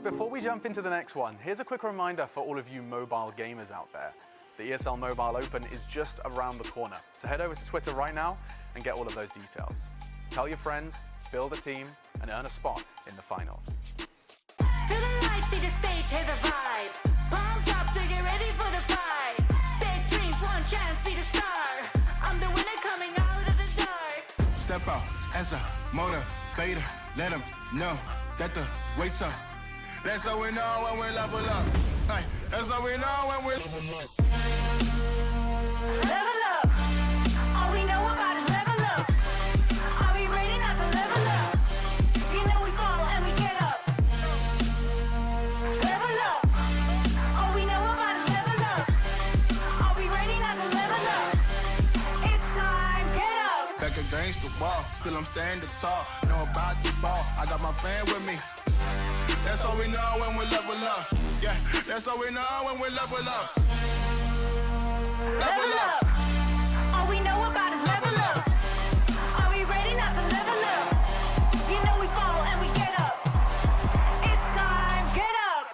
Before we jump into the next one, here's a quick reminder for all of you mobile gamers out there. The ESL Mobile Open is just around the corner, so head over to Twitter right now and get all of those details. Tell your friends, build a team, and earn a spot in the finals. Feel the light, see the stage, hear the vibe. Pumped up to get ready for the fight. Big dreams, one chance, be the star. I'm the winner coming out of the dark. Step out as a motivator. Let them know that the wait's up. That's how we know when we level up. Hey, that's how we know when we level up. Level up. All we know about is level up. Are we ready not to level up? You know we fall and we get up. Level up. All we know about is level up. Are we ready not to level up? It's time, get up. Back against the wall, still I'm standing tall. Know about the ball, I got my fan with me. That's how we know when we level up. Yeah, that's how we know when we level up. Level up. All we know about is level up. Are we ready not to level up? You know we fall and we get up. It's time, get up.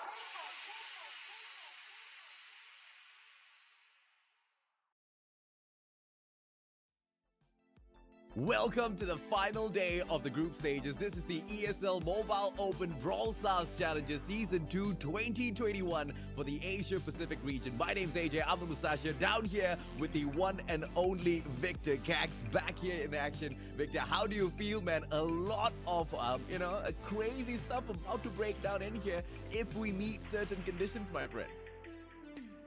Welcome to the final day of the group stages. This is the ESL Mobile Open Brawl Stars Challenger Season 2 2021 for the Asia Pacific region. My name's AJ, I'm the Mustachio, down here with the one and only Victor Cax back here in action. Victor, how do you feel, man? A lot of, crazy stuff about to break down in here if we meet certain conditions, my friend.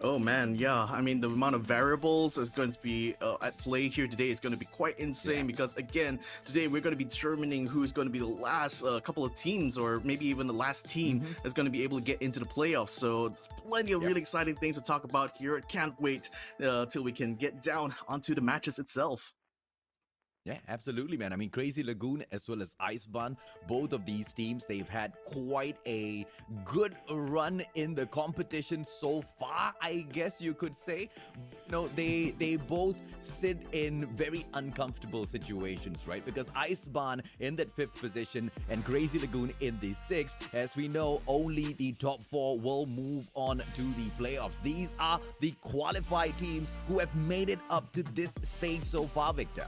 Oh man, yeah. I mean, the amount of variables is going to be at play here today is going to be quite insane because, again, today we're going to be determining who's going to be the last couple of teams or maybe even the last team that's going to be able to get into the playoffs. So there's plenty of really exciting things to talk about here. Can't wait till we can get down onto the matches itself. Yeah, absolutely, man. I mean, Crazy Lagoon as well as Iceborne, both of these teams, they've had quite a good run in the competition so far, I guess you could say. No, they both sit in very uncomfortable situations, right? Because Iceborne in that 5th position and Crazy Lagoon in the 6th. As we know, only the top 4 will move on to the playoffs. These are the qualified teams who have made it up to this stage so far, Victor.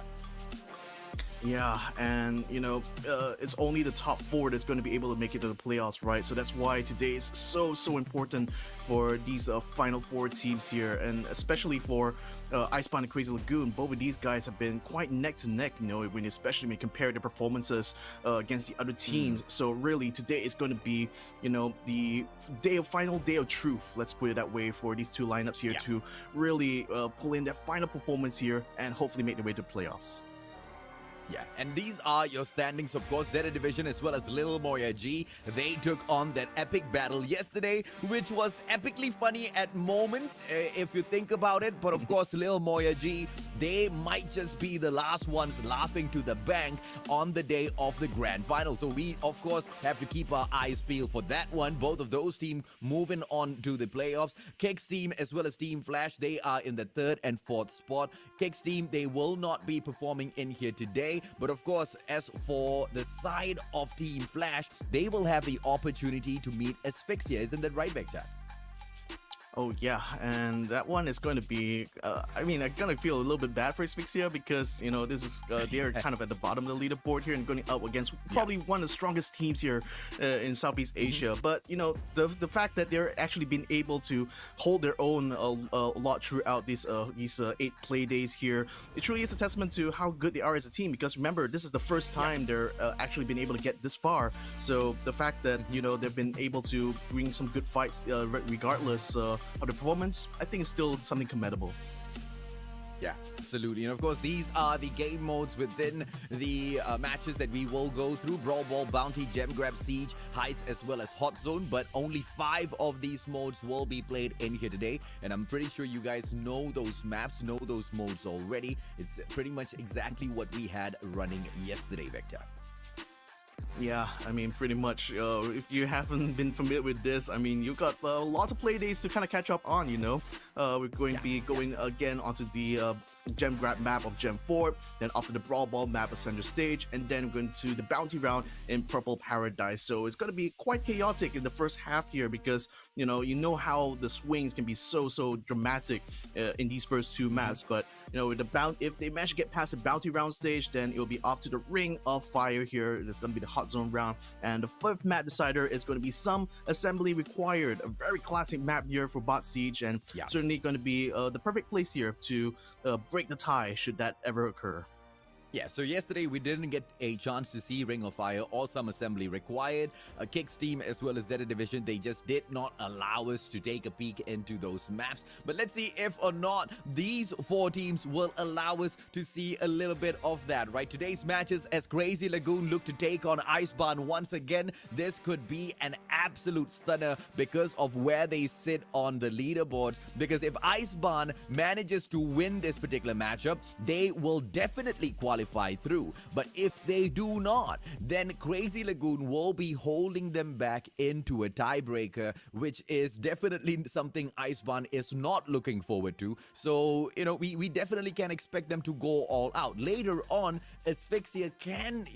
Yeah, and it's only the top 4 that's going to be able to make it to the playoffs, right? So that's why today is so important for these final 4 teams here, and especially for Iceborne and Crazy Lagoon. Both of these guys have been quite neck to neck, when especially when you compare their performances against the other teams. So really, today is going to be, the final day of truth. Let's put it that way for these 2 lineups here to really pull in their final performance here and hopefully make their way to the playoffs. Yeah, and these are your standings, of course. Zeta Division as well as Little Moya G. They took on that epic battle yesterday, which was epically funny at moments, if you think about it. But of course, Little Moya G, they might just be the last ones laughing to the bank on the day of the grand final. So we, of course, have to keep our eyes peeled for that one. Both of those teams moving on to the playoffs. Kek's team as well as Team Flash, they are in the 3rd and 4th spot. Kek's team, they will not be performing in here today. But of course, as for the side of Team Flash, they will have the opportunity to meet Asphyxia. Isn't that right, Victor? Oh yeah, and that one is going to be, I'm going to feel a little bit bad for Asphyxia because, this is, they're kind of at the bottom of the leaderboard here and going up against probably one of the strongest teams here in Southeast Asia. But, the fact that they're actually been able to hold their own a lot throughout these 8 play days here, it truly is a testament to how good they are as a team, because remember, this is the first time they're actually been able to get this far. So the fact that, they've been able to bring some good fights regardless of the performance, I think it's still something commendable. Yeah, absolutely. And of course, these are the game modes within the matches that we will go through. Brawl Ball, Bounty, Gem Grab, Siege, Heist, as well as Hot Zone. But only 5 of these modes will be played in here today. And I'm pretty sure you guys know those maps, know those modes already. It's pretty much exactly what we had running yesterday, Victor. Yeah, I mean, pretty much, if you haven't been familiar with this, I mean, you've got lots of play days to kind of catch up on, We're going to be going again onto the gem grab map of Gem 4, then after the Brawl Ball map of Center Stage, and then going to the Bounty round in Purple Paradise. So it's going to be quite chaotic in the first half here because, you know how the swings can be so dramatic in these first two maps. But, with if they manage to get past the Bounty round stage, then it will be off to the Ring of Fire here. There's going to be the Hot Zone round. And the fifth map decider is going to be some assembly required. A very classic map here for Bot Siege, and certainly going to be the perfect place here to break the tie should that ever occur. Yeah, so yesterday we didn't get a chance to see Ring of Fire or some assembly required. Kicks team as well as Zeta Division, they just did not allow us to take a peek into those maps. But let's see if or not these four teams will allow us to see a little bit of that, right? Today's matches as Crazy Lagoon look to take on Icebarn once again. This could be an absolute stunner because of where they sit on the leaderboards. Because if Icebarn manages to win this particular matchup, they will definitely qualify through. But if they do not, then Crazy Lagoon will be holding them back into a tiebreaker, which is definitely something Icebarn is not looking forward to. So, we definitely can expect them to go all out. Later on, Asphyxia can,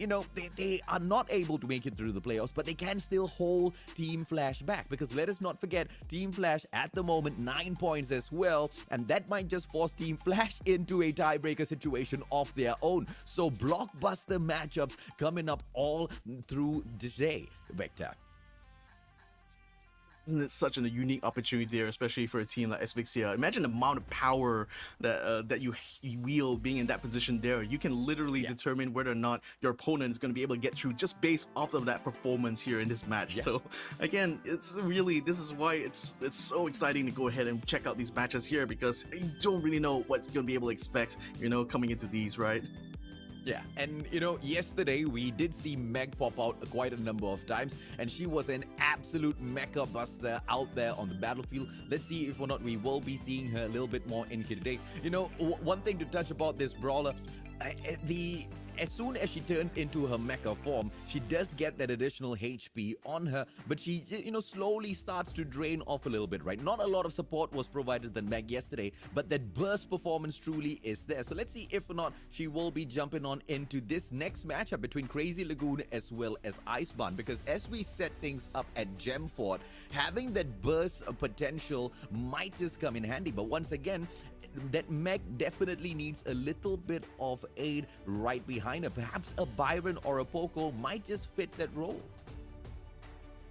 they are not able to make it through the playoffs, but they can still hold Team Flash back. Because let us not forget, Team Flash at the moment, 9 points as well. And that might just force Team Flash into a tiebreaker situation of their own. So blockbuster matchups coming up all through today, Vector. Isn't it such a unique opportunity there, especially for a team like Asphyxia? Imagine the amount of power that you wield being in that position there. You can literally determine whether or not your opponent is going to be able to get through just based off of that performance here in this match. So again, this is why it's so exciting to go ahead and check out these matches here, because you don't really know what you're going to be able to expect, coming into these, right? Yeah, and yesterday we did see Meg pop out quite a number of times, and she was an absolute mecha buster out there on the battlefield. Let's see if or not we will be seeing her a little bit more in here today. One thing to touch about this brawler, as soon as she turns into her mecha form, she does get that additional HP on her, but she, slowly starts to drain off a little bit, right? Not a lot of support was provided than Meg yesterday, but that burst performance truly is there. So let's see if or not she will be jumping on into this next matchup between Crazy Lagoon as well as Icebarn, because as we set things up at Gem Fort, having that burst potential might just come in handy. But once again, that Meg definitely needs a little bit of aid right behind her. Perhaps a Byron or a Poco might just fit that role.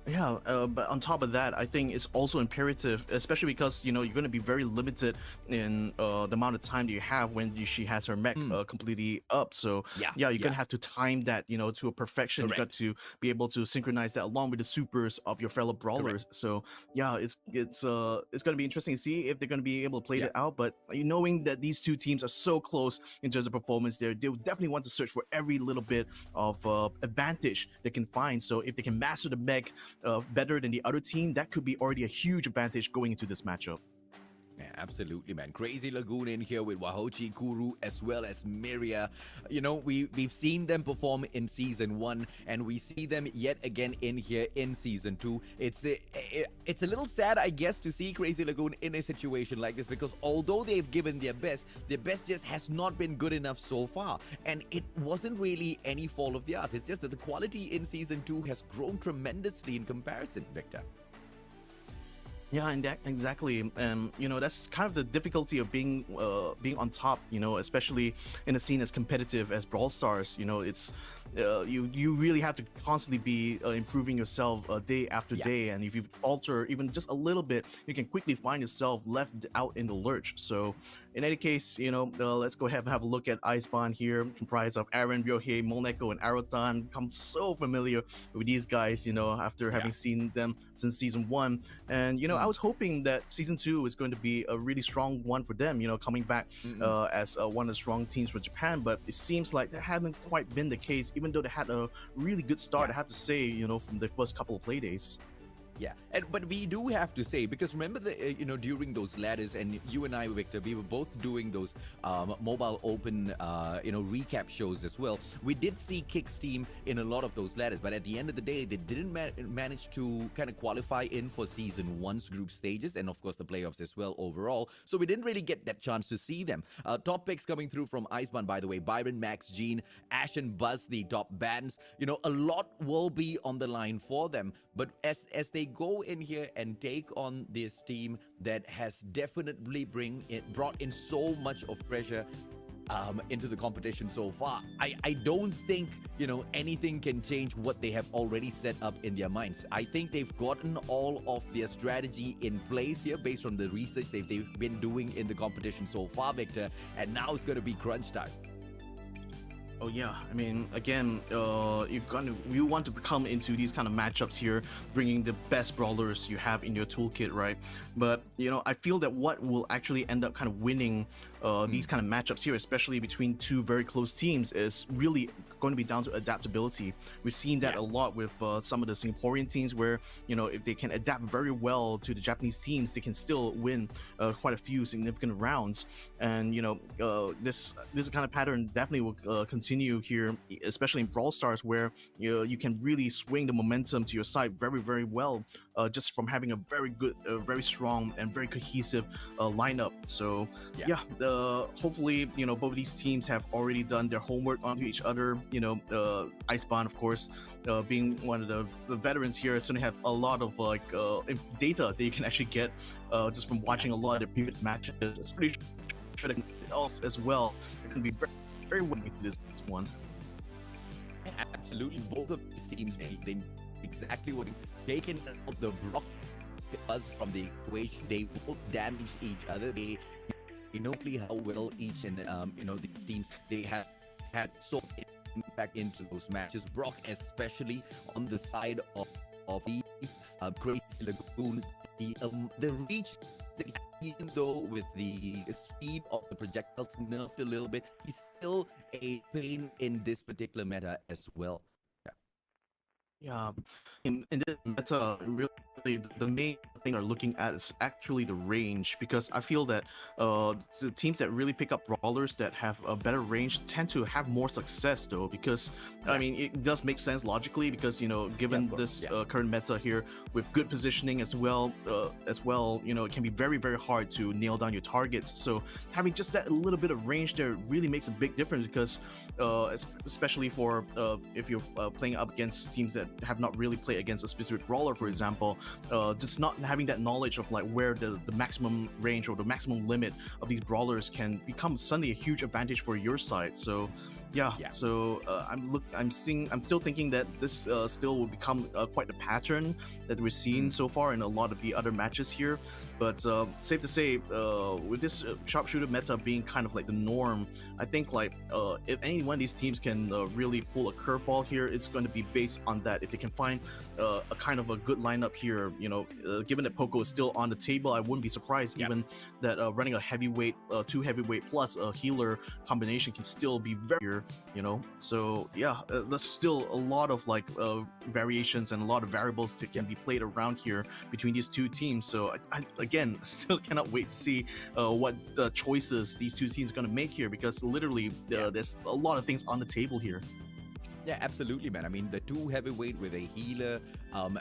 Yeah, but on top of that, I think it's also imperative, especially because, you're going to be very limited in the amount of time that you have when she has her mech completely up. So, you're going to have to time that, to a perfection. Correct. You got to be able to synchronize that along with the supers of your fellow brawlers. Correct. So, it's going to be interesting to see if they're going to be able to play that out. But knowing that these two teams are so close in terms of performance there, they'll definitely want to search for every little bit of advantage they can find. So, if they can master the mech better than the other team, that could be already a huge advantage going into this matchup. Yeah, absolutely, man. Crazy Lagoon in here with Wahochi, Kuru, as well as Miria. We've seen them perform in Season 1, and we see them yet again in here in Season 2. It's a little sad, I guess, to see Crazy Lagoon in a situation like this, because although they've given their best just has not been good enough so far. And it wasn't really any fault of theirs. It's just that the quality in Season 2 has grown tremendously in comparison, Victor. Yeah, and exactly. And that's kind of the difficulty of being on top, especially in a scene as competitive as Brawl Stars. It's you really have to constantly be improving yourself day after day, and if you falter even just a little bit, you can quickly find yourself left out in the lurch. So in any case, let's go ahead and have a look at Icebarn here, comprised of Aaron, Ryohei, Molneko, and Arotan. I'm so familiar with these guys, after having seen them since Season 1. And, I was hoping that Season 2 is going to be a really strong one for them, coming back as one of the strong teams for Japan. But it seems like that hasn't quite been the case, even though they had a really good start, I have to say, from the first couple of play days. Yeah, but we do have to say, because remember during those ladders, and you and I, Victor, we were both doing those mobile open recap shows as well. We did see Kick's team in a lot of those ladders, but at the end of the day, they didn't manage to kind of qualify in for season one's group stages, and of course the playoffs as well overall. So we didn't really get that chance to see them. Top picks coming through from Iceman, by the way: Byron, Max, Gene, Ash, and Buzz, the top bands. A lot will be on the line for them, but as they go in here and take on this team that has definitely brought in so much of pressure into the competition so far, I don't think anything can change what they have already set up in their minds. I think they've gotten all of their strategy in place here based on the research they've been doing in the competition so far, Victor, and now it's going to be crunch time. Oh yeah, I mean, again, you want to come into these kind of matchups here, bringing the best brawlers you have in your toolkit, right? But I feel that what will actually end up kind of winning these kind of matchups here, especially between two very close teams, is really going to be down to adaptability. We've seen that a lot with some of the Singaporean teams, where if they can adapt very well to the Japanese teams, they can still win quite a few significant rounds. And this kind of pattern definitely will continue here, especially in Brawl Stars, where you can really swing the momentum to your side very, very well, just from having a very good, very strong, and very cohesive lineup. So hopefully both of these teams have already done their homework onto each other. Iceborne, of course, being one of the veterans here, certainly have a lot of data that you can actually get just from watching a lot of the previous matches. It's pretty sure that else as well. It can be very, very winning to this one. Yeah, absolutely, both of these teams, they exactly what taken out the block us from the equation. They both damage each other. They know how well each and these teams they have had sort of impact into those matches. Brock, especially on the side of the Crazy Lagoon, the reach. Even though with the speed of the projectiles nerfed a little bit, he's still a pain in this particular meta as well. Yeah, in this meta, really the main thing they're looking at is actually the range, because I feel that the teams that really pick up brawlers that have a better range tend to have more success, though, because I mean, it does make sense logically, because given this current meta here with good positioning as well, it can be very, very hard to nail down your targets. So having just that little bit of range there really makes a big difference, because especially for if you're playing up against teams that have not really played against a specific brawler, for example, just not having that knowledge of like where the maximum range or the maximum limit of these brawlers can become suddenly a huge advantage for your side. So so I'm still thinking that this still will become quite a pattern that we're seeing so far in a lot of the other matches here. But safe to say, with this sharpshooter meta being kind of like the norm, I think like if any one of these teams can really pull a curveball here, it's going to be based on that. If they can find a kind of a good lineup here, given that Poco is still on the table, I wouldn't be surprised even that running a heavyweight, 2 heavyweight plus a healer combination can still be very, So there's still a lot of like variations and a lot of variables that can be played around here between these two teams. So I again, still cannot wait to see what the choices these two teams are going to make here, because literally there's a lot of things on the table here. Yeah, absolutely, man. I mean, the 2 heavyweight with a healer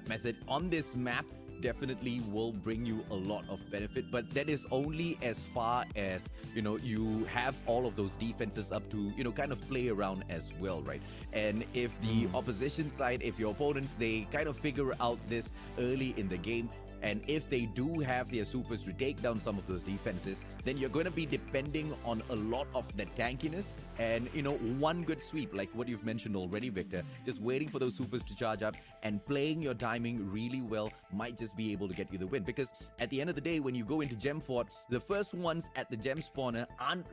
method on this map definitely will bring you a lot of benefit, but that is only as far as you have all of those defenses up to kind of play around as well, right? And if the opposition side, if your opponents, they kind of figure out this early in the game, and if they do have their supers to take down some of those defenses, then you're going to be depending on a lot of the tankiness and, one good sweep, like what you've mentioned already, Victor, just waiting for those supers to charge up and playing your timing really well might just be able to get you the win. Because at the end of the day, when you go into Gem Fort, the first ones at the Gem Spawner aren't,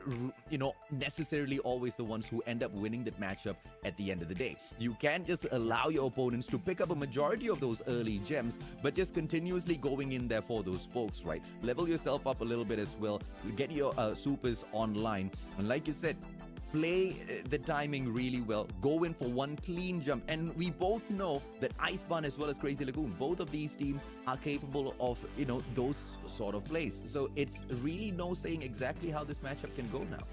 necessarily always the ones who end up winning that matchup at the end of the day. You can just allow your opponents to pick up a majority of those early gems, but just continuously going in there for those spokes, right? Level yourself up a little bit as well, get your supers online, and like you said, play the timing really well, go in for one clean jump. And we both know that Iceborne as well as Crazy Lagoon, both of these teams are capable of, those sort of plays. So it's really no saying exactly how this matchup can go now.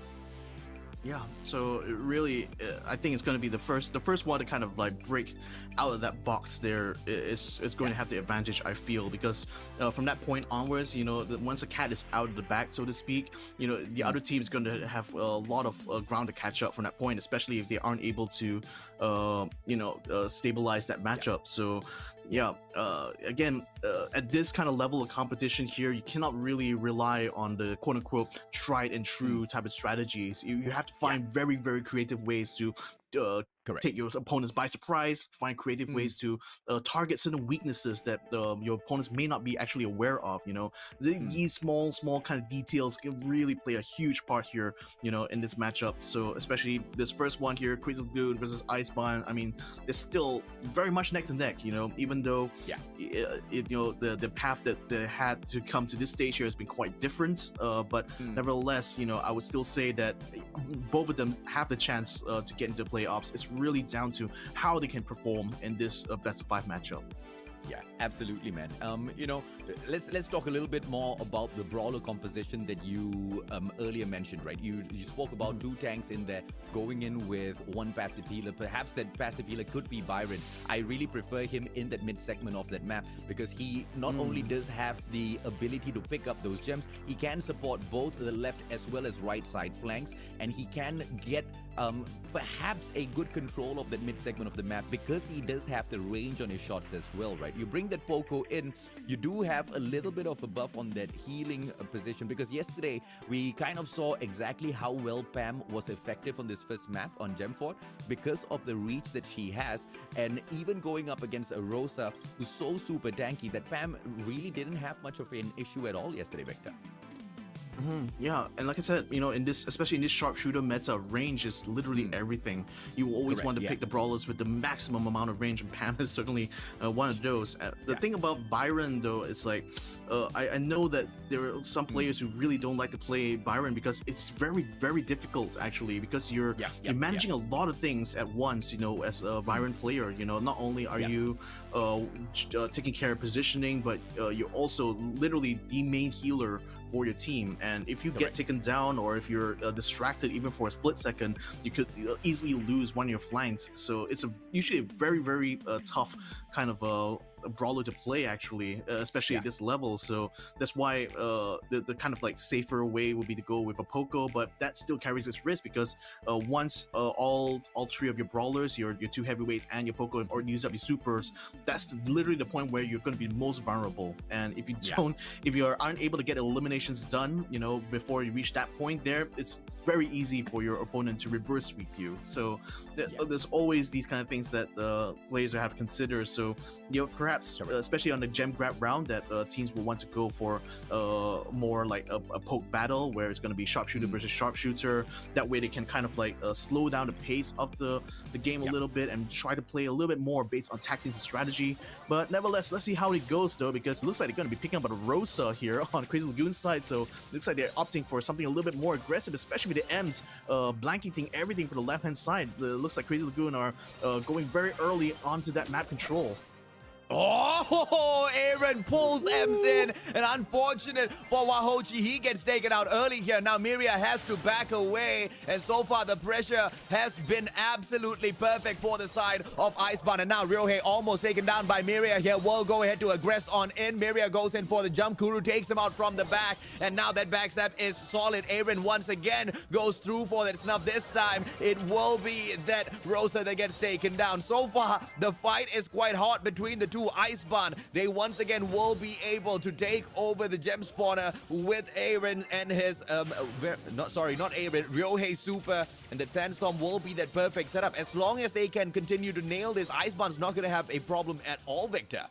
Yeah, so it really, I think it's going to be the first one to kind of like break out of that box there is going to have the advantage, I feel, because from that point onwards, once the cat is out of the bag, so to speak, the other team is going to have a lot of ground to catch up from that point, especially if they aren't able to, stabilize that matchup. So yeah, again, at this kind of level of competition here, you cannot really rely on the quote-unquote tried and true type of strategies. You have to find very, very creative ways to take your opponents by surprise, find creative ways to target certain weaknesses that your opponents may not be actually aware of. These small kind of details can really play a huge part here, in this matchup. So especially this first one here, Crazy Lagoon versus Iceborne, I mean, it's still very much neck to neck, even though the path that they had to come to this stage here has been quite different, but nevertheless, I would still say that both of them have the chance to get into the playoffs. It's really down to how they can perform in this best of 5 matchup. Yeah, absolutely, man. Let's talk a little bit more about the brawler composition that you earlier mentioned, right? You spoke about 2 tanks in there, going in with 1 passive healer. Perhaps that passive healer could be Byron. I really prefer him in that mid segment of that map because he not only does have the ability to pick up those gems, he can support both the left as well as right side flanks, and he can get perhaps a good control of that mid segment of the map because he does have the range on his shots as well, right? You bring that Poco in, you do have a little bit of a buff on that healing position because yesterday we kind of saw exactly how well Pam was effective on this first map on Gemfort because of the reach that she has, and even going up against a Rosa who's so super tanky that Pam really didn't have much of an issue at all yesterday, Victor. Yeah, and like I said, especially in this sharpshooter meta, range is literally everything. You always want to pick the brawlers with the maximum amount of range, and Pam is certainly one of those. The thing about Byron, though, is like, I know that there are some players who really don't like to play Byron because it's very, very difficult, actually, because you're managing a lot of things at once, as a Byron player. Not only are you taking care of positioning, but you're also literally the main healer for your team, and if you get taken down or if you're distracted even for a split second, you could easily lose one of your flanks. So it's usually a very, very tough kind of a brawler to play, actually, especially at this level. So that's why the kind of like safer way would be to go with a Poco, but that still carries its risk because once all 3 of your brawlers, your 2 heavyweights and your Poco, or use up your supers, that's literally the point where you're going to be most vulnerable. And if you if you aren't able to get eliminations done, before you reach that point there, it's very easy for your opponent to reverse sweep you. So there's always these kind of things that players will have to consider. So perhaps especially on the gem grab round, that teams will want to go for more like a poke battle where it's going to be sharpshooter versus sharpshooter. That way they can kind of like slow down the pace of the game a little bit and try to play a little bit more based on tactics and strategy. But nevertheless, let's see how it goes, though, because it looks like they're going to be picking up a Rosa here on Crazy Lagoon side. So it looks like they're opting for something a little bit more aggressive, especially with the M's blanketing everything for the left hand side. It looks like Crazy Lagoon are going very early onto that map control. Oh, Aaron pulls Ems in, and unfortunate for Wahochi, he gets taken out early here. Now Miria has to back away, and so far the pressure has been absolutely perfect for the side of Iceborne. And now Ryohei almost taken down by Miria here. Will go ahead to aggress on in. Miria goes in for the jump. Kuru takes him out from the back, and now that backstab is solid. Aaron once again goes through for that snuff. This time it will be that Rosa that gets taken down. So far the fight is quite hot between the two. Iceborne, they once again will be able to take over the gem spawner with Aaron and his not Aaron, Ryohei super, and the Sandstorm will be that perfect setup. As long as they can continue to nail this, Iceborne's not going to have a problem at all, Victor.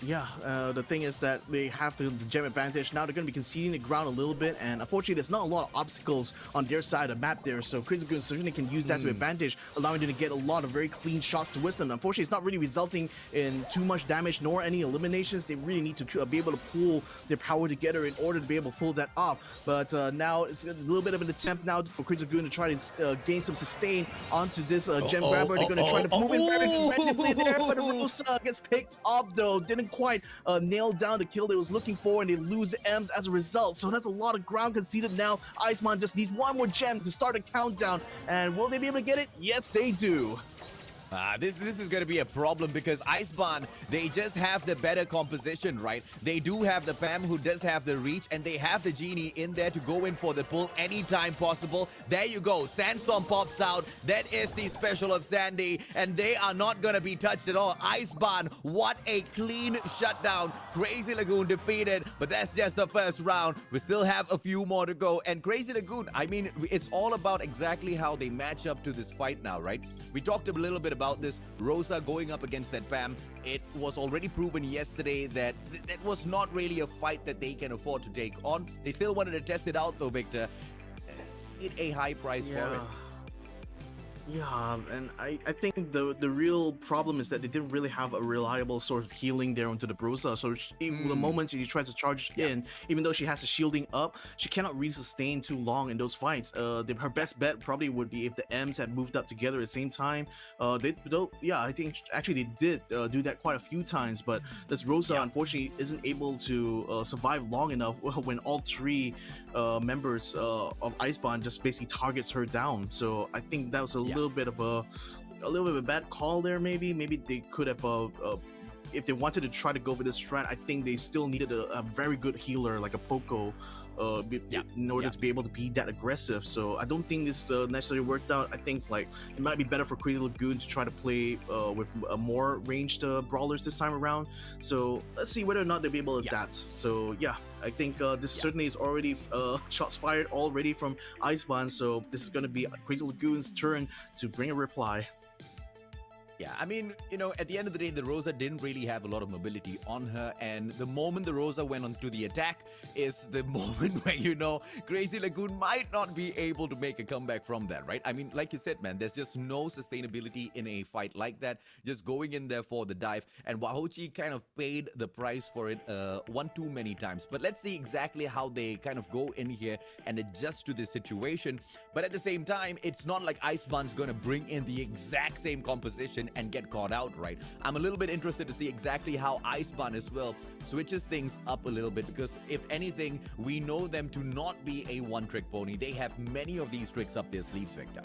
Yeah, the thing is that they have the gem advantage. Now they're going to be conceding the ground a little bit, and unfortunately there's not a lot of obstacles on their side of the map there, so Crazy Goons certainly can use that to advantage, allowing them to get a lot of very clean shots towards them. Unfortunately, it's not really resulting in too much damage nor any eliminations. They really need to be able to pull their power together in order to be able to pull that off. But now it's a little bit of an attempt now for Crazy Goon to try to gain some sustain onto this gem grabber. They're going to try to move in very aggressively there, but Rosa gets picked up though. Didn't quite nail down the kill they was looking for, and they lose the M's as a result. So that's a lot of ground conceded now. Iceman just needs one more gem to start a countdown, and will they be able to get it? Yes, they do. This is going to be a problem because Iceborne, they just have the better composition, right? They do have the Pam who does have the reach, and they have the Genie in there to go in for the pull anytime possible. There you go. Sandstorm pops out. That is the special of Sandy, and they are not going to be touched at all. Iceborne, what a clean shutdown. Crazy Lagoon defeated, but that's just the first round. We still have a few more to go, and Crazy Lagoon, I mean, it's all about exactly how they match up to this fight now, right? We talked a little bit about this. Rosa going up against that Pam. It was already proven yesterday that that was not really a fight that they can afford to take on. They still wanted to test it out though, Victor. Paid a high price for it. Yeah, and I think the real problem is that they didn't really have a reliable sort of healing there onto the Brosa. So the moment she tries to charge in, even though she has the shielding up, she cannot really sustain too long in those fights. Her best bet probably would be if the M's had moved up together at the same time. I think actually they did do that quite a few times, but this Rosa unfortunately isn't able to survive long enough when all three members of Iceborne just basically targets her down. So I think that was a little bit of a bad call there. Maybe they could have if they wanted to try to go for this strat, I think they still needed a very good healer like a Poco in order to be able to be that aggressive. So I don't think this necessarily worked out. I think like it might be better for Crazy Lagoon to try to play with more ranged brawlers this time around. So let's see whether or not they'll be able to adapt. So yeah, I think this certainly is already shots fired already from Iceborne. So this is going to be Crazy Lagoon's turn to bring a reply. Yeah, I mean, you know, at the end of the day, the Rosa didn't really have a lot of mobility on her, and the moment the Rosa went on to the attack is the moment where, you know, Crazy Lagoon might not be able to make a comeback from that, right? I mean, like you said, man, there's just no sustainability in a fight like that, just going in there for the dive, and Wahochi kind of paid the price for it one too many times. But let's see exactly how they kind of go in here and adjust to this situation. But at the same time, it's not like Iceborne's going to bring in the exact same composition and get caught out, right? I'm a little bit interested to see exactly how Iceborne as well switches things up a little bit, because if anything, we know them to not be a one-trick pony. They have many of these tricks up their sleeves, Victor.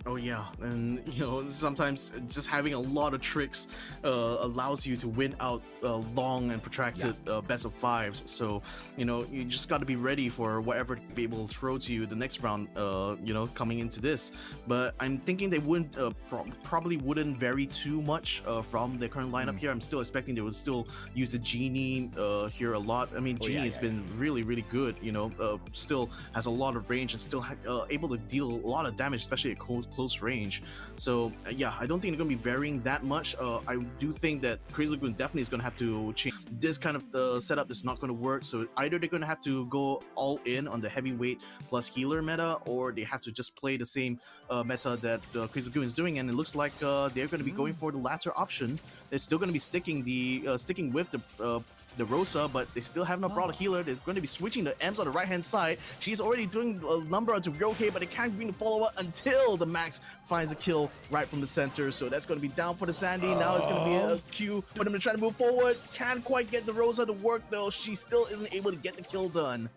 Oh yeah, and you know, sometimes just having a lot of tricks allows you to win out long and protracted best of fives. So you know, you just got to be ready for whatever to be able to throw to you the next round. You know, coming into this, but I'm thinking they wouldn't probably wouldn't vary too much from the current lineup here. I'm still expecting they would still use the Genie here a lot. I mean, Genie has been really good. You know, still has a lot of range and still able to deal a lot of damage, especially at close range. So yeah, I don't think they're going to be varying that much. I do think that Crazy Lagoon definitely is going to have to change this kind of setup. Is not going to work. So either they're going to have to go all in on the heavyweight plus healer meta, or they have to just play the same meta that Crazy Lagoon is doing. And it looks like they're going to be going for the latter option. They're still going to be sticking with the Rosa, but they still have not brought a healer. They're going to be switching the M's on the right-hand side. She's already doing a number onto Ryohei, but they can't bring the follow-up until the Max finds a kill right from the center. So that's going to be down for the Sandy. Now it's going to be a Q for them to try to move forward. Can't quite get the Rosa to work, though. She still isn't able to get the kill done.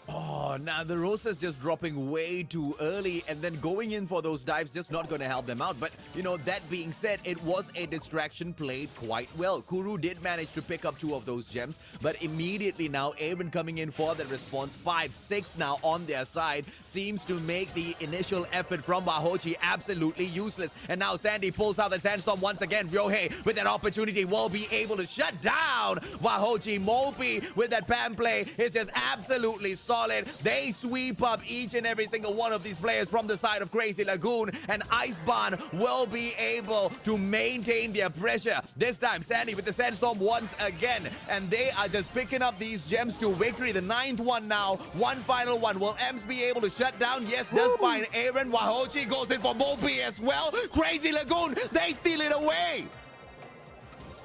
Oh, now the Rosa's just dropping way too early, and then going in for those dives just not going to help them out. But, you know, that being said, it was a distraction played quite well. Kuru did manage to pick up 2 of those gems, but immediately now, Aaron coming in for the response. 5-6 now on their side seems to make the initial effort from Wahochi absolutely useless. And now Sandy pulls out the Sandstorm once again. Ryohei with that opportunity will be able to shut down Wahochi. Mopi with that Pam play is just absolutely so solid. They sweep up each and every single one of these players from the side of Crazy Lagoon, and Iceborne will be able to maintain their pressure. This time, Sandy with the Sandstorm once again, and they are just picking up these gems to victory. The 9th one now, one final one. Will Ems be able to shut down? Yes, does find Aaron. Wahochi goes in for Mopi as well. Crazy Lagoon, they steal it away.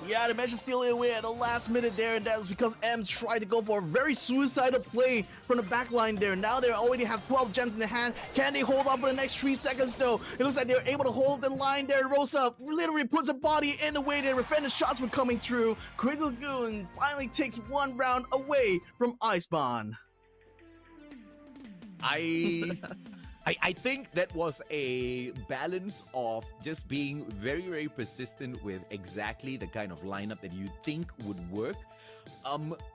Yeah, they managed to steal it away at the last minute there, and that was because Ems tried to go for a very suicidal play from the back line there. Now they already have 12 gems in the hand. Can they hold on for the next 3 seconds though? It looks like they're able to hold the line there. Rosa literally puts a body in the way there. Defender shots were coming through. Crazy Lagoon finally takes one round away from Iceborne. I think that was a balance of just being very, very persistent with exactly the kind of lineup that you think would work,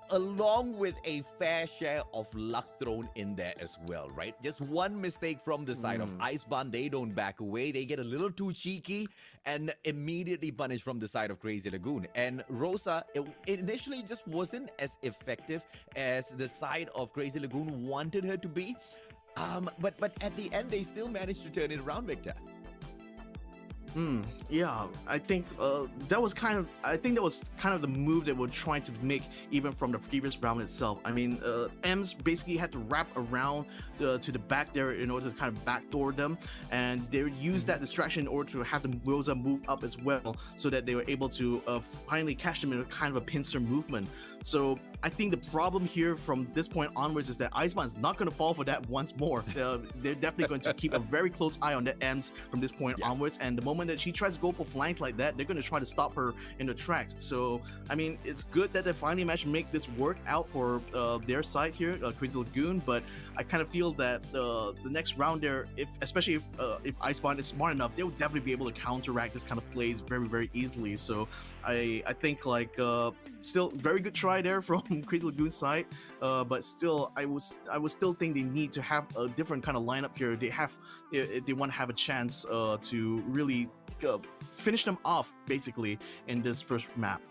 along with a fair share of luck thrown in there as well, right? Just one mistake from the side of Iceborne, they don't back away. They get a little too cheeky and immediately punished from the side of Crazy Lagoon. And Rosa, it initially just wasn't as effective as the side of Crazy Lagoon wanted her to be. But at the end, they still managed to turn it around, Victor. Yeah, I think that was kind of the move that we're trying to make even from the previous round itself. I mean, Ems basically had to wrap around to the back there in order to kind of backdoor them, and they used that distraction in order to have the Rosa move up as well, so that they were able to finally catch them in a kind of a pincer movement. So I think the problem here from this point onwards is that Iceborne is not going to fall for that once more. They're definitely going to keep a very close eye on the Ems from this point onwards, and the moment that she tries to go for flanks like that, they're going to try to stop her in the tracks. So I mean, it's good that they finally managed to make this work out for their side here, Crazy Lagoon, but I kind of feel that the next round there, especially if Iceborne is smart enough, they will definitely be able to counteract this kind of plays very, very easily. So I think like still very good try there from Crazy Lagoon's side, but still I would still think they need to have a different kind of lineup here. If they want to have a chance to really finish them off basically in this first map.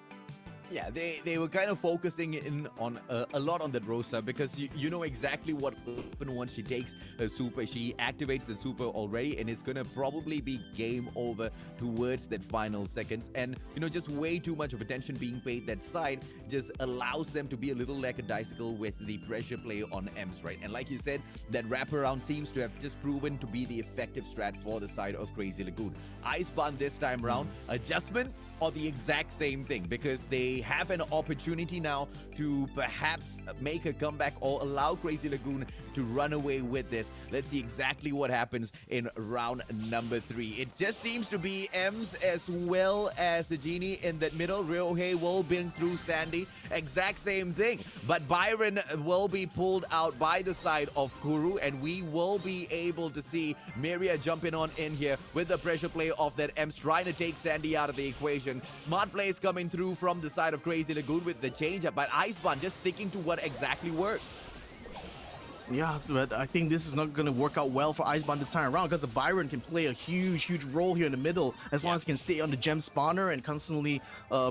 Yeah, they were kind of focusing in on a lot on that Rosa, because you know exactly what will happen once she takes her super. She activates the super already, and it's gonna probably be game over towards that final seconds. And you know, just way too much of attention being paid that side just allows them to be a little lackadaisical with the pressure play on Ems, right? And like you said, that wraparound seems to have just proven to be the effective strat for the side of Crazy Lagoon. Iceborne this time round, adjustment or the exact same thing, because they have an opportunity now to perhaps make a comeback or allow Crazy Lagoon to run away with this. Let's see exactly what happens in round number 3. It just seems to be Ems as well as the Genie in that middle. Ryohei will bring through Sandy. Exact same thing. But Byron will be pulled out by the side of Kuru, and we will be able to see Miria jumping on in here with the pressure play of that Ems, trying to take Sandy out of the equation. Smart plays coming through from the side of Crazy Lagoon with the change-up, but Iceborne just sticking to what exactly works. Yeah, but I think this is not going to work out well for Iceborne this time around, because Byron can play a huge role here in the middle. As long as he can stay on the gem spawner and constantly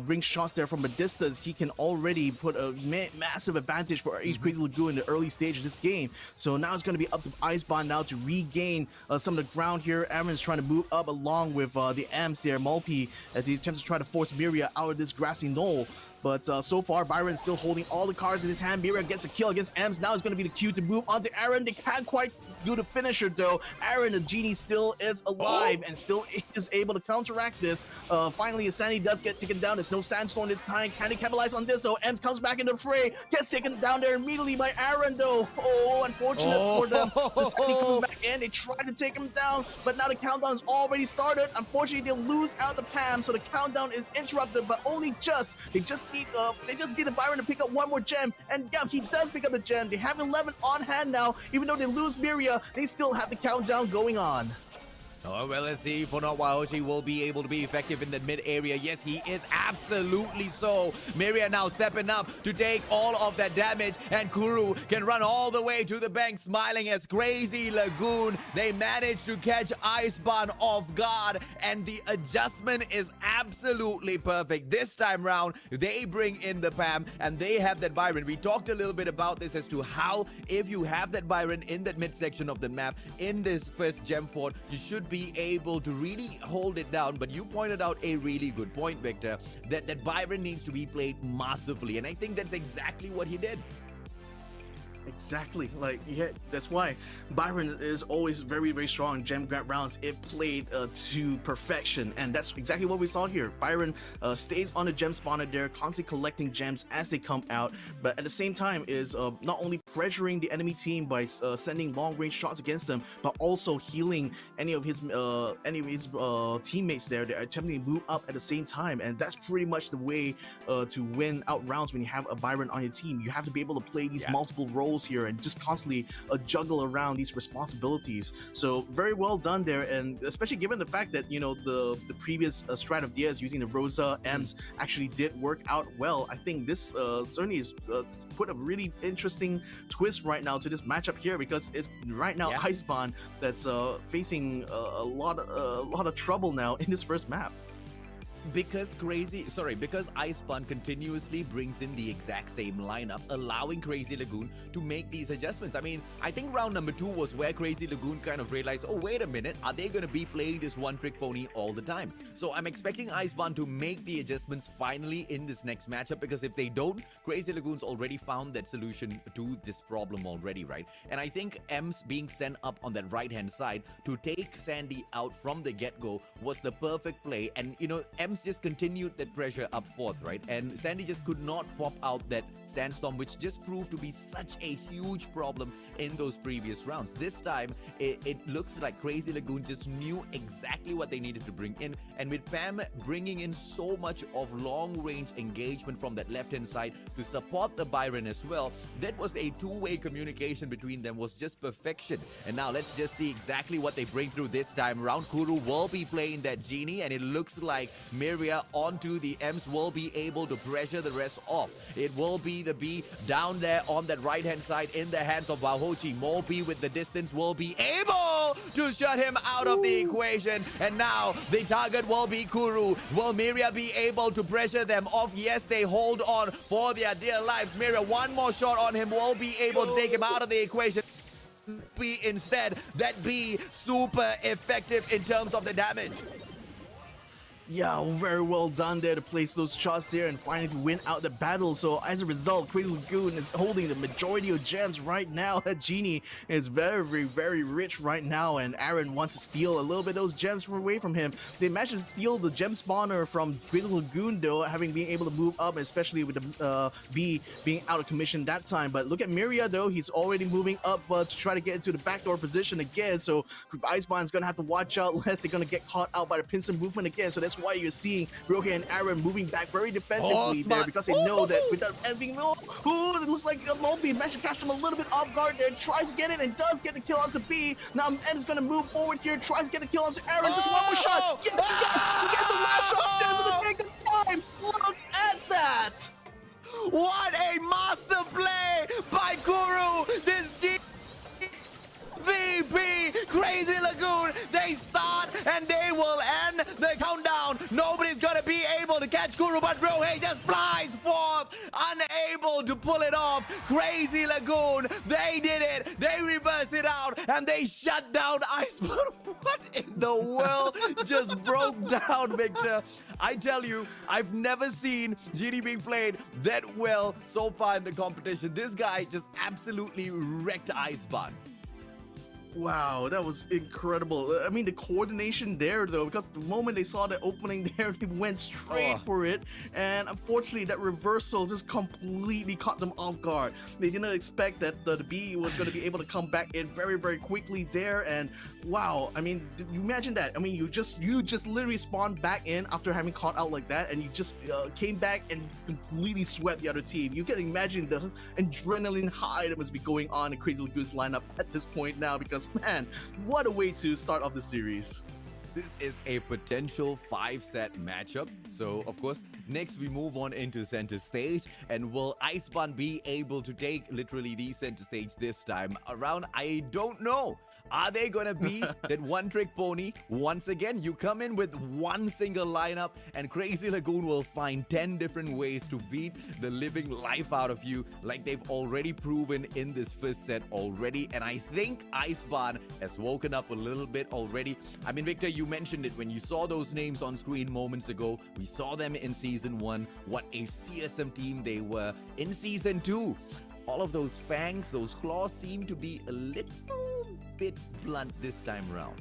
bring shots there from a distance, he can already put a massive advantage for Crazy Lagoon in the early stage of this game. So now it's going to be up to Iceborne now to regain some of the ground here. Aaron's trying to move up along with the Amps there, Mulpi, as he attempts to try to force Miria out of this grassy knoll. But so far, Byron's still holding all the cards in his hand. Miria gets a kill against Ems. Now it's going to be the cue to move on to Aaron. They can't quite do the finisher, though. Aaron, the Genie, still is alive and still is able to counteract this. Finally, Sandy does get taken down. There's no Sandstorm this time. Can he capitalize on this, though? Ems comes back into the fray. Gets taken down there immediately by Aaron, though. Oh, unfortunate for them. The Sandy comes back in. They try to take him down, but now the countdown's already started. Unfortunately, they lose out the Pam, so the countdown is interrupted, but only just. They just need the Byron to pick up one more gem, and yeah, he does pick up the gem. They have 11 on hand now. Even though they lose Miria, they still have the countdown going on. Oh, well, let's see if or not Wahoshi will be able to be effective in the mid area. Yes, he is absolutely so. Miria now stepping up to take all of that damage, and Kuru can run all the way to the bank, smiling as Crazy Lagoon. They managed to catch Iceborne off guard, and the adjustment is absolutely perfect. This time round, they bring in the Pam, and they have that Byron. We talked a little bit about this as to how, if you have that Byron in that midsection of the map, in this first gem fort, you should be able to really hold it down. But you pointed out a really good point, Victor, that Byron needs to be played masterfully, and I think that's exactly what he did. Exactly, like, yeah, that's why Byron is always very, very strong in gem grab rounds if played to perfection, and that's exactly what we saw here. Byron stays on the gem spawner there, constantly collecting gems as they come out, but at the same time is not only pressuring the enemy team by sending long-range shots against them, but also healing any of his teammates there. They're attempting to move up at the same time, and that's pretty much the way to win out rounds when you have a Byron on your team. You have to be able to play these multiple roles here and just constantly juggle around these responsibilities. So very well done there, and especially given the fact that, you know, the previous strat of Diaz using the Rosa Ems actually did work out well. I think this certainly is put a really interesting twist right now to this matchup here, because it's right now Iceborne that's facing a lot of trouble now in this first map. Because Iceborne continuously brings in the exact same lineup, allowing Crazy Lagoon to make these adjustments. I mean, I think round number 2 was where Crazy Lagoon kind of realized, oh, wait a minute, are they going to be playing this one-trick pony all the time? So I'm expecting Iceborne to make the adjustments finally in this next matchup, because if they don't, Crazy Lagoon's already found that solution to this problem already, right? And I think Ems being sent up on that right-hand side to take Sandy out from the get-go was the perfect play. And, you know, Ems just continued that pressure up forth, right? And Sandy just could not pop out that Sandstorm, which just proved to be such a huge problem in those previous rounds. This time, it looks like Crazy Lagoon just knew exactly what they needed to bring in, and with Pam bringing in so much of long-range engagement from that left-hand side to support the Byron as well, that was a two-way communication between them, was just perfection. And now let's just see exactly what they bring through this time around. Kuru will be playing that Genie, and it looks like Miria onto the Ems will be able to pressure the rest off. It will be the B down there on that right-hand side in the hands of Wahochi. Mobi with the distance will be able to shut him out of the equation. And now the target will be Kuru. Will Miria be able to pressure them off? Yes, they hold on for their dear lives. Miria, one more shot on him will be able to take him out of the equation. B instead, that B super effective in terms of the damage. Yeah, very well done there to place those shots there and finally to win out the battle. So as a result, Crazy Lagoon is holding the majority of gems right now. That Genie is very, very rich right now, and Aaron wants to steal a little bit of those gems away from him. They managed to steal the gem spawner from Crazy Lagoon though, having been able to move up, especially with the B being out of commission that time. But look at Miria though, he's already moving up to try to get into the backdoor position again. So Iceborne's gonna have to watch out lest they're gonna get caught out by the pincer movement again. So that's why you're seeing Roque and Aaron moving back very defensively there, because they know that without anything, it looks like Mobi managed to catch them a little bit off guard there, tries to get it and does get the kill onto B. Now Ed is going to move forward here, tries to get the kill onto Aaron, just one more shot. Yes, he gets the last shot just in the nick of time. Look at that. What a master play by Kuru. This VP Crazy Lagoon, they start and they will end the countdown. Nobody's gonna be able to catch Kuru, but Rohe just flies forth, unable to pull it off. Crazy Lagoon, they did it. They reverse it out and they shut down Iceborne. What in the world just broke down, Victor? I tell you, I've never seen Genie being played that well so far in the competition. This guy just absolutely wrecked Iceborne. Wow, that was incredible. I mean, the coordination there, though, because the moment they saw the opening there, they went straight for it. And unfortunately, that reversal just completely caught them off guard. They didn't expect that the B was going to be able to come back in very, very quickly there. And wow, I mean, you imagine that. I mean, you just literally spawned back in after having caught out like that, and you just came back and completely swept the other team. You can imagine the adrenaline high that must be going on in Crazy Lagoon's lineup at this point now, because because, man, what a way to start off the series. This is a potential 5-set matchup. So, of course, next we move on into center stage. And will Iceborne be able to take literally the center stage this time around? I don't know. Are they going to be that one-trick pony? Once again, you come in with one single lineup and Crazy Lagoon will find 10 different ways to beat the living life out of you like they've already proven in this first set already. And I think Iceborne has woken up a little bit already. I mean, Victor, you mentioned it when you saw those names on screen moments ago. We saw them in Season 1. What a fearsome team they were. In Season 2, all of those fangs, those claws seem to be a little bit blunt this time around.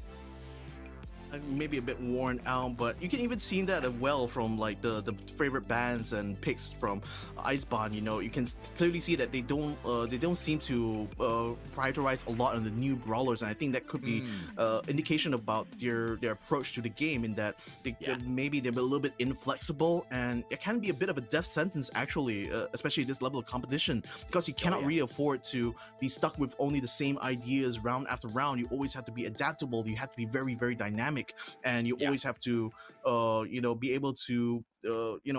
Maybe a bit worn out, but you can even see that as well from like the favorite bands and picks from Iceborne. You know, you can clearly see that they don't seem to prioritize a lot on the new brawlers, and I think that could be indication about their approach to the game, in that maybe they're a little bit inflexible, and it can be a bit of a death sentence actually, especially this level of competition, because you cannot really afford to be stuck with only the same ideas round after round. You always have to be adaptable. You have to be very, very dynamic. And you always have to, be able to,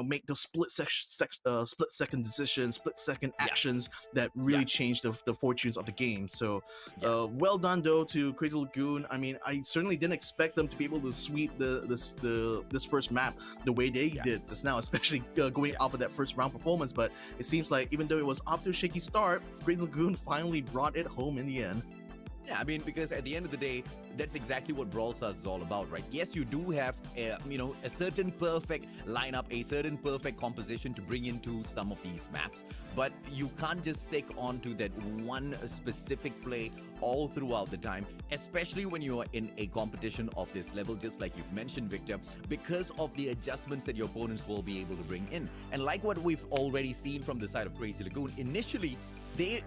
make those split second decisions, split second actions that really change the fortunes of the game. So, well done though to Crazy Lagoon. I mean, I certainly didn't expect them to be able to sweep this first map the way they did just now, especially going off of that first round performance. But it seems like even though it was off to a shaky start, Crazy Lagoon finally brought it home in the end. Yeah, I mean, because at the end of the day, that's exactly what Brawl Stars is all about, right? Yes, you do have, a certain perfect lineup, a certain perfect composition to bring into some of these maps, but you can't just stick on to that one specific play all throughout the time, especially when you are in a competition of this level, just like you've mentioned, Victor, because of the adjustments that your opponents will be able to bring in. And like what we've already seen from the side of Crazy Lagoon, initially, they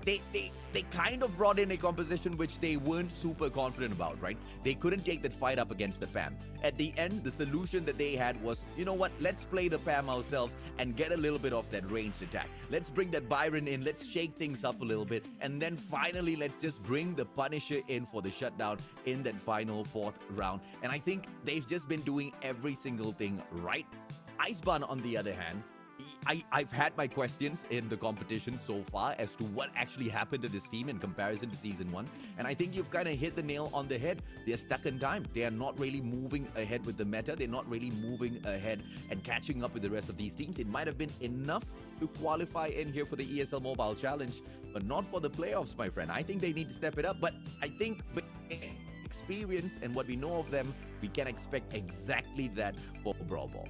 kind of brought in a composition which they weren't super confident about, right? They couldn't take that fight up against the Pam. At the end, the solution that they had was, you know what, let's play the Pam ourselves and get a little bit of that ranged attack. Let's bring that Byron in, let's shake things up a little bit, and then finally, let's just bring the Punisher in for the shutdown in that final 4th round. And I think they've just been doing every single thing right. Iceborne, on the other hand, I've had my questions in the competition so far as to what actually happened to this team in comparison to Season 1. And I think you've kind of hit the nail on the head. They're stuck in time. They are not really moving ahead with the meta. They're not really moving ahead and catching up with the rest of these teams. It might have been enough to qualify in here for the ESL Mobile Challenge, but not for the playoffs, my friend. I think they need to step it up. But I think with experience and what we know of them, we can expect exactly that for Brawl Ball.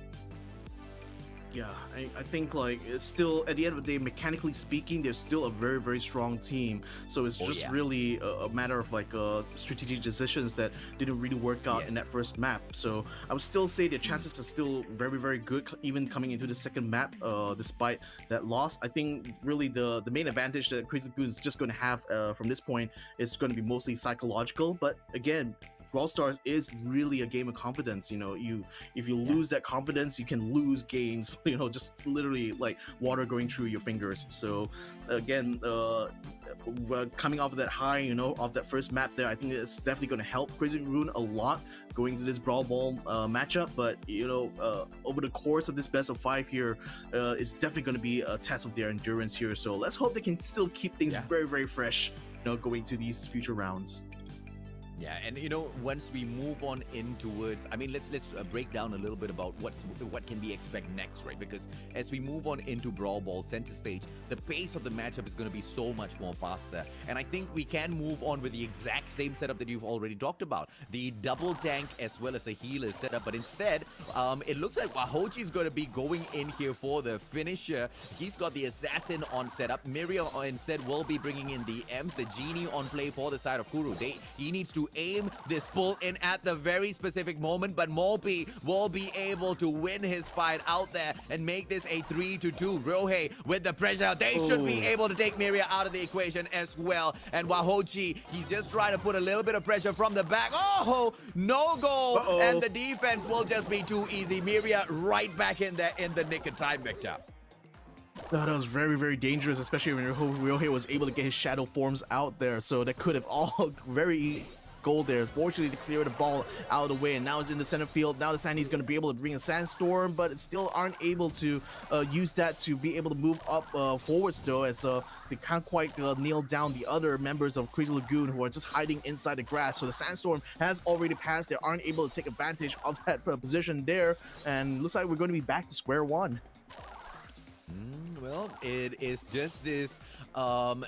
Yeah, I think like it's still, at the end of the day, mechanically speaking, they're still a very, very strong team. So it's just really a matter of like strategic decisions that didn't really work out in that first map. So I would still say their chances are still very, very good, even coming into the second map, despite that loss. I think really the main advantage that Crazy Lagoon is just going to have from this point is going to be mostly psychological. But again, Brawl Stars is really a game of confidence. If you lose that confidence, you can lose games, just literally like water going through your fingers. So again, coming off of that high, off that first map there, I think it's definitely going to help Crazy Lagoon a lot going into this Brawl Ball matchup. But over the course of this best of 5 here, it's definitely going to be a test of their endurance here. So let's hope they can still keep things very, very fresh, going to these future rounds. Yeah, and once we move on in towards, I mean, let's break down a little bit about what can we expect next, right? Because as we move on into Brawl Ball center stage, the pace of the matchup is going to be so much more faster. And I think we can move on with the exact same setup that you've already talked about, the double tank as well as a healer setup. But instead, it looks like Wahochi is going to be going in here for the finisher. He's got the assassin on setup. Miria instead will be bringing in the Ems, the genie on play for the side of Kuru. He needs to aim this pull in at the very specific moment, but Molpi will be able to win his fight out there and make this a 3-2. Rohe with the pressure. They should be able to take Miria out of the equation as well. And Wahochi, he's just trying to put a little bit of pressure from the back. Oh, no goal. And the defense will just be too easy. Miria right back in there in the nick of time, Victor. That was very, very dangerous, especially when Ryohei was able to get his shadow forms out there. So that could have all very goal there. Fortunately, to clear the ball out of the way, and now it's in the center field. Now the Sandy's going to be able to bring a Sandstorm, but it still aren't able to use that to be able to move up forwards though, as they can't quite nail down the other members of Crazy Lagoon who are just hiding inside the grass. So the Sandstorm has already passed. They aren't able to take advantage of that position there, and looks like we're going to be back to square one. Well, it is just this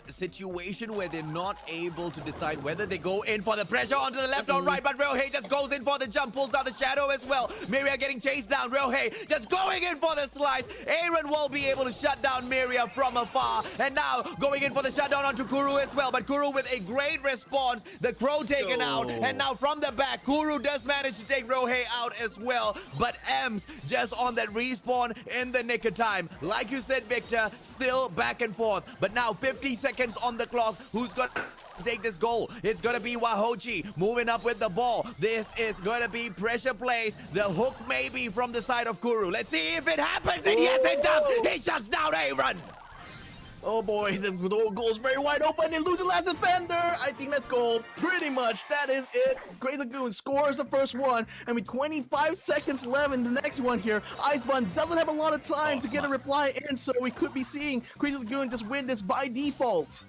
situation where they're not able to decide whether they go in for the pressure onto the left or right, but Ryohei just goes in for the jump, pulls out the shadow as well. Miria getting chased down. Ryohei just going in for the slice. Aaron will be able to shut down Miria from afar, and now going in for the shutdown onto Kuru as well, but Kuru with a great response. The Crow taken out, and now from the back, Kuru does manage to take Ryohei out as well, but Ems just on that respawn in the nick of time. Like you said, Victor, still back and forth, but now 50 seconds on the clock. Who's got to take this goal? It's gonna be Wahochi moving up with the ball. This is gonna be pressure plays. The hook may be from the side of Kuru. Let's see if it happens, and yes it does. He shuts down Aaron. Oh boy, the goal is very wide open. They lose the last defender. I think that's goal. Pretty much, that is it. Great Lagoon scores the first one, and with 25 seconds left in the next one here, Iceman doesn't have a lot of time to get a reply in, so we could be seeing Crazy Lagoon just win this by default.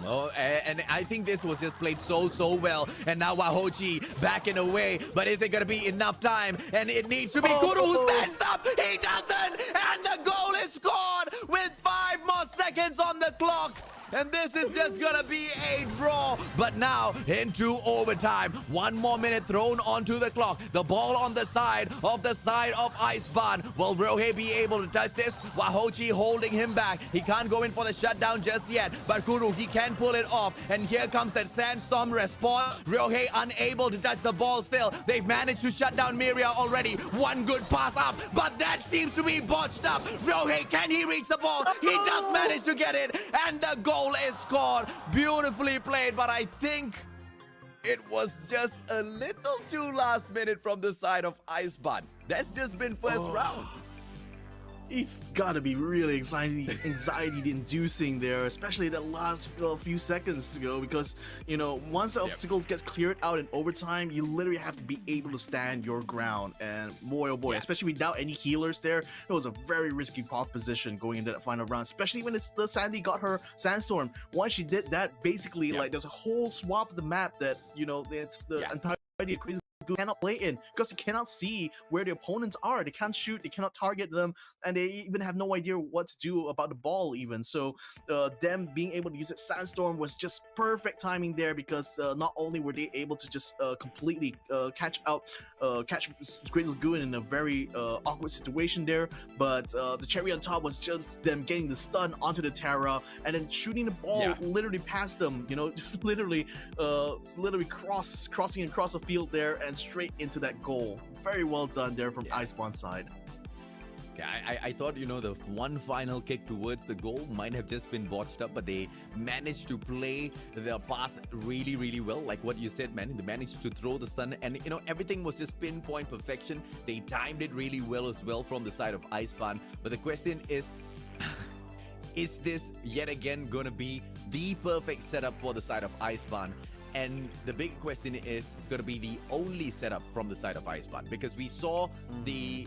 Oh, and I think this was just played so well. And now Wahochi backing away. But is it going to be enough time? And it needs to be Kuru who stands up. He doesn't. And the goal is scored with 5 more seconds on the clock. And this is just gonna be a draw. But now into overtime. 1 more minute thrown onto the clock. The ball on the side of Icebarn. Will Ryohei be able to touch this? Wahochi holding him back. He can't go in for the shutdown just yet. But Kuru, he can pull it off. And here comes that Sandstorm respawn. Ryohei unable to touch the ball still. They've managed to shut down Miria already. 1 good pass up. But that seems to be botched up. Ryohei, can he reach the ball? He does manage to get it. And the goal is scored. Beautifully played, but I think it was just a little too last minute from the side of Icebarn. That's just been first round. He's gotta be really anxiety-inducing there, especially the last few seconds to go, because, you know, once the obstacles gets cleared out in overtime, you literally have to be able to stand your ground. And boy, oh boy, especially without any healers there, it was a very risky position going into that final round, especially when it's the Sandy got her Sandstorm. Once she did that, basically, like, there's a whole swath of the map that, you know, it's the entirety of Crazy cannot play in, because they cannot see where the opponents are. They can't shoot, they cannot target them, and they even have no idea what to do about the ball even. So them being able to use it Sandstorm was just perfect timing there, because not only were they able to just completely catch Crazy Lagoon in a very awkward situation there, but the cherry on top was just them getting the stun onto the Terra and then shooting the ball literally past them, you know, just literally crossing across the field there and straight into that goal. Very well done there from Iceborne's side. Yeah, I thought, you know, the one final kick towards the goal might have just been botched up, but they managed to play their path really well. Like what you said, man, they managed to throw the stun, and, you know, everything was just pinpoint perfection. They timed it really well as well from the side of Icebarn. But the question is this yet again gonna be the perfect setup for the side of Icebarn? And the big question is, it's going to be the only setup from the side of Icebarn, because we saw the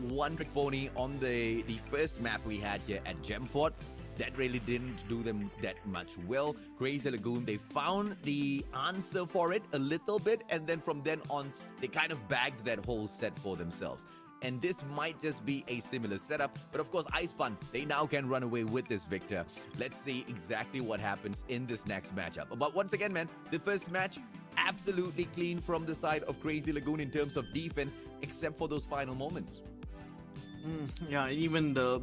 one-trick pony on the first map we had here at Gemfort. That really didn't do them that much well. Crazy Lagoon, they found the answer for it a little bit, and then from then on, they kind of bagged that whole set for themselves. And this might just be a similar setup. But of course, Icebarn, they now can run away with this victor. Let's see exactly what happens in this next matchup. But once again, man, the first match, absolutely clean from the side of Crazy Lagoon in terms of defense, except for those final moments. Yeah, even the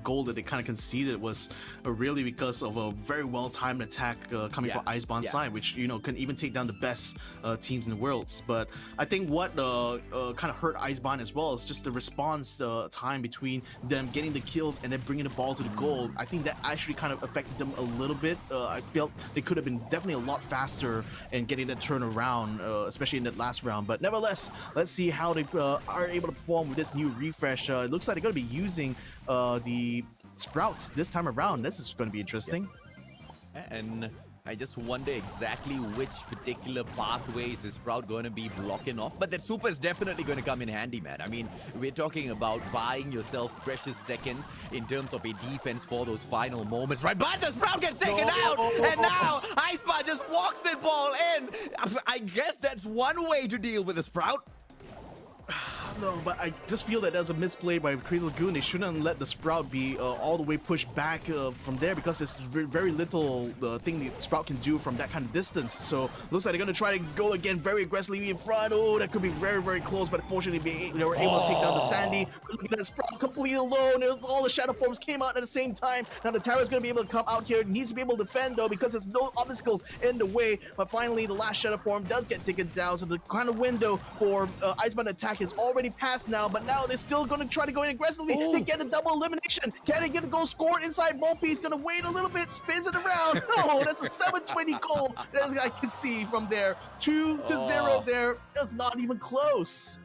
goal that they kind of conceded was really because of a very well-timed attack coming from Iceborne's side, which, you know, can even take down the best teams in the world. But I think what kind of hurt Iceborne as well is just the response time between them getting the kills and then bringing the ball to the goal. I think that actually kind of affected them a little bit. I felt they could have been definitely a lot faster in getting that turnaround, especially in that last round. But nevertheless, let's see how they are able to perform with this new refresh. It looks like they're going to be using the Sprouts this time around. This is going to be interesting. And I just wonder exactly which particular pathways is Sprout going to be blocking off. But that super is definitely going to come in handy, man. I mean, we're talking about buying yourself precious seconds in terms of a defense for those final moments, right? But the Sprout gets taken out, and now Iceman just walks the ball in. I guess that's one way to deal with the Sprout. No, but I just feel that there's a misplay by Crazy Lagoon. They shouldn't let the Sprout be all the way pushed back from there, because there's very little thing the Sprout can do from that kind of distance. So looks like they're going to try to go again very aggressively in front. Oh, that could be very close, but fortunately they were able to take down the Sandy. Look at that Sprout completely alone. All the Shadow Forms came out at the same time. Now the Terra is going to be able to come out here. Needs to be able to defend, though, because there's no obstacles in the way. But finally, the last Shadow Form does get taken down. So the kind of window for Iceman attack is already passed now, but now they're still going to try to go in aggressively. They get a double elimination. Can they get a goal scored inside? Mulpy's going to wait a little bit, spins it around. No, that's a 720 goal. As I can see from there. 2-0 there. That's not even close.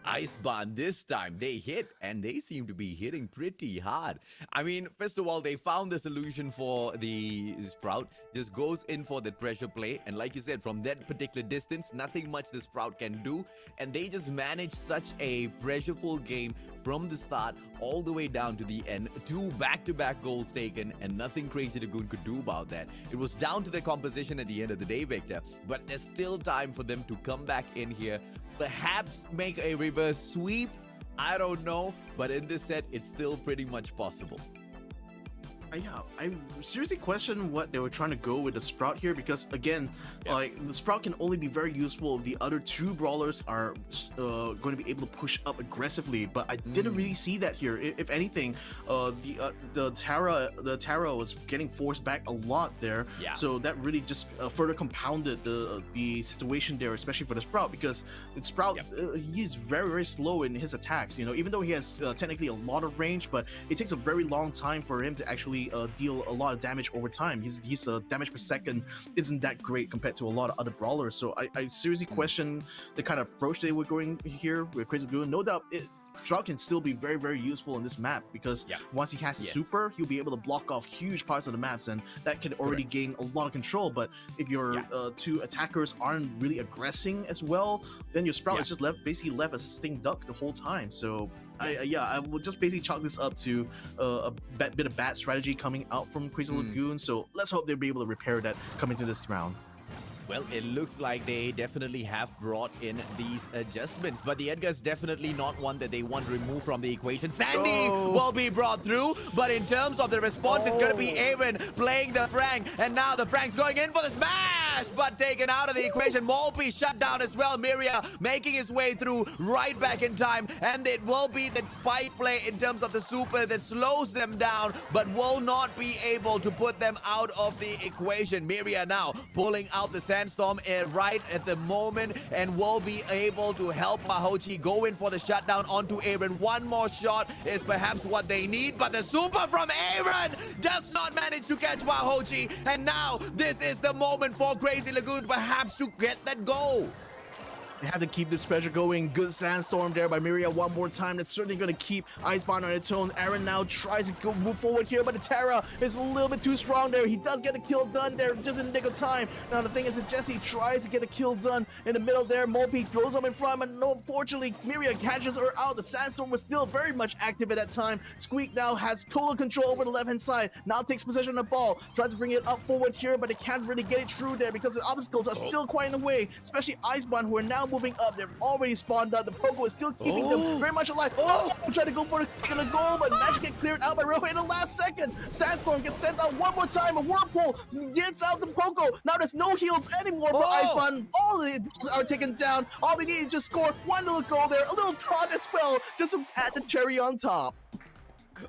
Icebarn this time, they hit, and they seem to be hitting pretty hard. I mean, first of all, they found the solution for the Sprout. Just goes in for the pressure play, and like you said, from that particular distance, nothing much the Sprout can do, and they just managed such a pressureful game from the start all the way down to the end. 2 back-to-back goals taken, and nothing Crazy Lagoon could do about that. It was down to the composition at the end of the day, Victor, but there's still time for them to come back in here, perhaps make a reverse sweep. I don't know, but in this set, it's still pretty much possible. Yeah, I seriously question what they were trying to go with the Sprout here, because again, like the Sprout can only be very useful if the other 2 brawlers are going to be able to push up aggressively. But I didn't really see that here. If anything, the Tara was getting forced back a lot there. Yeah. So that really just further compounded the situation there, especially for the Sprout, because the Sprout he is very slow in his attacks. You know, even though he has technically a lot of range, but it takes a very long time for him to actually deal a lot of damage over time. His damage per second isn't that great compared to a lot of other brawlers. So I seriously question the kind of approach they were going here with Crazy Lagoon. No doubt Sprout can still be very useful in this map, because once he has his super, he'll be able to block off huge parts of the maps, and that can already gain a lot of control. But if your 2 attackers aren't really aggressing as well, then your Sprout is just basically left as a sitting duck the whole time. So I would just basically chalk this up to a bit of bad strategy coming out from Crazy Lagoon. So let's hope they'll be able to repair that coming to this round. Well, it looks like they definitely have brought in these adjustments, but the Edgar's definitely not one that they want to remove from the equation. Sandy will be brought through, but in terms of the response, it's going to be Aaron playing the Frank, and now the Frank's going in for the smash, but taken out of the equation. Mulpy shut down as well. Miria making his way through right back in time, and it will be that spike play in terms of the super that slows them down, but will not be able to put them out of the equation. Miria now pulling out the Sandstorm right at the moment, and will be able to help Mahochi go in for the shutdown onto Aaron. One more shot is perhaps what they need, but the super from Aaron does not manage to catch Mahochi, and now this is the moment for Crazy Lagoon perhaps to get that goal. They have to keep this pressure going. Good Sandstorm there by Miria one more time. That's certainly going to keep Icebarn on its own. Aaron now tries to move forward here, but the Terra is a little bit too strong there. He does get a kill done there just in the nick of time. Now the thing is that Jesse tries to get a kill done in the middle there. Mulpy throws him in front, but no, unfortunately, Miria catches her out. The Sandstorm was still very much active at that time. Squeak now has total control over the left-hand side. Now takes possession of the ball. Tries to bring it up forward here, but they can't really get it through there because the obstacles are still quite in the way, especially Icebarn, who are now moving up. They've already spawned out. The Pogo is still keeping them very much alive. Trying to go for the goal, but Magic get cleared out by Rojo in the last second. Sandstorm gets sent out one more time. A Whirlpool gets out the Pogo. Now there's no heals anymore for Icebarn. All the heals are taken down. All they need is just score one little goal there. A little taunt as well, just to add the cherry on top.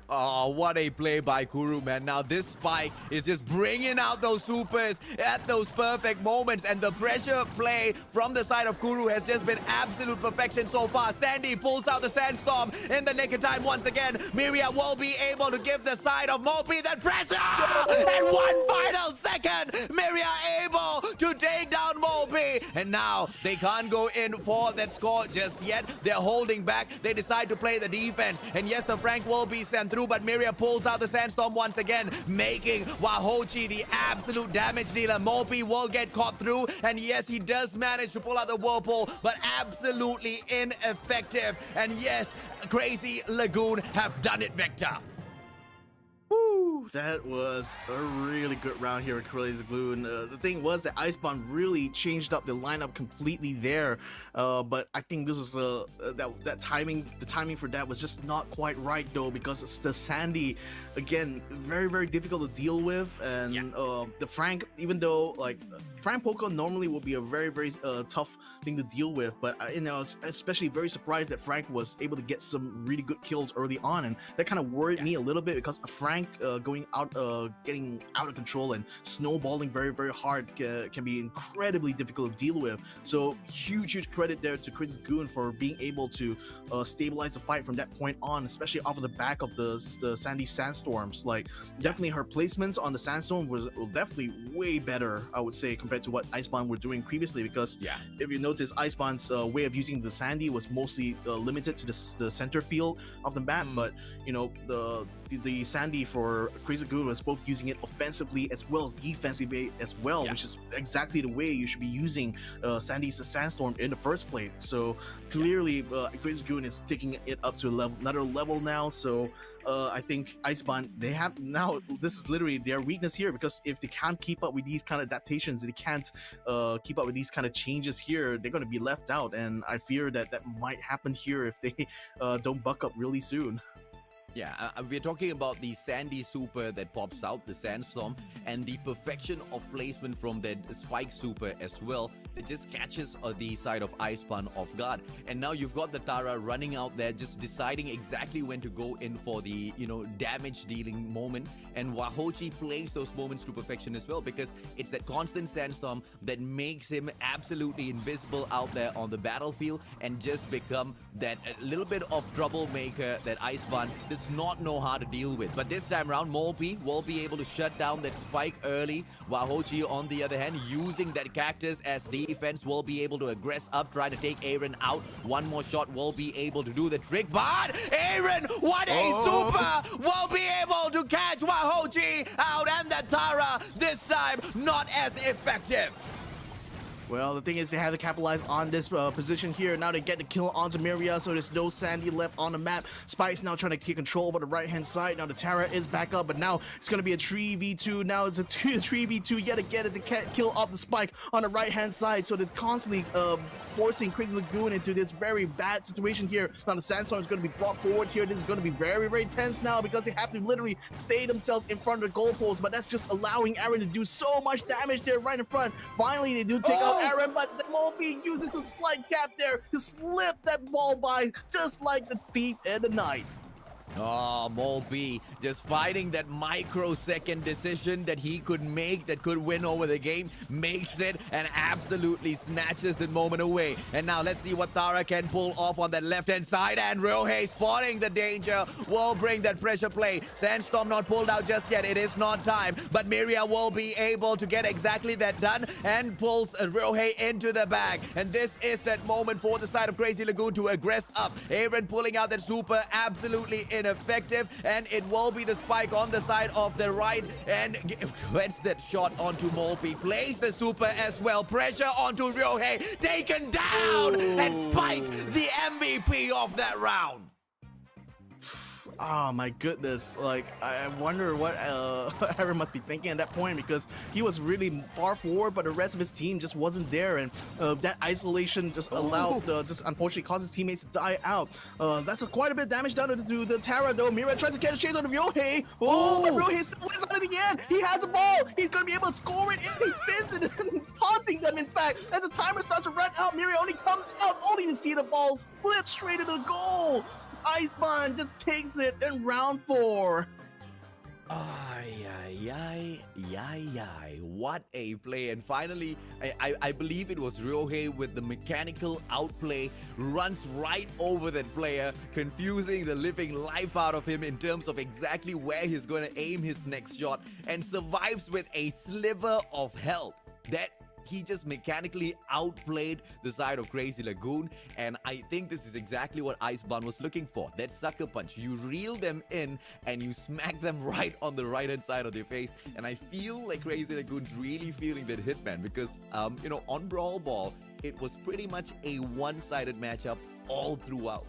Oh, what a play by Kuru, man. Now this spike is just bringing out those supers at those perfect moments, and the pressure play from the side of Kuru has just been absolute perfection so far. Sandy pulls out the Sandstorm in the nick of time once again. Miria will be able to give the side of Mulpy that pressure, and one final second, Miria able to take down Mulpy, and now they can't go in for that score just yet. They're holding back. They decide to play the defense, and yes, the Frank will be sent through, but Miria pulls out the Sandstorm once again, making Wahochi the absolute damage dealer. Mopi will get caught through, and yes, he does manage to pull out the Whirlpool, but absolutely ineffective. And yes, Crazy Lagoon have done it, Vector. Woo, that was a really good round here with Crazy Lagoon. The thing was that Icebomb really changed up the lineup completely there, but I think this was that timing. The timing for that was just not quite right though, because it's the Sandy, again, very difficult to deal with, and the Frank, even though like Frank Poco normally will be a very tough thing to deal with, but you know, especially very surprised that Frank was able to get some really good kills early on, and that kind of worried me a little bit, because Frank going out, getting out of control and snowballing very hard can be incredibly difficult to deal with. So huge credit there to Crazy Lagoon for being able to stabilize the fight from that point on, especially off of the back of the Sandy Sandstorms. Like definitely her placements on the Sandstorm was definitely way better, I would say, compared to what Icebomb were doing previously, because if you notice, Icebomb's way of using the Sandy was mostly limited to the center field of the map, but you know, the Sandy for Crazy Lagoon was both using it offensively as well as defensively as well, which is exactly the way you should be using Sandy's Sandstorm in the first place. So clearly Crazy Lagoon is taking it up to another level now. So I think Icebomb, they have now, this is literally their weakness here, because if they can't keep up with these kind of adaptations, they can't keep up with these kind of changes here, they're going to be left out, and I fear that might happen here if they don't buck up really soon. Yeah, we're talking about the Sandy Super that pops out, the Sandstorm, and the perfection of placement from that Spike Super as well. It just catches the side of Icebomb off guard. And now you've got the Tara running out there, just deciding exactly when to go in for the, you know, damage dealing moment. And Wahochi plays those moments to perfection as well, because it's that constant Sandstorm that makes him absolutely invisible out there on the battlefield and just become that little bit of troublemaker that Icebomb does not know how to deal with. But this time around, Molpi will be able to shut down that spike early. Wahochi, on the other hand, using that cactus as defense, will be able to aggress up, trying to take Aaron out. One more shot will be able to do the trick, but Aaron, what a super, will be able to catch Wahochi out, and the Tara, this time, not as effective. Well, the thing is, they have to capitalize on this position here. Now they get the kill onto Miria, so there's no Sandy left on the map. Spike's now trying to take control over the right-hand side. Now the Tara is back up, but now it's going to be a 3v2. Now it's a 3v2 yet again as they can't kill off the Spike on the right-hand side. So they're constantly forcing Crazy Lagoon into this very bad situation here. Now the Sandstorm is going to be brought forward here. This is going to be very tense now, because they have to literally stay themselves in front of the goalpost, but that's just allowing Aaron to do so much damage there right in front. Finally, they do take out Aaron, but the Mobi uses a slight gap there to slip that ball by, just like the thief in the night. Oh, Molby just fighting that microsecond decision that he could make that could win over the game, makes it and absolutely snatches the moment away. And now let's see what Tara can pull off on that left-hand side, and Ryohei spotting the danger will bring that pressure play. Sandstorm not pulled out just yet, it is not time, but Miria will be able to get exactly that done and pulls Ryohei into the bag. And this is that moment for the side of Crazy Lagoon to aggress up. Aaron pulling out that super, absolutely ineffective, and it will be the spike on the side of the right, and gets that shot onto Molpi, plays the super as well, pressure onto Ryohei, taken down, and Spike the MVP of that round. Oh my goodness, like I wonder what Aaron must be thinking at that point, because he was really far forward, but the rest of his team just wasn't there, and that isolation just allowed, just unfortunately caused his teammates to die out. That's quite a bit of damage done to the Tara though. Miria tries to catch a chase on the Ryohei. But Ryohei still wins on it again. He has a ball. He's going to be able to score it, and he spins it and taunting them, in fact. As the timer starts to run out, Miria only comes out only to see the ball slip straight into the goal. Icebomb just takes it in round 4. What a play. And finally, I believe it was Ryohei with the mechanical outplay, runs right over that player, confusing the living life out of him in terms of exactly where he's going to aim his next shot, and survives with a sliver of health. That he just mechanically outplayed the side of Crazy Lagoon, and I think this is exactly what Iceborne was looking for. That sucker punch. You reel them in and you smack them right on the right-hand side of their face, and I feel like Crazy Lagoon's really feeling that hitman because, on Brawl Ball, it was pretty much a one-sided matchup all throughout.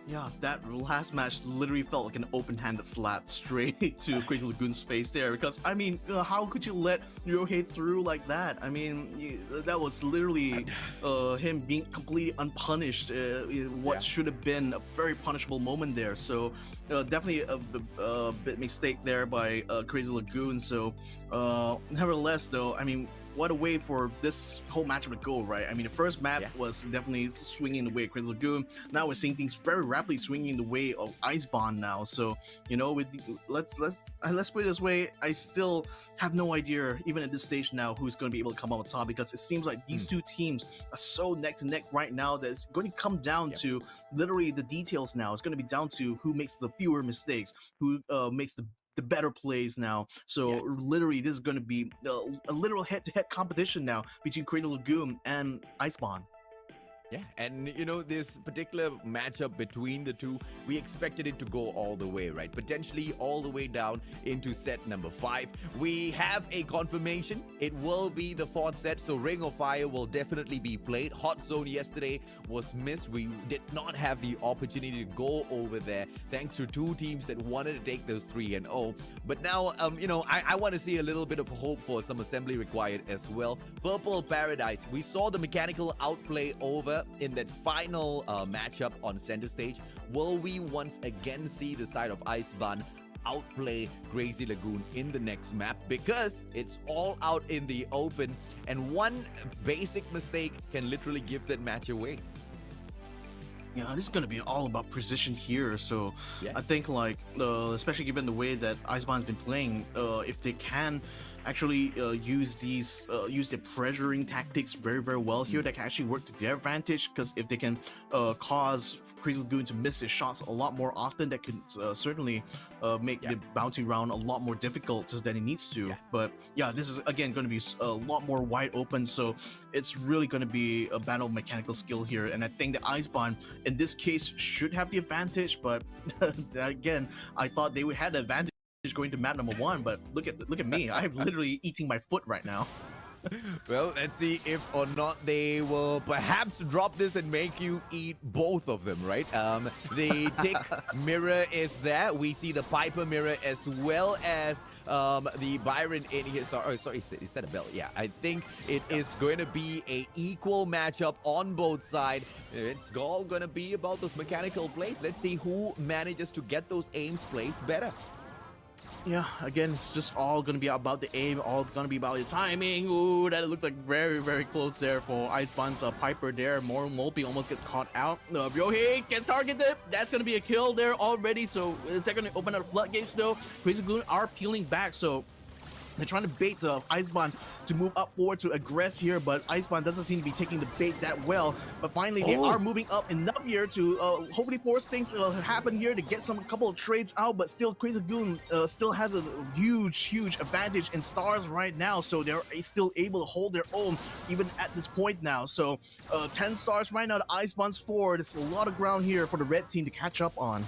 Yeah, that last match literally felt like an open-handed slap straight to Crazy Lagoon's face there. Because I mean, how could you let Ryohei through like that? I mean, that was literally him being completely unpunished. What should have been a very punishable moment there. So definitely a bit mistake there by Crazy Lagoon. So nevertheless, though, I mean, what a way for this whole matchup to go, right? I mean, the first map was definitely swinging the way of Crazy Lagoon. Now we're seeing things very rapidly swinging the way of Iceborne now. So, with let's put it this way, I still have no idea, even at this stage now, who's going to be able to come out on top, because it seems like these two teams are so neck to neck right now that it's going to come down to literally the details now. It's going to be down to who makes the fewer mistakes, who makes the better plays now. So literally this is going to be a literal head-to-head competition now between Crazy Lagoon and Iceborne. Yeah, and this particular matchup between the two, we expected it to go all the way, right? Potentially all the way down into set number 5. We have a confirmation. It will be the 4th set, so Ring of Fire will definitely be played. Hot Zone yesterday was missed. We did not have the opportunity to go over there thanks to two teams that wanted to take those 3-0. But now, I want to see a little bit of hope for some assembly required as well. Purple Paradise, we saw the mechanical outplay over in that final matchup on center stage. Will we once again see the side of Iceborne outplay Crazy Lagoon in the next map? Because it's all out in the open, and one basic mistake can literally give that match away. Yeah, this is going to be all about precision here. So I think, like, especially given the way that Iceborne's been playing, if they can actually use their pressuring tactics very, very well here, that can actually work to their advantage. Because if they can cause Crazy Lagoon to miss his shots a lot more often, that could certainly make the bounty round a lot more difficult than it needs to. But yeah, this is again going to be a lot more wide open, so it's really going to be a battle of mechanical skill here. And I think that Iceborne in this case should have the advantage, but again, I thought they would have the advantage going to map number 1, but look at me. I'm literally eating my foot right now. Well, let's see if or not they will perhaps drop this and make you eat both of them, right? The tick mirror is there. We see the Piper mirror as well as the Byron in here. Sorry, is that a bell? Yeah, I think it is going to be a equal matchup on both sides. It's all going to be about those mechanical plays. Let's see who manages to get those aims placed better. Yeah, again, it's just all going to be about the aim, all going to be about the timing. Ooh, that looked like very, very close there for Iceborne's Piper there. Molpy almost gets caught out. Ryohei gets targeted. That's going to be a kill there already. So is that going to open up the floodgates though? Crazy Lagoon are peeling back, so they're trying to bait Iceborne to move up forward to aggress here, but Iceborne doesn't seem to be taking the bait that well. But finally, they are moving up enough here to hopefully force things to happen here to get a couple of trades out. But still, Crazy Lagoon still has a huge advantage in stars right now, so they're still able to hold their own even at this point now. So 10 stars right now to Iceborne's 4. There's a lot of ground here for the red team to catch up on.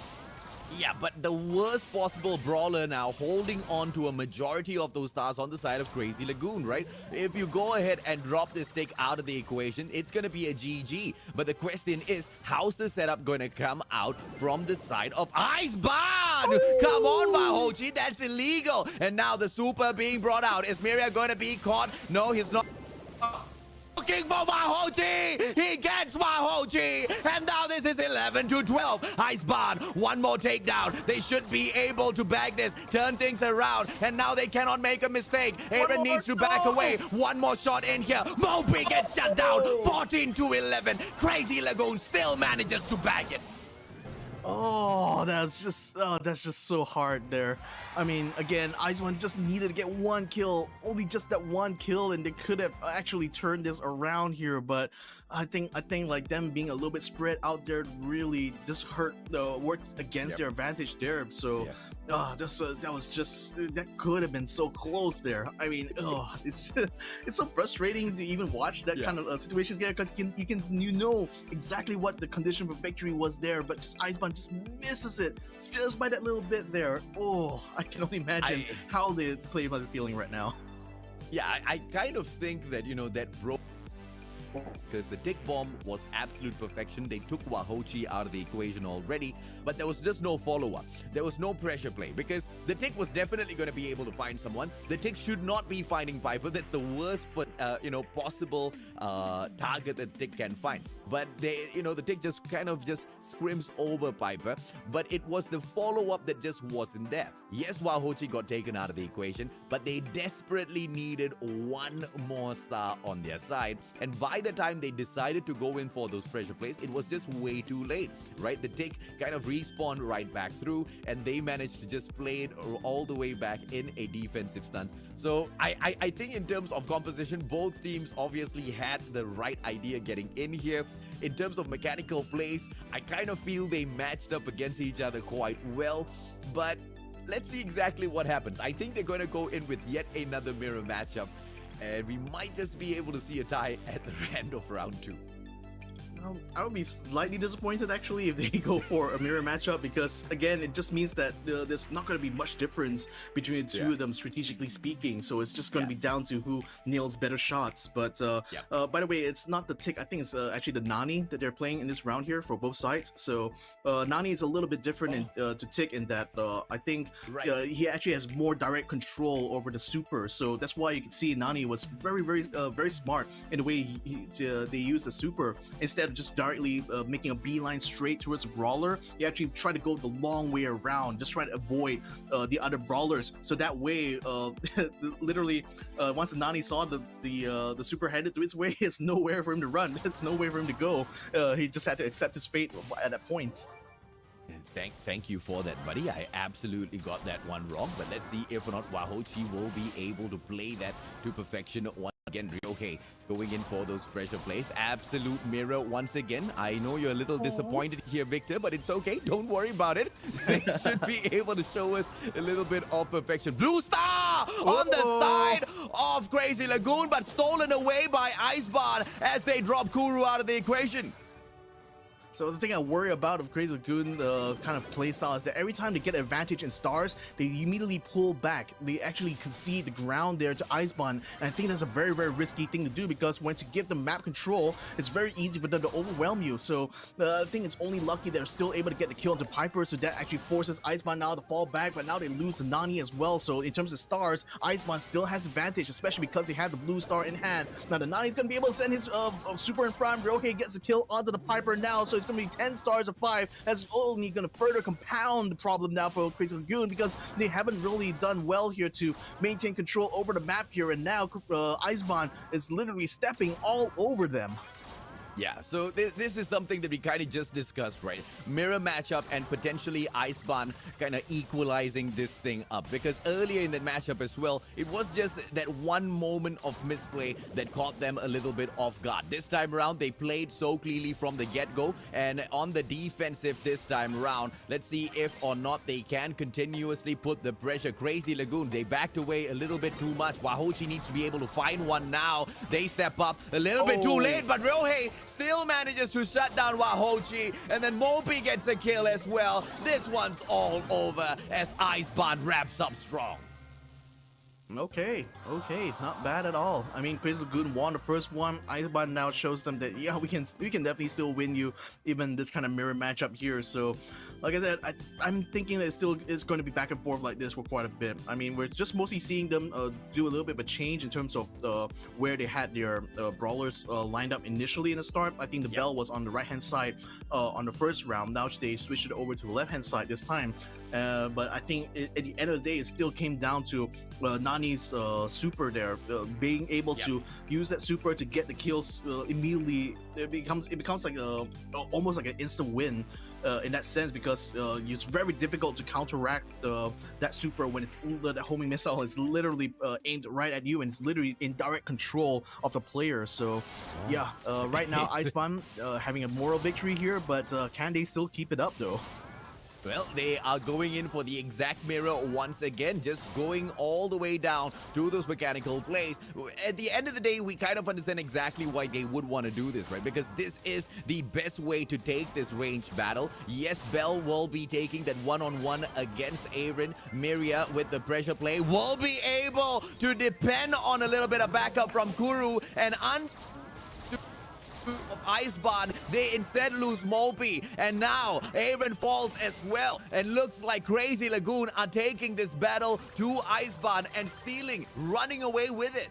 Yeah, but the worst possible brawler now holding on to a majority of those stars on the side of Crazy Lagoon, right? If you go ahead and drop this stick out of the equation, it's going to be a GG. But the question is, how's the setup going to come out from the side of Iceborne? Ooh. Come on, Mahochi, that's illegal. And now the super being brought out. Is Miria going to be caught? No, he's not. Looking for Mahochi! He gets Mahochi! And now this is 11-12. Iceborne, one more takedown. They should be able to bag this, turn things around, and now they cannot make a mistake. Aaron needs to back away. One more shot in here. Moby gets shut down. 14-11. Crazy Lagoon still manages to bag it. Oh, that's just so hard there. I mean, again, Iceborne just needed to get one kill, only just that one kill, and they could have actually turned this around here. But I think like them being a little bit spread out there really just worked against their advantage there. So That could have been so close there. I mean, it's it's so frustrating to even watch that kind of situations there because you know exactly what the condition for victory was there, but just Iceborne just misses it just by that little bit there. Oh, I can only imagine how the players are feeling right now. Yeah, I kind of think that, that Bro, because the tick bomb was absolute perfection. They took Wahochi out of the equation already, but there was just no follow-up. There was no pressure play because the tick was definitely going to be able to find someone. The tick should not be finding Piper. That's the worst, but possible target that the tick can find. But the tick just kind of just scrims over Piper. But it was the follow-up that just wasn't there. Yes, Wahochi got taken out of the equation, but they desperately needed one more star on their side. And by the time they decided to go in for those pressure plays, it was just way too late, right? The tick kind of respawned right back through, and they managed to just play it all the way back in a defensive stance. So I think in terms of composition, both teams obviously had the right idea getting in here. In terms of mechanical plays, I kind of feel they matched up against each other quite well, but let's see exactly what happens. I think they're going to go in with yet another mirror matchup, and we might just be able to see a tie at the end of round 2. I would be slightly disappointed actually if they go for a mirror matchup because again it just means that there's not going to be much difference between the two of them strategically speaking, so it's just going to be down to who nails better shots. But by the way, it's not the tick, I think it's actually the Nani that they're playing in this round here for both sides. So Nani is a little bit different to tick in that I think he actually has more direct control over the super, so that's why you can see Nani was very smart in the way they use the super. Instead of just directly making a beeline straight towards the brawler, you actually try to go the long way around, just try to avoid the other brawlers. So that way, literally, once Nani saw the super headed to its way, it's nowhere for him to run. It's nowhere for him to go. He just had to accept his fate at that point. Thank you for that, buddy. I absolutely got that one wrong, but let's see if or not Wahochi will be able to play that to perfection once again. Ryohei going in for those pressure plays. Absolute mirror once again. I know you're a little disappointed here, Victor, but it's okay. Don't worry about it. They should be able to show us a little bit of perfection. Blue Star on the side of Crazy Lagoon, but stolen away by Iceborne as they drop Kuru out of the equation. So the thing I worry about of Crazy Lagoon kind of playstyle is that every time they get advantage in stars, they immediately pull back. They actually concede the ground there to Iceborne, and I think that's a very risky thing to do because once you give them map control, it's very easy for them to overwhelm you. So I think it's only lucky they're still able to get the kill into Piper, so that actually forces Iceborne now to fall back, but now they lose to Nani as well. So in terms of stars, Iceborne still has advantage, especially because they have the blue star in hand. Now the Nani's going to be able to send his super in front. Ryohei gets the kill onto the Piper now, so it's going to be 10 stars of 5. That's only going to further compound the problem now for Crazy Lagoon because they haven't really done well here to maintain control over the map here, and now Iceborne is literally stepping all over them. Yeah, so this is something that we kind of just discussed, right? Mirror matchup and potentially Iceborne kind of equalizing this thing up. Because earlier in that matchup as well, it was just that one moment of misplay that caught them a little bit off guard. This time around, they played so cleanly from the get-go. And on the defensive this time around, let's see if or not they can continuously put the pressure. Crazy Lagoon, they backed away a little bit too much. Wahochi needs to be able to find one now. They step up a little bit too late, but Ryohei still manages to shut down Wahochi, and then Mopi gets a kill as well. This one's all over as Iceborne wraps up strong. Okay, not bad at all. I mean, Crazy Lagoon won the first one. Iceborne now shows them that yeah, we can definitely still win you even this kind of mirror matchup here. So like I said, I'm thinking that it's going to be back and forth like this for quite a bit. I mean, we're just mostly seeing them do a little bit of a change in terms of where they had their brawlers lined up initially in the start. I think the Bell was on the right hand side on the first round. Now they switched it over to the left hand side this time. But I think at the end of the day, it still came down to Nani's super there, being able to use that super to get the kills immediately. It becomes like almost like an instant win in that sense, because it's very difficult to counteract that super when that homing missile is literally aimed right at you and it's literally in direct control of the player. So yeah, right now Iceborne having a moral victory here, but can they still keep it up though? Well, they are going in for the exact mirror once again, just going all the way down to those mechanical plays. At the end of the day, we kind of understand exactly why they would want to do this, right? Because this is the best way to take this range battle. Yes, Bell will be taking that one-on-one against Aaron. Miria with the pressure play will be able to depend on a little bit of backup from Kuru and of Icebarn. They instead lose Molby, and now Aaron falls as well, and looks like Crazy Lagoon are taking this battle to Icebarn and stealing, running away with it.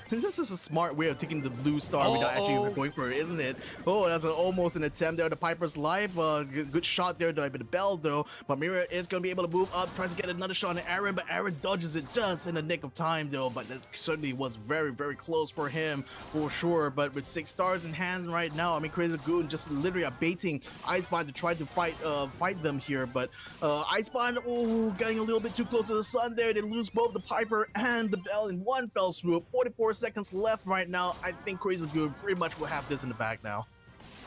This is a smart way of taking the blue star without actually going for it, isn't it? Oh, that's almost an attempt there. The Piper's life. Good shot there by the Bell, though. But Mira is going to be able to move up, tries to get another shot on Aaron, but Aaron dodges it just in the nick of time, though. But that certainly was very, very close for him, for sure. But with 6 stars in hand right now, I mean, Crazy Lagoon just literally are baiting Icebarn to try to fight them here. But Icebarn, getting a little bit too close to the sun there. They lose both the Piper and the Bell in one fell swoop. 44 seconds left right now. I think Crazy Lagoon pretty much will have this in the bag now.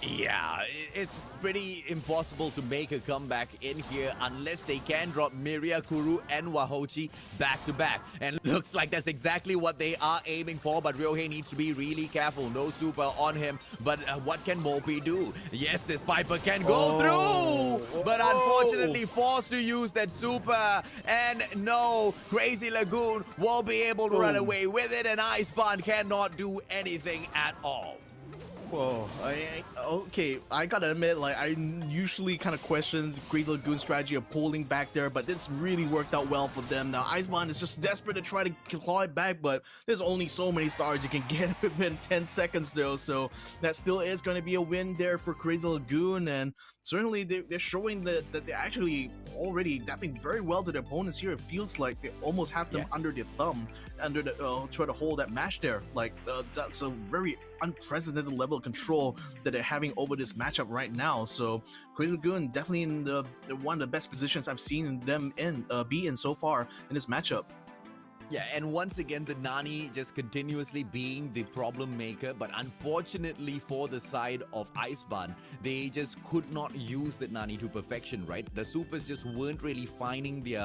Yeah, it's pretty impossible to make a comeback in here unless they can drop Miria, Kuru, and Wahochi back to back. And looks like that's exactly what they are aiming for, but Ryohei needs to be really careful. No super on him, but what can Mopi do? Yes, this Piper can go through, but unfortunately forced to use that super. And no, Crazy Lagoon won't be able to run away with it, and Icebarn cannot do anything at all. Whoa, okay, I gotta admit, like, I usually kind of question Crazy Lagoon's strategy of pulling back there, but this really worked out well for them. Now, Icebarn is just desperate to try to claw it back, but there's only so many stars you can get within 10 seconds, though, so that still is going to be a win there for Crazy Lagoon, and certainly they're showing that they're actually already adapting very well to their opponents here. It feels like they almost have them under their thumb, under the try to hold that match there. Like, that's a very unprecedented level of control that they're having over this matchup right now. So Crazy Lagoon definitely in the one of the best positions I've seen them be in so far in this matchup. Yeah, and once again, the Nani just continuously being the problem maker, but unfortunately for the side of Icebarn, they just could not use the Nani to perfection, right? The supers just weren't really finding their,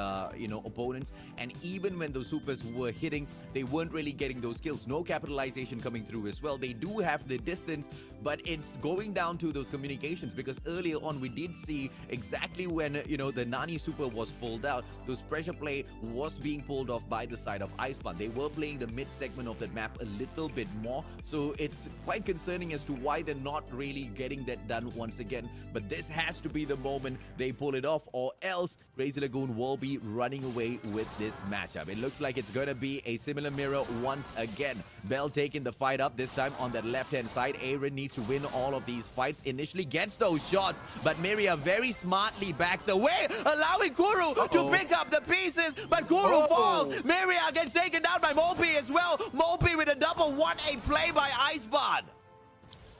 opponents, and even when those supers were hitting, they weren't really getting those kills. No capitalization coming through as well. They do have the distance, but it's going down to those communications, because earlier on we did see exactly when, the Nani super was pulled out, those pressure play was being pulled off by the side of Icebarn. They were playing the mid segment of that map a little bit more, so it's quite concerning as to why they're not really getting that done once again. But this has to be the moment they pull it off, or else Crazy Lagoon will be running away with this matchup. It looks like it's going to be a similar mirror once again. Bell taking the fight up, this time on that left-hand side. Aaron needs to win all of these fights. Initially gets those shots, but Miria very smartly backs away, allowing Kuru to pick up the pieces, but Kuru falls. Miria gets taken down by Mopi as well. Mopi with a double 1-8 play by Icebarn.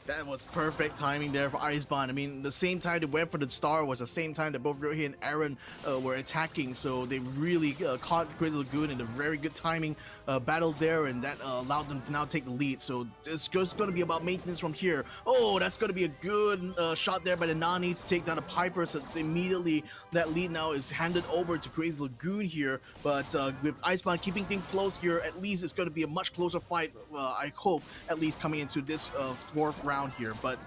That was perfect timing there for Icebarn. I mean, the same time they went for the star was the same time that both Ryohei and Aaron were attacking. So they really caught Crazy Lagoon in a very good timing battle there, and that allowed them to now take the lead. So it's just going to be about maintenance from here. Oh, that's going to be a good shot there by the Nani to take down the Piper. So immediately that lead now is handed over to Crazy Lagoon here. But with Icebarn keeping things close here, at least it's going to be a much closer fight, I hope, at least coming into this fourth round here. But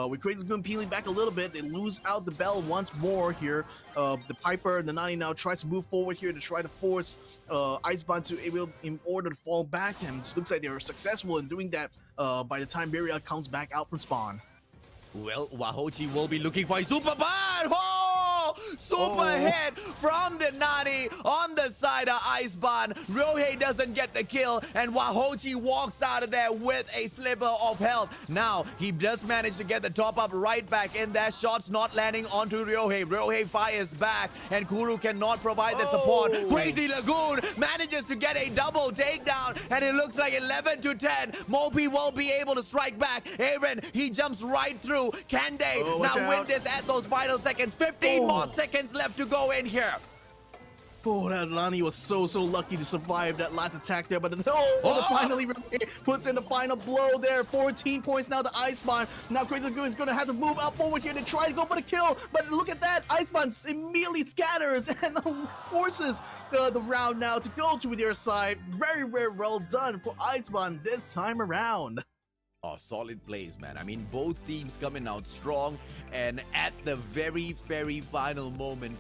with Crazy Lagoon peeling back a little bit, they lose out the Bell once more here. The Piper, the Nani now tries to move forward here to try to force Icebarn to able in order to fall back, and it looks like they were successful in doing that by the time Miria comes back out from spawn. Well, Wahochi will be looking for a super ban. Super hit from the Nani on the side of Icebarn. Ryohei doesn't get the kill, and Wahochi walks out of there with a sliver of health. Now, he does manage to get the top up right back in there. Shots not landing onto Ryohei. Ryohei fires back, and Kuru cannot provide the support. Crazy Lagoon manages to get a double takedown, and it looks like 11-10. Mopi will be able to strike back. Aaron, he jumps right through. Can they now win this at those final seconds? 15 more seconds left to go in here. Oh, that Lani was so lucky to survive that last attack there, but finally puts in the final blow there. 14 points now to Iceman. Now Crazy Lagoon is going to have to move out forward here to try to go for the kill, but look at that. Iceman immediately scatters and forces the round now to go to their side. Very well done for Iceman this time around. Oh, solid plays, man. I mean, both teams coming out strong, and at the very final moment,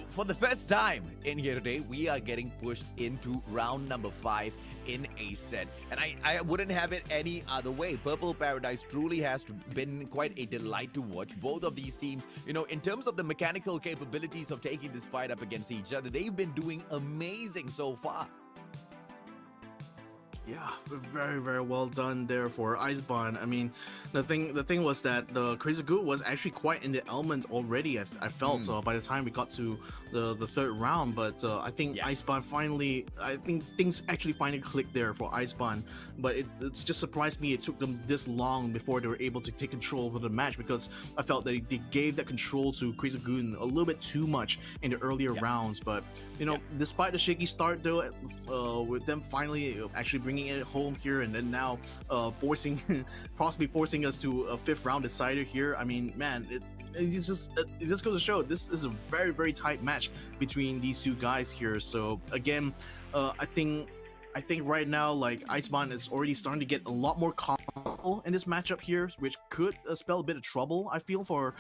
for the first time in here today, we are getting pushed into round number 5 in a set. And I wouldn't have it any other way. Purple Paradise truly has been quite a delight to watch. Both of these teams, you know, in terms of the mechanical capabilities of taking this fight up against each other, they've been doing amazing so far. Yeah, very well done there for Iceborne. I mean, the thing was that the Crazy Goo was actually quite in the element already. I felt by the time we got to the third round, but I think Iceborne finally, I think things actually finally clicked there for Iceborne. But it's just surprised me it took them this long before they were able to take control of the match, because I felt that they gave that control to Crazy Goon a little bit too much in the earlier rounds. But you know, despite the shaky start though, with them finally actually bringing it home here, and then now possibly forcing us to a 5th round decider here. I mean, man, it just goes to show this is a very tight match between these two guys here. So again, I think right now, like, Iceborne is already starting to get a lot more comfortable in this matchup here, which could spell a bit of trouble, I feel, for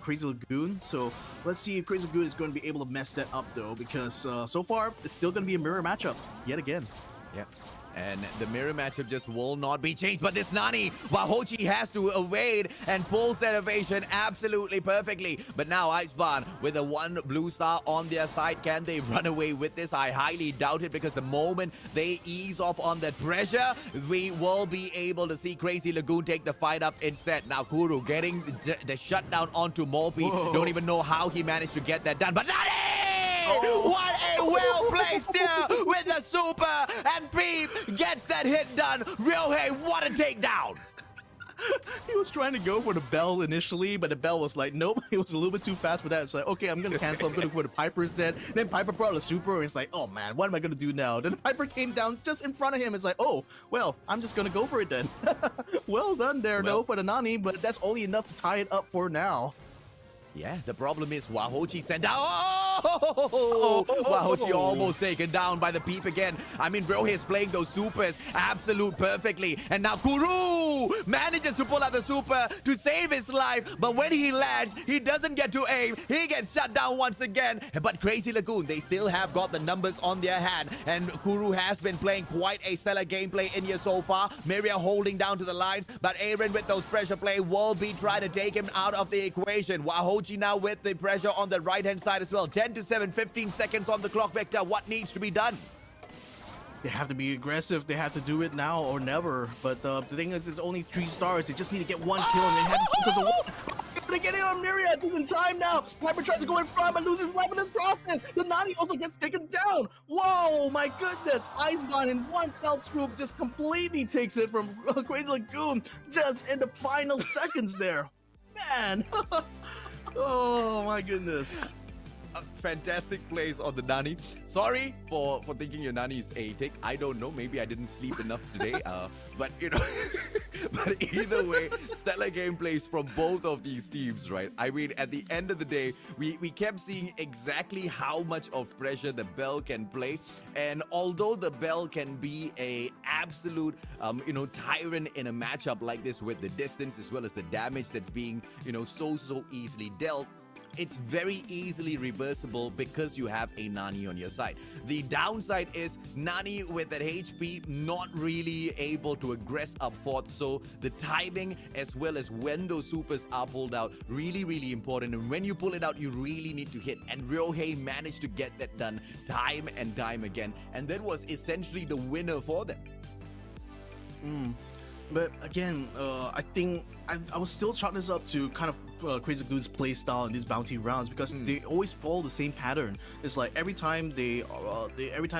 Crazy Lagoon. So let's see if Crazy Lagoon is going to be able to mess that up though, because so far it's still going to be a mirror matchup yet again. Yeah. And the mirror matchup just will not be changed. But this Nani, Wahochi has to evade and pulls that evasion absolutely perfectly. But now Iceborne with a 1 blue star on their side. Can they run away with this? I highly doubt it, because the moment they ease off on that pressure, we will be able to see Crazy Lagoon take the fight up instead. Now Kuru getting the shutdown onto Molpi. Don't even know how he managed to get that done. But Nani! What a well-placed steal with the super, and Peep gets that hit done. Ryohei, what a takedown! He was trying to go for the bell initially, but the bell was like, nope, it was a little bit too fast for that. It's like, okay, I'm gonna cancel. I'm gonna go for the Piper instead. Then Piper brought the super, and it's like, oh man, what am I gonna do now? Then the Piper came down just in front of him. It's like, oh, well, I'm just gonna go for it then. Well done there, though, for the Nani, but that's only enough to tie it up for now. Yeah, the problem is Wahochi sent down. Oh! Wahochi almost taken down by the Peep again. I mean, Ryohei is playing those supers absolute perfectly. And now Kuru manages to pull out the super to save his life. But when he lands, he doesn't get to aim. He gets shut down once again. But Crazy Lagoon, they still have got the numbers on their hand. And Kuru has been playing quite a stellar gameplay in here so far. Miria holding down to the lines. But Aaron with those pressure play will be trying to take him out of the equation. Wahochi now with the pressure on the right-hand side as well. 10-7, 15 seconds on the clock, Vector. What needs to be done? They have to be aggressive. They have to do it now or never. But the thing is, it's only 3 stars. They just need to get 1 kill, and they have to focus on they get it on Miria. This in time now. Piper tries to go in front, but loses life in the process. The Nani also gets taken down. Whoa, my goodness. Iceborne in one fell swoop just completely takes it from Crazy Lagoon just in the final seconds there. Man. Oh my goodness. Fantastic plays on the Nani. Sorry for thinking your Nani is A-Tick. I don't know. Maybe I didn't sleep enough today. But, you know, but either way, stellar gameplays from both of these teams, right? I mean, at the end of the day, we kept seeing exactly how much of pressure the Bell can play. And although the Bell can be a absolute, you know, tyrant in a matchup like this, with the distance as well as the damage that's being, you know, so easily dealt, it's very easily reversible because you have a Nani on your side. The downside is Nani with that HP not really able to aggress up forth, so the timing as well as when those supers are pulled out, really important. And when you pull it out, you really need to hit. And Ryohei managed to get that done time and time again, and that was essentially the winner for them. But again, I think I will still chalk this up to kind of Crazy Lagoon's play style in these bounty rounds because they always follow the same pattern. It's like every time they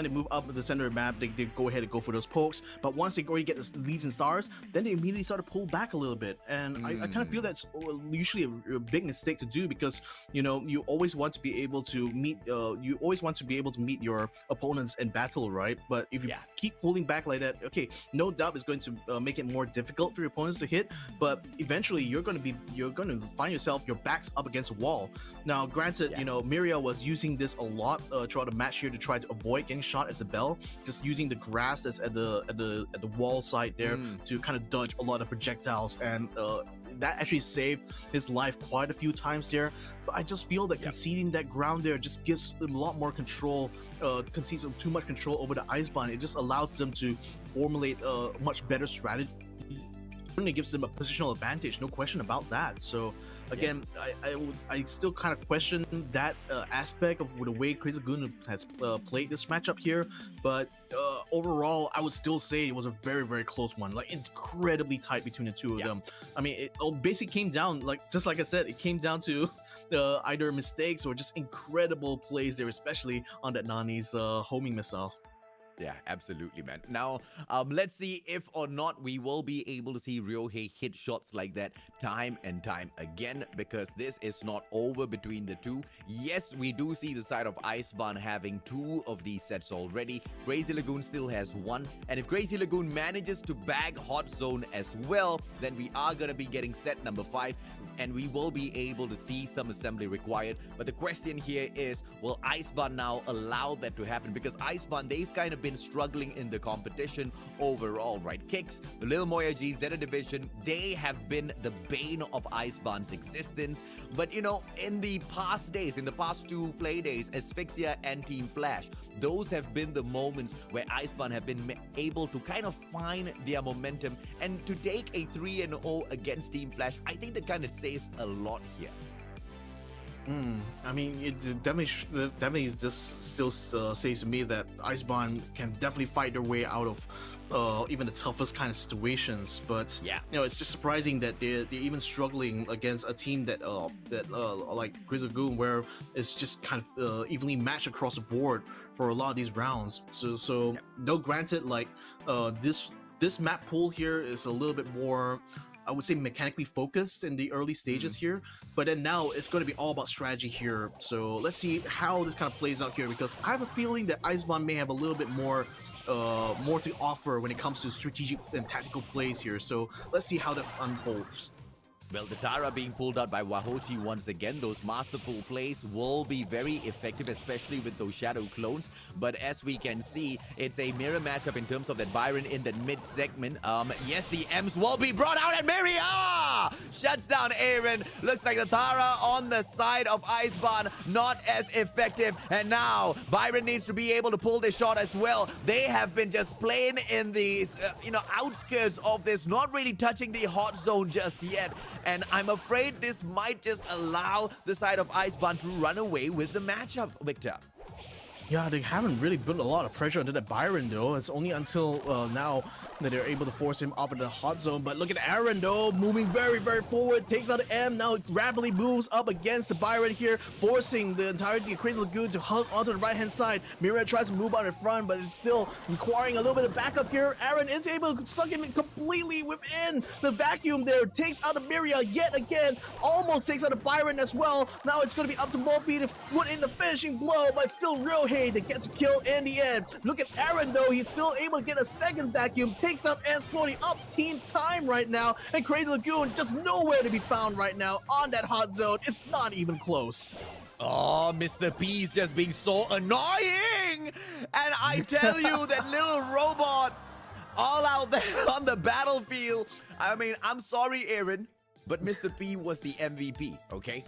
move up the center of the map, they go ahead and go for those pokes. But once they already get the leads and stars, then they immediately start to pull back a little bit. And I kind of feel that's usually a big mistake to do because you always want to be able to meet your opponents in battle, right? But if you keep pulling back like that, okay, no doubt it's going to make it more difficult for your opponents to hit. But eventually, you're going to find yourself your back's up against a wall. Now, granted, Miria was using this a lot throughout the match here to try to avoid getting shot as a bell, just using the grass that's at the wall side there to kind of dodge a lot of projectiles, and that actually saved his life quite a few times there. But I just feel that conceding that ground there just gives them a lot more control, concedes them too much control over the Iceborne. It just allows them to formulate a much better strategy. It gives them a positional advantage, no question about that. So again, I still kind of question that aspect of the way Crazy Lagoon has played this matchup here, but overall I would still say it was a very, very close one, like incredibly tight between the two of them. I mean, it basically came down, just like I said, it came down to either mistakes or just incredible plays there, especially on that Nani's homing missile. Yeah, absolutely, man. Now, let's see if or not we will be able to see Ryohei hit shots like that time and time again, because this is not over between the two. Yes, we do see the side of Iceborne having 2 of these sets already. Crazy Lagoon still has 1. And if Crazy Lagoon manages to bag Hot Zone as well, then we are going to be getting set number 5. And we will be able to see some assembly required. But the question here is, will Iceborne now allow that to happen? Because Iceborne, they've kind of been struggling in the competition overall, right? Kicks, the Lil Moya G, Zeta Division, they have been the bane of Iceborne's existence. But in the past days, in the past 2 play days, Asphyxia and Team Flash, those have been the moments where Iceborne have been able to kind of find their momentum. And to take a 3-0 against Team Flash, I think that kind of says a lot here. I mean, it definitely just still says to me that Iceborne can definitely fight their way out of even the toughest kind of situations. But it's just surprising that they're even struggling against a team that like Crazy Lagoon, where it's just kind of evenly matched across the board for a lot of these rounds. So though granted, like this map pool here is a little bit more, I would say, mechanically focused in the early stages here, but then now it's going to be all about strategy here. So let's see how this kind of plays out here, because I have a feeling that Iceborne may have a little bit more to offer when it comes to strategic and tactical plays here. So let's see how that unfolds. Well, the Tara being pulled out by Wahochi once again. Those masterful plays will be very effective, especially with those shadow clones. But as we can see, it's a mirror matchup in terms of that Byron in that mid segment. Yes, the M's will be brought out, and Miria shuts down Aaron. Looks like the Tara on the side of Iceborne not as effective. And now Byron needs to be able to pull this shot as well. They have been just playing in these, outskirts of this, not really touching the hot zone just yet. And I'm afraid this might just allow the side of Iceborne to run away with the matchup, Victor. Yeah, they haven't really built a lot of pressure onto that Byron, though. It's only until now that they're able to force him up in the hot zone. But look at Aaron, though, moving very, very forward. Takes out the M, now rapidly moves up against the Byron here, forcing the entirety of Crazy Lagoon to hug onto the right-hand side. Miria tries to move out in front, but it's still requiring a little bit of backup here. Aaron is able to suck him in completely within the vacuum there. Takes out the Miria yet again. Almost takes out the Byron as well. Now it's going to be up to Mopi to put in the finishing blow, but still Ryohei that gets killed in the end. Look at Aaron, though. He's still able to get a second vacuum. Takes out and floating up team time right now. And Crazy Lagoon just nowhere to be found right now on that hot zone. It's not even close. Oh, Mr. P's just being so annoying. And I tell you, that little robot all out there on the battlefield. I mean, I'm sorry, Aaron, but Mr. P was the MVP, okay?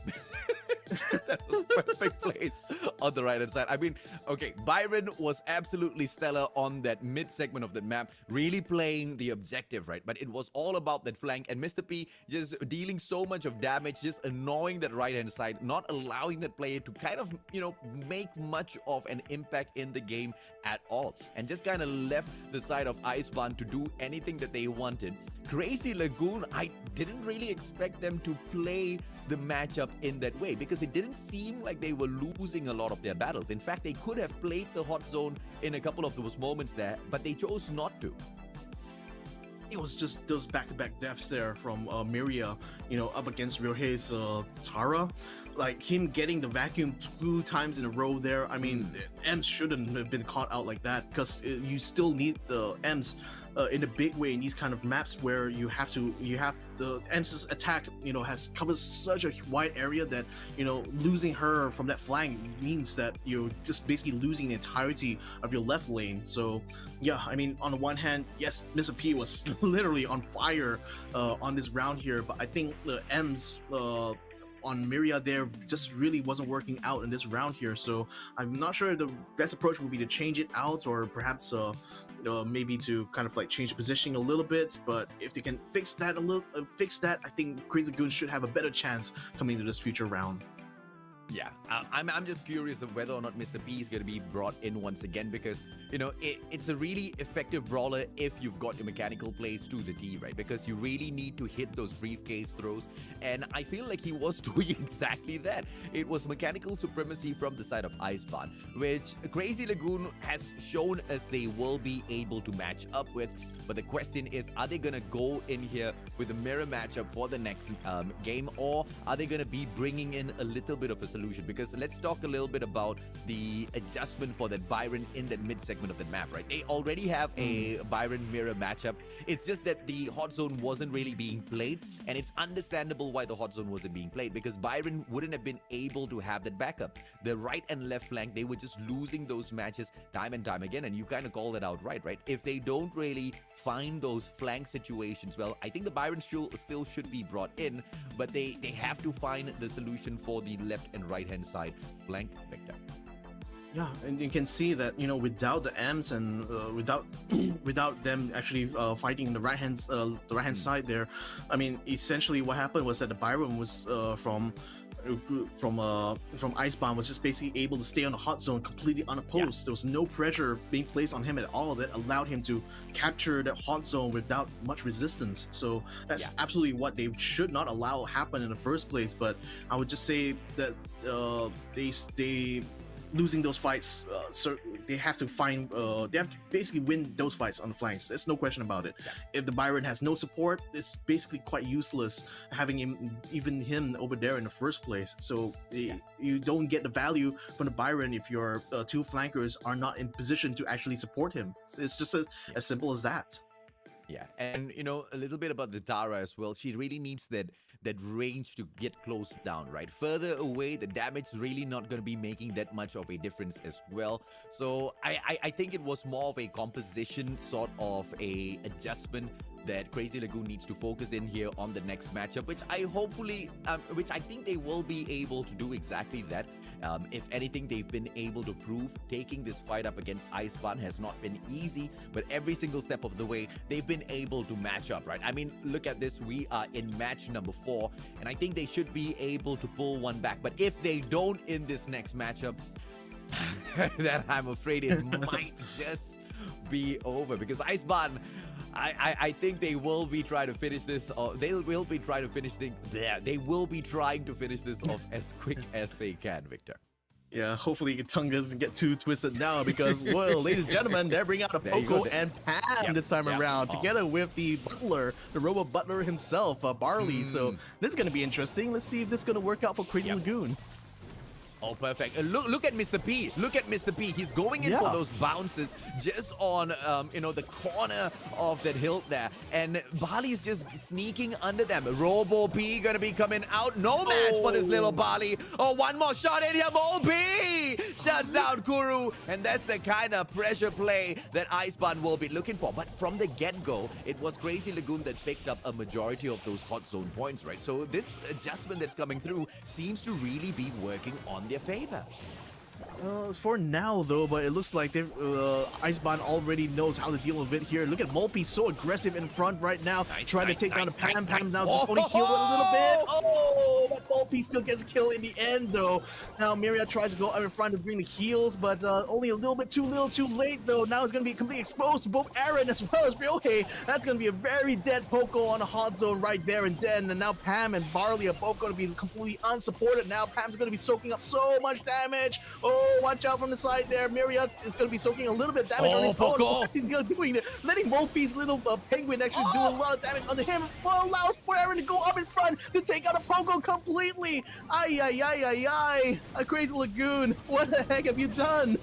That was perfect place on the right-hand side. I mean, okay, Byron was absolutely stellar on that mid-segment of the map, really playing the objective, right? But it was all about that flank, and Mr. P just dealing so much of damage, just annoying that right-hand side, not allowing that player to kind of, make much of an impact in the game at all, and just kind of left the side of Iceborne to do anything that they wanted. Crazy Lagoon, I didn't really expect them to play the matchup in that way, because it didn't seem like they were losing a lot of their battles. In fact, they could have played the hot zone in a couple of those moments there, but they chose not to. It was just those back-to-back deaths there from Miria, up against Ryohei's Tara. Like him getting the vacuum 2 times in a row there. I mean, Ems shouldn't have been caught out like that, because you still need the Ems in a big way in these kind of maps where you have the Ems' attack, has covered such a wide area that, losing her from that flank means that you're just basically losing the entirety of your left lane. So yeah, I mean, on the one hand, yes, Mr. P was literally on fire on this round here, but I think the Ems on Miria there just really wasn't working out in this round here. So I'm not sure if the best approach would be to change it out, or perhaps maybe to kind of like change the positioning a little bit. But if they can fix that I think Crazy Goon should have a better chance coming into this future round. Yeah, I'm just curious of whether or not Mr. P is going to be brought in once again, because, it's a really effective brawler if you've got your mechanical plays to the T, right? Because you really need to hit those briefcase throws, and I feel like he was doing exactly that. It was mechanical supremacy from the side of Icebarn, which Crazy Lagoon has shown us they will be able to match up with. But the question is, are they going to go in here with a mirror matchup for the next game, or are they going to be bringing in a little bit of a solution? Because let's talk a little bit about the adjustment for that Byron in that mid segment of the map, right? They already have a Byron mirror matchup. It's just that the hot zone wasn't really being played, and it's understandable why the hot zone wasn't being played, because Byron wouldn't have been able to have that backup. The right and left flank, they were just losing those matches time and time again, and you kind of call that out right? If they don't really find those flank situations, well, I think the Byron still should be brought in, but they have to find the solution for the left and right hand side flank, Victor. Yeah, and you can see that, without the M's and without them actually fighting the right hand side there, I mean, essentially what happened was that the Byron was from Icebarn was just basically able to stay on the hot zone completely unopposed. There was no pressure being placed on him at all that allowed him to capture that hot zone without much resistance. So that's absolutely what they should not allow happen in the first place. But I would just say that they losing those fights, so they have to basically win those fights on the flanks. There's no question about it. If the Byron has no support, it's basically quite useless having him over there in the first place. So you don't get the value from the Byron if your 2 flankers are not in position to actually support him. It's just as simple as that. Yeah, and a little bit about the Tara as well. She really needs that range to get close down, right? Further away, the damage is really not going to be making that much of a difference as well. So I think it was more of a composition sort of a adjustment that Crazy Lagoon needs to focus in here on the next matchup, which I think they will be able to do exactly that. If anything, they've been able to prove taking this fight up against Icebarn has not been easy, but every single step of the way, they've been able to match up, right? I mean, look at this. We are in match number 4, and I think they should be able to pull one back. But if they don't in this next matchup, then I'm afraid it might just be over, because Icebarn, I think they will be trying to finish this, or they will be trying to finish this off as quick as they can, Victor. Yeah, hopefully your tongue doesn't get too twisted now, because, well, ladies and gentlemen, they're bringing out a Poco and Pam this time around, together with the butler, the robot butler himself, Barley. So this is going to be interesting. Let's see if this is going to work out for Crazy Lagoon. Oh, perfect. Look at Mr. P. Look at Mr. P. He's going in for those bounces just on, the corner of that hilt there. And Bali's just sneaking under them. Robo P gonna be coming out. No match for this little Bali. Oh, one more shot in here. Mo P shuts down Kuru. And that's the kind of pressure play that Icebarn will be looking for. But from the get-go, it was Crazy Lagoon that picked up a majority of those hot zone points, right? So this adjustment that's coming through seems to really be working on their favor. For now though, but it looks like Icebond already knows how to deal with it here. Look at Mulpy, so aggressive in front right now, trying to take down the Pam. Pam's now just only healed a little bit. Oh, but Mulpy still gets killed in the end though. Now Myriad tries to go out in front to bring the heals, but only a little bit too late though. Now it's going to be completely exposed to both Aaron as well as Ryohei. That's going to be a very dead Poco on a hot zone right there and then. And now Pam and Barley are both going to be completely unsupported. Now Pam's going to be soaking up so much damage. Oh, watch out from the side there. Myriad is going to be soaking a little bit of damage on his own. What he's doing it, letting Mulpy's little penguin actually do a lot of damage on him. Well, allows for Aaron to go up in front to take out a Poco completely. A Crazy Lagoon. What the heck have you done?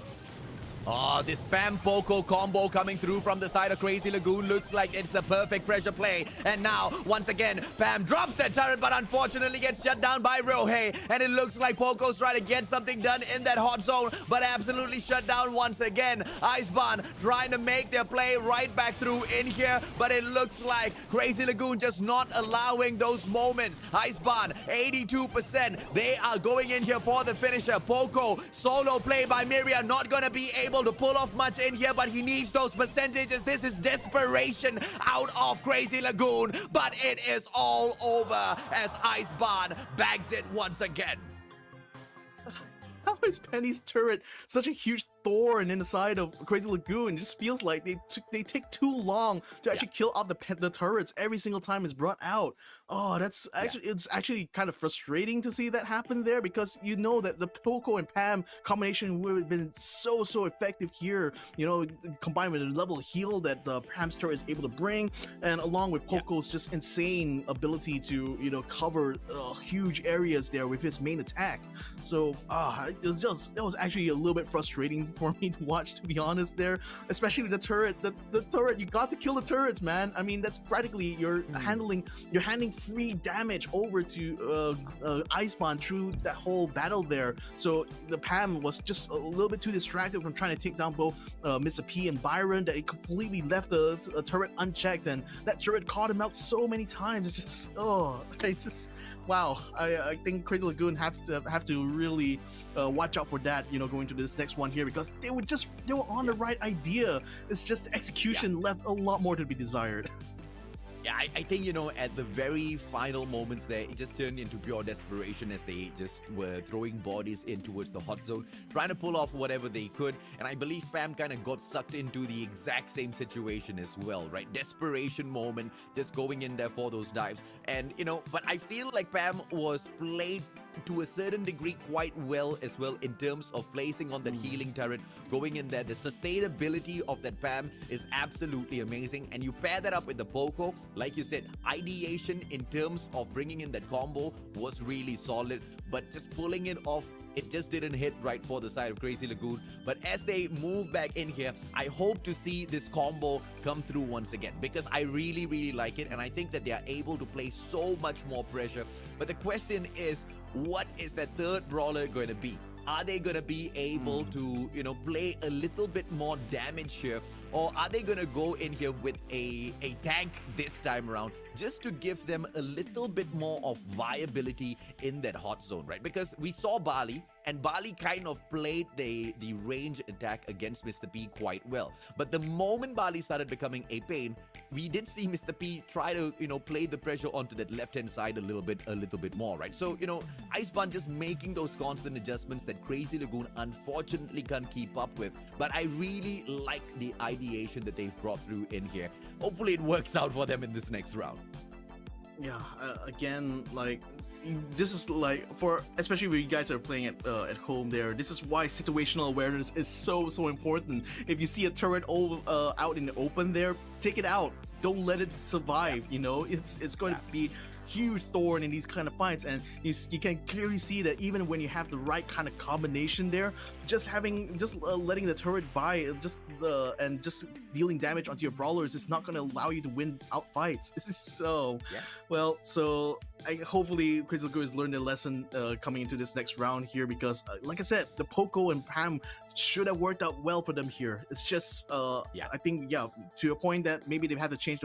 Oh, this Pam Poco combo coming through from the side of Crazy Lagoon looks like it's a perfect pressure play. And now, once again, Pam drops that turret, but unfortunately gets shut down by Ryohei. And it looks like Poco's trying to get something done in that hot zone, but absolutely shut down once again. Icebond trying to make their play right back through in here, but it looks like Crazy Lagoon just not allowing those moments. Icebond, 82%. They are going in here for the finisher. Poco, solo play by Myriad, not gonna be able to pull off much in here, but he needs those percentages. This is desperation out of Crazy Lagoon, but it is all over as Icebond bags it once again. How is Penny's turret such a huge thorn in the side of Crazy Lagoon? It just feels like they take too long to actually kill off the turrets every single time it's brought out. Oh, that's actually it's actually kind of frustrating to see that happen there, because you know that the Poco and Pam combination would have been so effective here. You know, combined with the level of heal that the Pam's turret is able to bring, and along with Poco's just insane ability to cover huge areas there with his main attack. So it was actually a little bit frustrating for me to watch, to be honest there, especially with the turret. The turret, you got to kill the turrets, man. I mean, that's practically you're handing free damage over to Icebond through that whole battle there. So the Pam was just a little bit too distracted from trying to take down both Mr. P and Byron that he completely left the turret unchecked, and that turret caught him out so many times. It's just wow. I think Crazy Lagoon have to really watch out for that, going to this next one here, because they were on the right idea. It's just execution left a lot more to be desired. Yeah, I think, at the very final moments there, it just turned into pure desperation as they just were throwing bodies in towards the hot zone, trying to pull off whatever they could. And I believe Pam kind of got sucked into the exact same situation as well, right? Desperation moment, just going in there for those dives. And, but I feel like Pam was played to a certain degree quite well as well in terms of placing on that healing turret, going in there. The sustainability of that Pam is absolutely amazing, and you pair that up with the Poco, like you said, ideation in terms of bringing in that combo was really solid, but just pulling it off, it just didn't hit right for the side of Crazy Lagoon. But as they move back in here, I hope to see this combo come through once again, because I really like it, and I think that they are able to play so much more pressure. But the question is, what is that third brawler going to be? Are they going to be able to, play a little bit more damage here? Or are they going to go in here with a tank this time around, just to give them a little bit more of viability in that hot zone, right? Because we saw Bali, and Bali kind of played the range attack against Mr. P quite well. But the moment Bali started becoming a pain, we did see Mr. P try to, play the pressure onto that left-hand side a little bit more, right? So, Icebond just making those constant adjustments that Crazy Lagoon unfortunately can't keep up with. But I really like the ideation that they've brought through in here. Hopefully it works out for them in this next round. Yeah, again, like, this is like, especially when you guys are playing at home there, this is why situational awareness is so important. If you see a turret out in the open there, take it out. Don't let it survive. It's going to be huge thorn in these kind of fights, and you can clearly see that even when you have the right kind of combination there, just letting the turret by and just dealing damage onto your brawlers is not going to allow you to win out fights. This is so well. So hopefully Crystal Lagoon has learned their lesson coming into this next round here because, like I said, the Poco and Pam should have worked out well for them here. It's just, I think, to your point that maybe they've had to change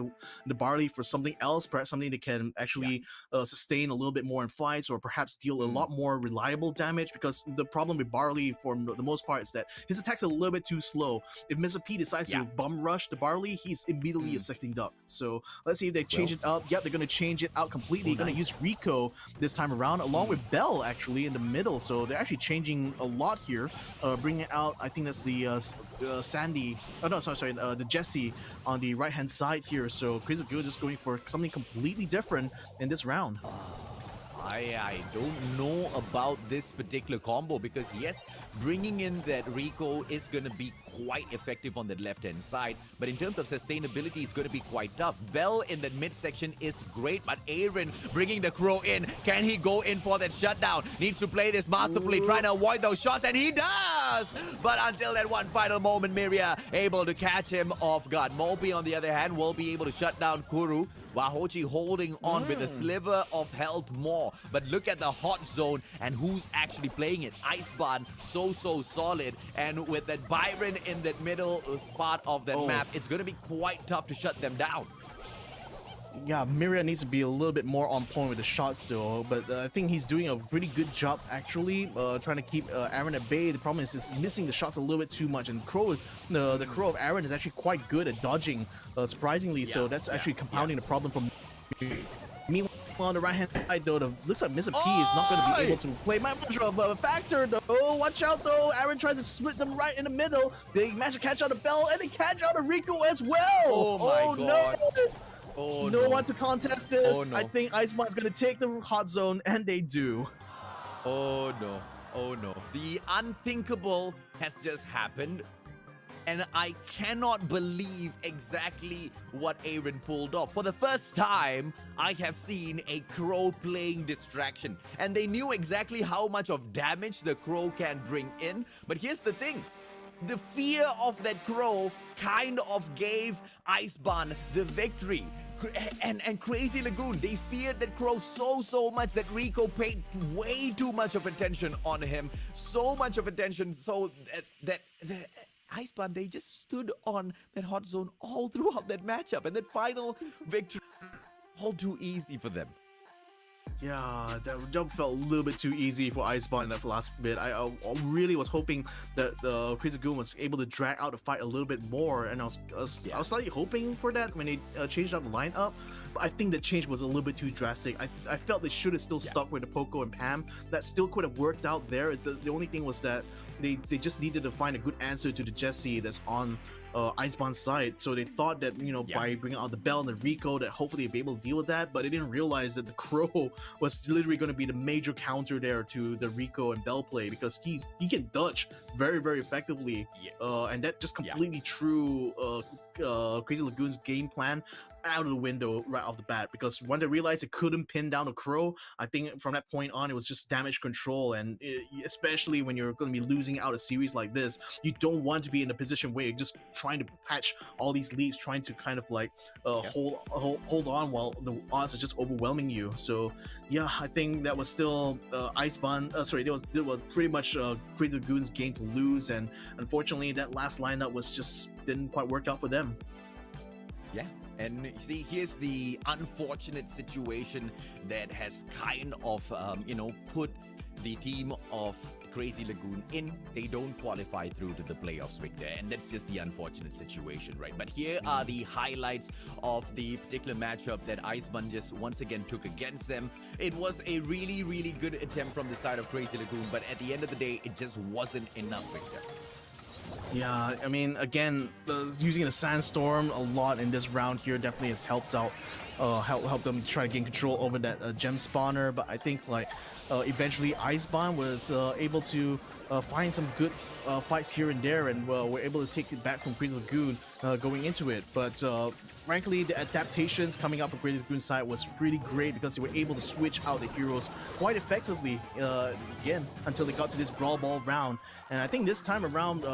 the barley for something else, perhaps something that can actually sustain a little bit more in fights or perhaps deal a lot more reliable damage, because the problem with barley for the most part is that his attack's a little bit too slow. If Mr. P decides to bum rush the barley, he's immediately a second duck. So let's see if they change it up. Yep, they're going to change it out completely. They're going to use Rico this time around along with Bell actually in the middle. So they're actually changing a lot here, bringing out, I think that's the Sandy, the Jesse on the right hand side here. So Crazy Good just going for something completely different in this round. I don't know about this particular combo because yes, bringing in that Rico is going to be quite effective on that left-hand side, but in terms of sustainability, it's going to be quite tough. Bell in that midsection is great, but Aaron bringing the Crow in. Can he go in for that shutdown? Needs to play this masterfully, trying to avoid those shots, and he does! But until that one final moment, Miria able to catch him off guard. Mopi, on the other hand, will be able to shut down Kuru. Wahochi holding on with a sliver of health more. But look at the hot zone and who's actually playing it. Icebarn, so solid. And with that Byron in that middle part of that map, it's going to be quite tough to shut them down. Yeah, Miria needs to be a little bit more on point with the shots though, but I think he's doing a pretty good job actually, trying to keep Aaron at bay. The problem is he's missing the shots a little bit too much, and the Crow of Aaron is actually quite good at dodging, surprisingly, so that's actually compounding the problem for Meanwhile, on the right-hand side though, looks like Mr. P is not going to be able to play much of a factor though. Oh, watch out though, Aaron tries to split them right in the middle. They manage to catch out a Bell, and they catch out a Rico as well. Oh my God. No! Oh, no one to contest this. Oh, no. I think Icebarn's gonna take the hot zone, and they do. Oh no. Oh no. The unthinkable has just happened. And I cannot believe exactly what Aaron pulled off. For the first time, I have seen a Crow playing distraction. And they knew exactly how much of damage the Crow can bring in. But here's the thing. The fear of that Crow kind of gave Icebarn the victory. And Crazy Lagoon, they feared that Crow so much that Rico paid way too much of attention on him. So much of attention so that Icebarn, they just stood on that hot zone all throughout that matchup. And that final victory, all too easy for them. Yeah, that jump felt a little bit too easy for Icebarn in that last bit. I really was hoping that the Crazy Goon was able to drag out the fight a little bit more, and I was slightly hoping for that when they changed out the lineup. But I think the change was a little bit too drastic. I felt they should have still stuck with the Poco and Pam. That still could have worked out there. The only thing was that they just needed to find a good answer to the Jesse that's on Icebarn's side. So they thought that, by bringing out the Bell and the Rico, that hopefully they'd be able to deal with that, but they didn't realize that the Crow was literally going to be the major counter there to the Rico and Bell play, because he can dodge very effectively, and that just completely threw Crazy Lagoon's game plan out of the window right off the bat, because when they realized they couldn't pin down the Crow, I think from that point on it was just damage control. And especially when you're going to be losing out a series like this, you don't want to be in a position where you're just trying to patch all these leads, trying to kind of like hold on while the odds are just overwhelming you. So yeah, I think that was still Icebarn, that was pretty much Crazy Lagoon's game to lose, and unfortunately that last lineup didn't quite work out for them. Yeah. And see, here's the unfortunate situation that has kind of, put the team of Crazy Lagoon in. They don't qualify through to the playoffs, Victor, and that's just the unfortunate situation, right? But here are the highlights of the particular matchup that Icebarn just once again took against them. It was a really good attempt from the side of Crazy Lagoon, but at the end of the day, it just wasn't enough, Victor. Yeah, I mean, again, using the Sandstorm a lot in this round here definitely has helped out, helped them try to gain control over that gem spawner. But I think eventually Icebarn was able to find some good fights here and there, and were able to take it back from Crazy Lagoon going into it. But frankly, the adaptations coming out from Crazy Lagoon's side was really great because they were able to switch out the heroes quite effectively again until they got to this Brawl Ball round. And I think this time around,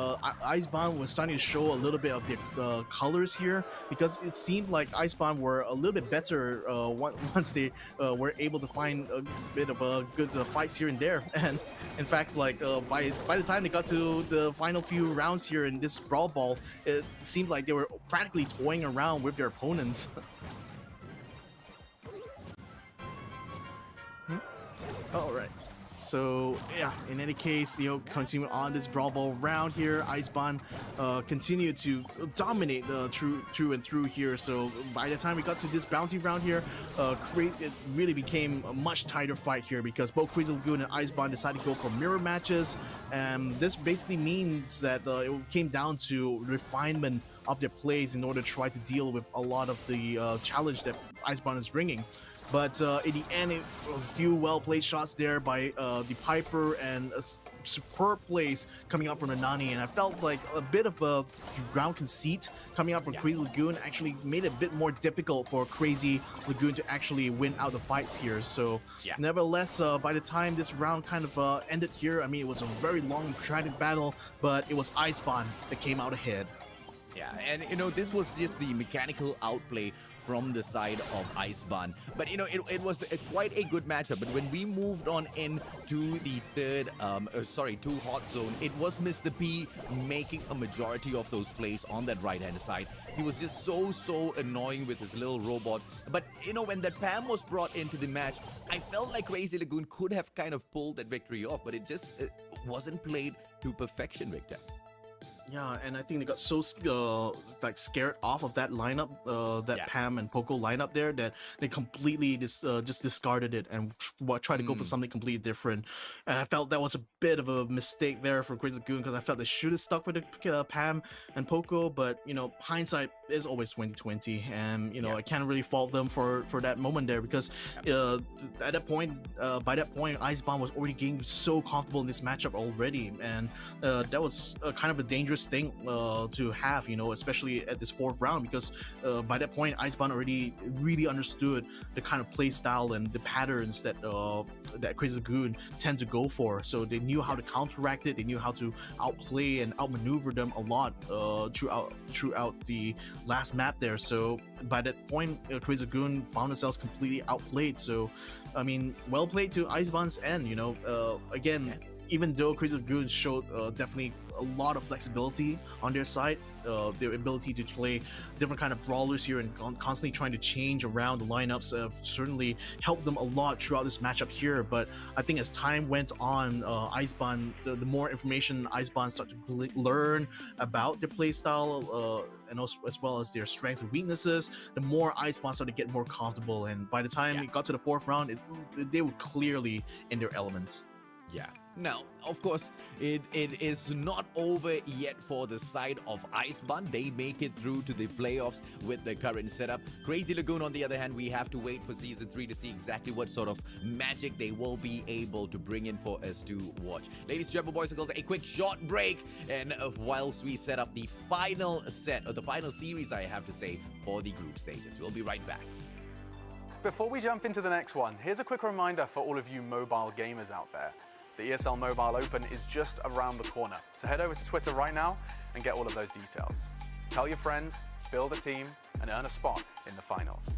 Icebound was starting to show a little bit of their colors here, because it seemed like Icebound were a little bit better once they were able to find a bit of good fights here and there. And in fact, like by the time they got to the final few rounds here in this Brawl Ball, it seemed like they were practically toying around with their opponents. All right. So yeah, in any case, continue on this Brawl Ball round here. Icebound continued to dominate through and through here. So by the time we got to this bounty round here, it really became a much tighter fight here, because both Crazy Lagoon and Icebound decided to go for mirror matches, and this basically means that it came down to refinement of their plays in order to try to deal with a lot of the challenge that Icebound is bringing. But in the end, a few well-played shots there by the Piper, and superb plays coming out from the Nani. And I felt like a bit of a ground conceit coming out from Crazy Lagoon actually made it a bit more difficult for Crazy Lagoon to actually win out the fights here. So nevertheless, by the time this round kind of ended here, I mean, it was a very long, protracted battle, but it was Icebound that came out ahead. Yeah, and this was just the mechanical outplay from the side of Icebound. But it was quite a good matchup. But when we moved on into the third, two hot zone, it was Mr. P making a majority of those plays on that right-hand side. He was just so annoying with his little robot. But when that Pam was brought into the match, I felt like Crazy Lagoon could have kind of pulled that victory off, but it just wasn't played to perfection, Victor. Yeah, and I think they got so scared off of that lineup, Pam and Poco lineup there, that they completely just discarded it and tried to go for something completely different. And I felt that was a bit of a mistake there for Crazy Lagoon, because I felt they should have stuck with the Pam and Poco. But hindsight is always 2020, and I can't really fault them for that moment there, because at that point, by that point, Icebound was already getting so comfortable in this matchup already, and that was kind of a dangerous thing to have, especially at this fourth round, because by that point Icebound already really understood the kind of play style and the patterns that Crazy Lagoon tend to go for. So they knew how to counteract it, they knew how to outplay and outmaneuver them a lot throughout the last map there. So by that point, Crazy Lagoon found themselves completely outplayed. So I mean, well played to Icebound's end. Again, even though Crazy Lagoon showed definitely a lot of flexibility on their side, their ability to play different kind of brawlers here and constantly trying to change around the lineups certainly helped them a lot throughout this matchup here. But I think as time went on, Icebound, the more information Icebound started to learn about their playstyle and also as well as their strengths and weaknesses, the more Icebound started to get more comfortable. And by the time it got to the fourth round, they were clearly in their element. Yeah. Now, of course, it is not over yet for the side of Icebound. They make it through to the playoffs with the current setup. Crazy Lagoon, on the other hand, we have to wait for Season 3 to see exactly what sort of magic they will be able to bring in for us to watch. Ladies and gentlemen, boys and girls, a quick short break. And whilst we set up the final set, or the final series, I have to say, for the group stages. We'll be right back. Before we jump into the next one, here's a quick reminder for all of you mobile gamers out there. The ESL Mobile Open is just around the corner, so head over to Twitter right now and get all of those details. Tell your friends, build a team, and earn a spot in the finals.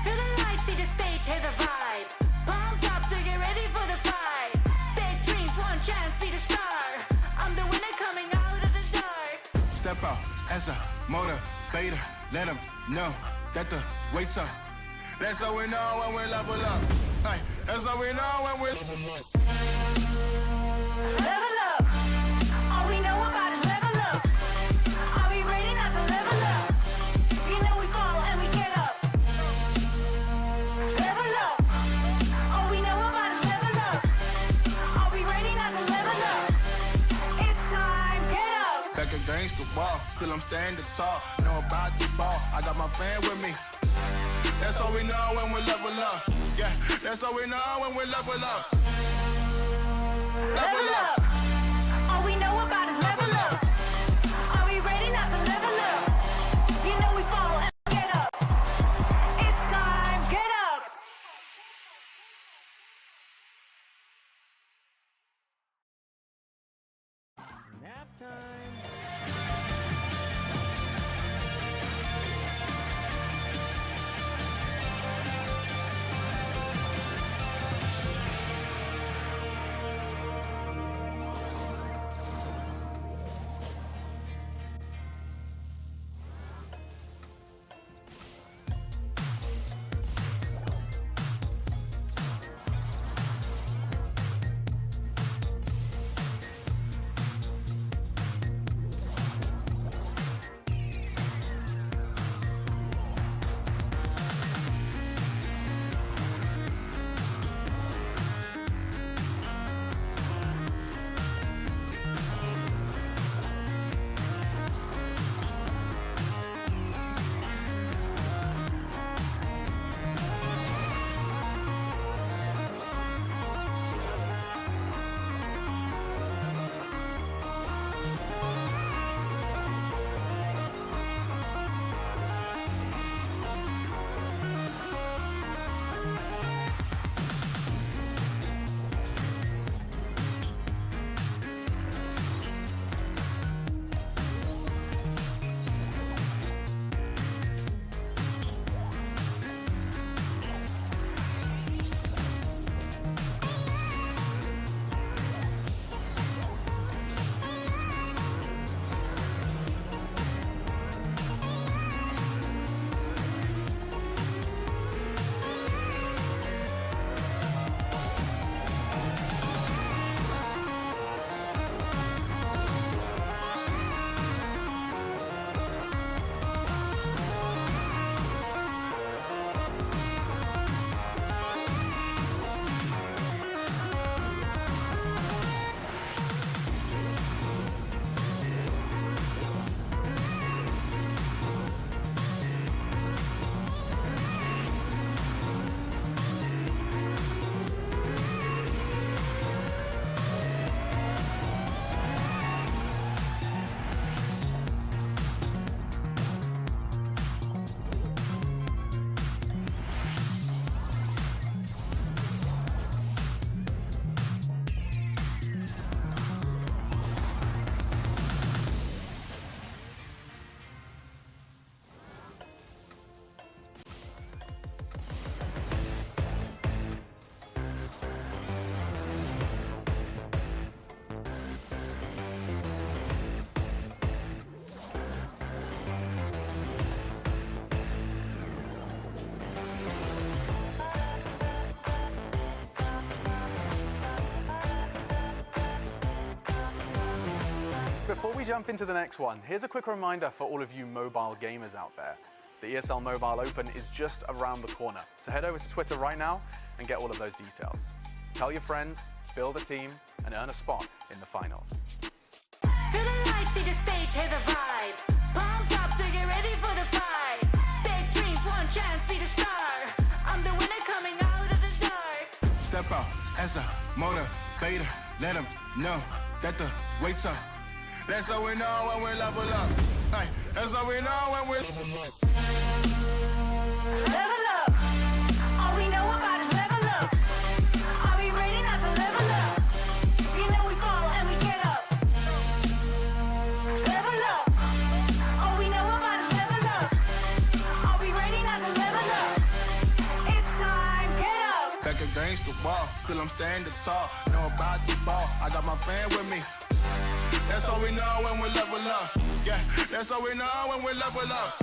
Feel the lights, see the stage, hear the vibe. Pumped up to get ready for the fight. Big dreams, one chance, be the star. I'm the winner coming out of the dark. Step out as a motivator. Let them know that the weight's up. That's how we know when we level up. Ay, that's how we know when we level up. Level up. All we know about is level up. Are we ready not to level up? You know we fall and we get up. Level up. All we know about is level up. Are we ready not to level up? It's time, get up. Back against the wall, still I'm standing tall. Know about the ball, I got my fan with me. That's how we know when we level up. Yeah, that's how we know when we level up. Level up. All All we know about is level up. Are we ready not to level up? You know we fall and get up. It's time, get up. Nap time. Before we jump into the next one, here's a quick reminder for all of you mobile gamers out there. The ESL Mobile Open is just around the corner, so head over to Twitter right now and get all of those details. Tell your friends, build a team, and earn a spot in the finals. Feel the lights, see the stage, hear the vibe. Pumped up to get ready for the fight. Big dreams, one chance, be the star. I'm the winner coming out of the dark. Step out as a motivator. Let them know that the wait's up. That's how we know when we level up. Ay, that's how we know when we level up. Level up. All we know about is level up. Are we ready not to level up? You know we fall and we get up. Level up. All we know about is level up. Are we ready not to level up? It's time, get up. Back against the wall, still I'm standing tall. Know about the ball, I got my fan with me. That's how we know when we level up. Yeah, that's how we know when we level up.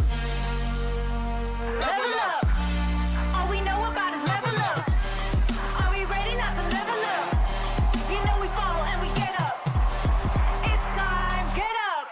Level up. All we know about is level up. Are we ready not to level up? You know we fall and we get up. It's time, get up.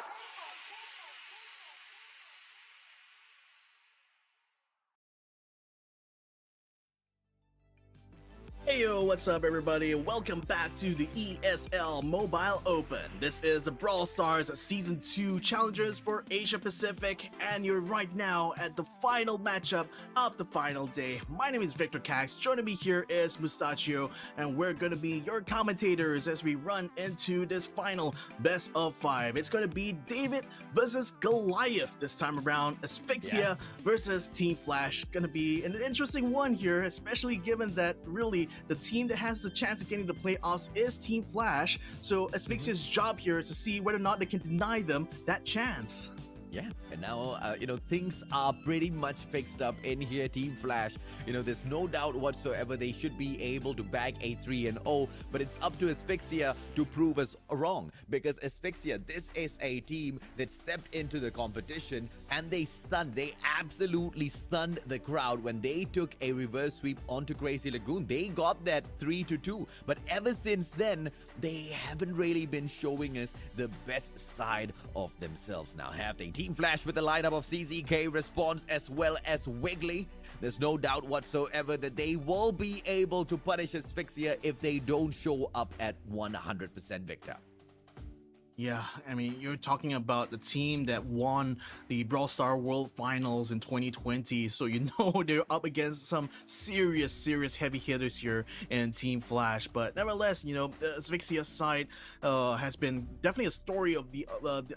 Hey Heyo, what's up everybody? Welcome back to the ESL Mobile Open. This is the Brawl Stars Season 2 Challengers for Asia Pacific, and you're right now at the final matchup of the final day. My name is Victor Cax, joining me here is Mustachio, and we're gonna be your commentators as we run into this final best of 5. It's gonna be David versus Goliath this time around, Asphyxia versus Team Flash. Gonna be an interesting one here, especially given that really the team that has the chance of getting the playoffs is Team Flash. So Asphyxia's job here is to see whether or not they can deny them that chance. Yeah, and now, things are pretty much fixed up in here, Team Flash. There's no doubt whatsoever they should be able to bag a 3-0, but it's up to Asphyxia to prove us wrong. Because Asphyxia, this is a team that stepped into the competition and they absolutely stunned the crowd when they took a reverse sweep onto Crazy Lagoon. They got that 3-2, but ever since then, they haven't really been showing us the best side of themselves. Now, have they? Team Flash with the lineup of CZK, Response, as well as Wiggly. There's no doubt whatsoever that they will be able to punish Asphyxia if they don't show up at 100%, Victor. Yeah, I mean, you're talking about the team that won the Brawl Star World Finals in 2020, so you know they're up against some serious heavy hitters here in Team Flash. But nevertheless, the Asphyxia side has been definitely a story of the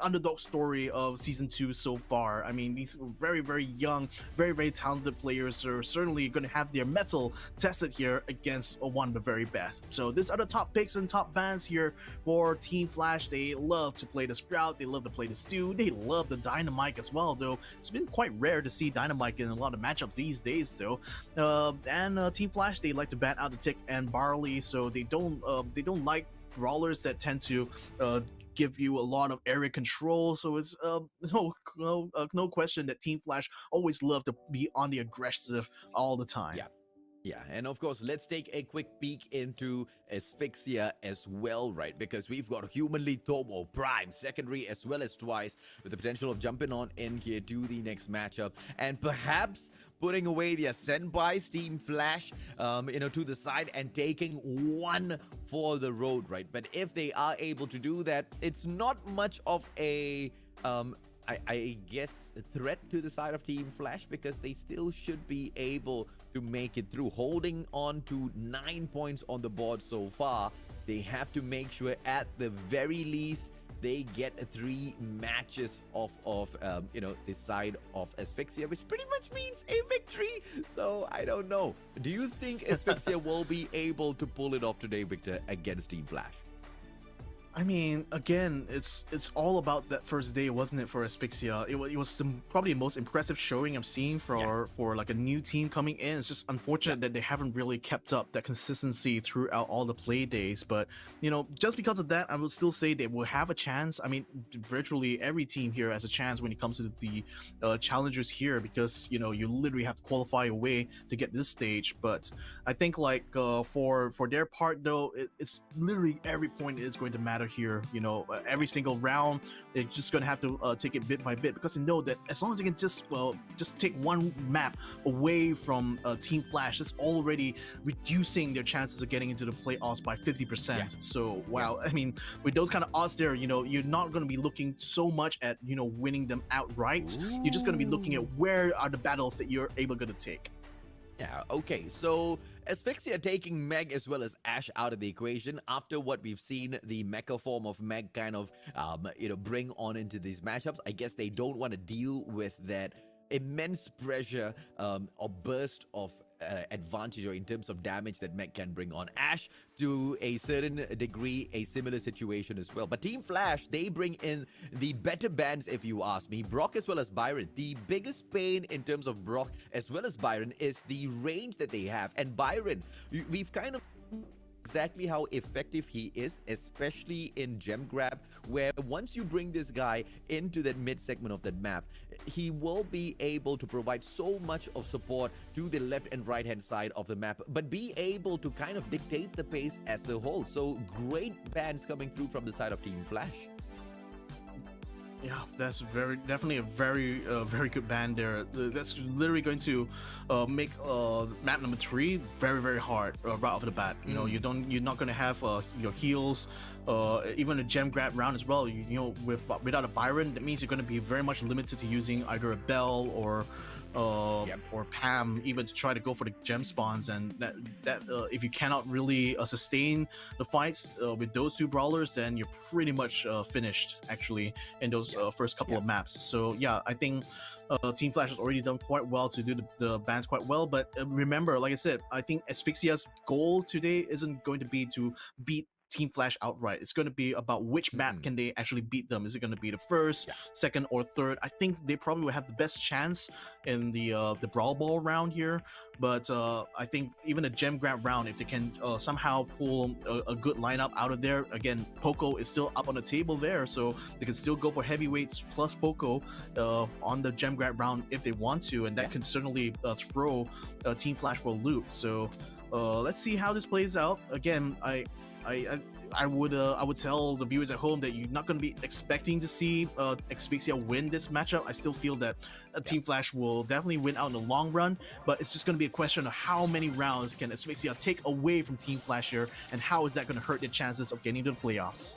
underdog story of Season 2 so far. I mean, these very young, very talented players are certainly going to have their mettle tested here against one of the very best. So these are the top picks and top bans here for Team Flash. They love to play the Sprout, they love to play the Stew, they love the Dynamite as well, though it's been quite rare to see Dynamite in a lot of matchups these days, though. And Team Flash, they like to ban out the Tick and Barley, so they don't like brawlers that tend to give you a lot of area control. So it's no question that Team Flash always love to be on the aggressive all the time. Yeah, and of course, let's take a quick peek into Asphyxia as well, right? Because we've got Humanly Tomo, Prime, Secondary, as well as Twice, with the potential of jumping on in here to the next matchup, and perhaps putting away their Senpais, Team Flash, to the side and taking one for the road, right? But if they are able to do that, it's not much of a I guess, a threat to the side of Team Flash, because they still should be able to make it through. Holding on to 9 points on the board so far, they have to make sure at the very least they get 3 matches off of, the side of Asphyxia, which pretty much means a victory. So I don't know. Do you think Asphyxia will be able to pull it off today, Victor, against Team Flash? I mean, again, it's all about that first day, wasn't it, for Asphyxia? It was probably the most impressive showing I've seen for like a new team coming in. It's just unfortunate that they haven't really kept up that consistency throughout all the play days. But, just because of that, I would still say they will have a chance. I mean, virtually every team here has a chance when it comes to the challengers here, because, you literally have to qualify a way to get this stage. But I think, for their part, though, it's literally every point is going to matter here. Every single round they're just gonna have to take it bit by bit, because they know that as long as they can just take one map away from Team Flash, it's already reducing their chances of getting into the playoffs by 50%. So wow, I mean, with those kind of odds there, you're not going to be looking so much at winning them outright. You're just going to be looking at where are the battles that you're able to take. Yeah, okay, so Asphyxia taking Meg as well as Ash out of the equation after what we've seen the mecha form of Meg kind of, bring on into these matchups. I guess they don't want to deal with that immense pressure or burst of advantage, or in terms of damage that Meg can bring on. Ash, to a certain degree, a similar situation as well. But Team Flash, they bring in the better bands, if you ask me. Brock as well as Byron. The biggest pain in terms of Brock as well as Byron is the range that they have. And Byron, we've kind of exactly how effective he is, especially in gem grab, where once you bring this guy into that mid segment of that map, he will be able to provide so much of support to the left and right hand side of the map, but be able to kind of dictate the pace as a whole. So great bans coming through from the side of Team Flash. Yeah, that's definitely a very good band there. That's literally going to make map number 3 very hard right off the bat. You know, you're not going to have your heals, even a gem grab round as well. You know, without a Byron, that means you're going to be very much limited to using either a Bell or Pam, even to try to go for the gem spawns, and that if you cannot really sustain the fights with those two brawlers, then you're pretty much finished actually in those first couple of maps. So yeah, I think Team Flash has already done quite well to do the bans quite well, but remember, like I said, I think Asphyxia's goal today isn't going to be to beat Team Flash outright. It's going to be about which map can they actually beat them. Is it going to be the first, second, or third? I think they probably will have the best chance in the Brawl Ball round here. But I think even a Gem Grab round, if they can somehow pull a good lineup out of there, again, Poco is still up on the table there, so they can still go for heavyweights plus Poco on the Gem Grab round if they want to, and that can certainly throw Team Flash for a loop. So let's see how this plays out. Again, I would tell the viewers at home that you're not going to be expecting to see Asphyxia win this matchup. I still feel that Team Flash will definitely win out in the long run, but it's just going to be a question of how many rounds can Asphyxia take away from Team Flash here, and how is that going to hurt their chances of getting to the playoffs.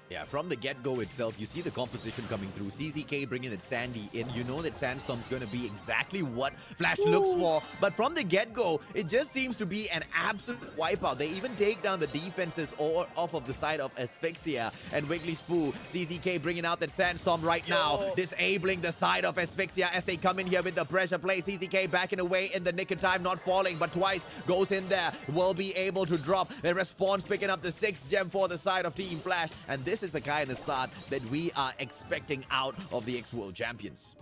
Yeah, from the get-go itself, you see the composition coming through. CZK bringing that Sandy in. You know that Sandstorm's going to be exactly what Flash looks for. But from the get-go, it just seems to be an absolute wipeout. They even take down the defenses off of the side of Asphyxia and Wiggly Spoo. CZK bringing out that Sandstorm right now, disabling the side of Asphyxia as they come in here with the pressure play. CZK backing away in the nick of time, not falling, but twice goes in there. Will be able to drop. The response picking up the 6th gem for the side of Team Flash. And this is the kind of start that we are expecting out of the ex-world champions.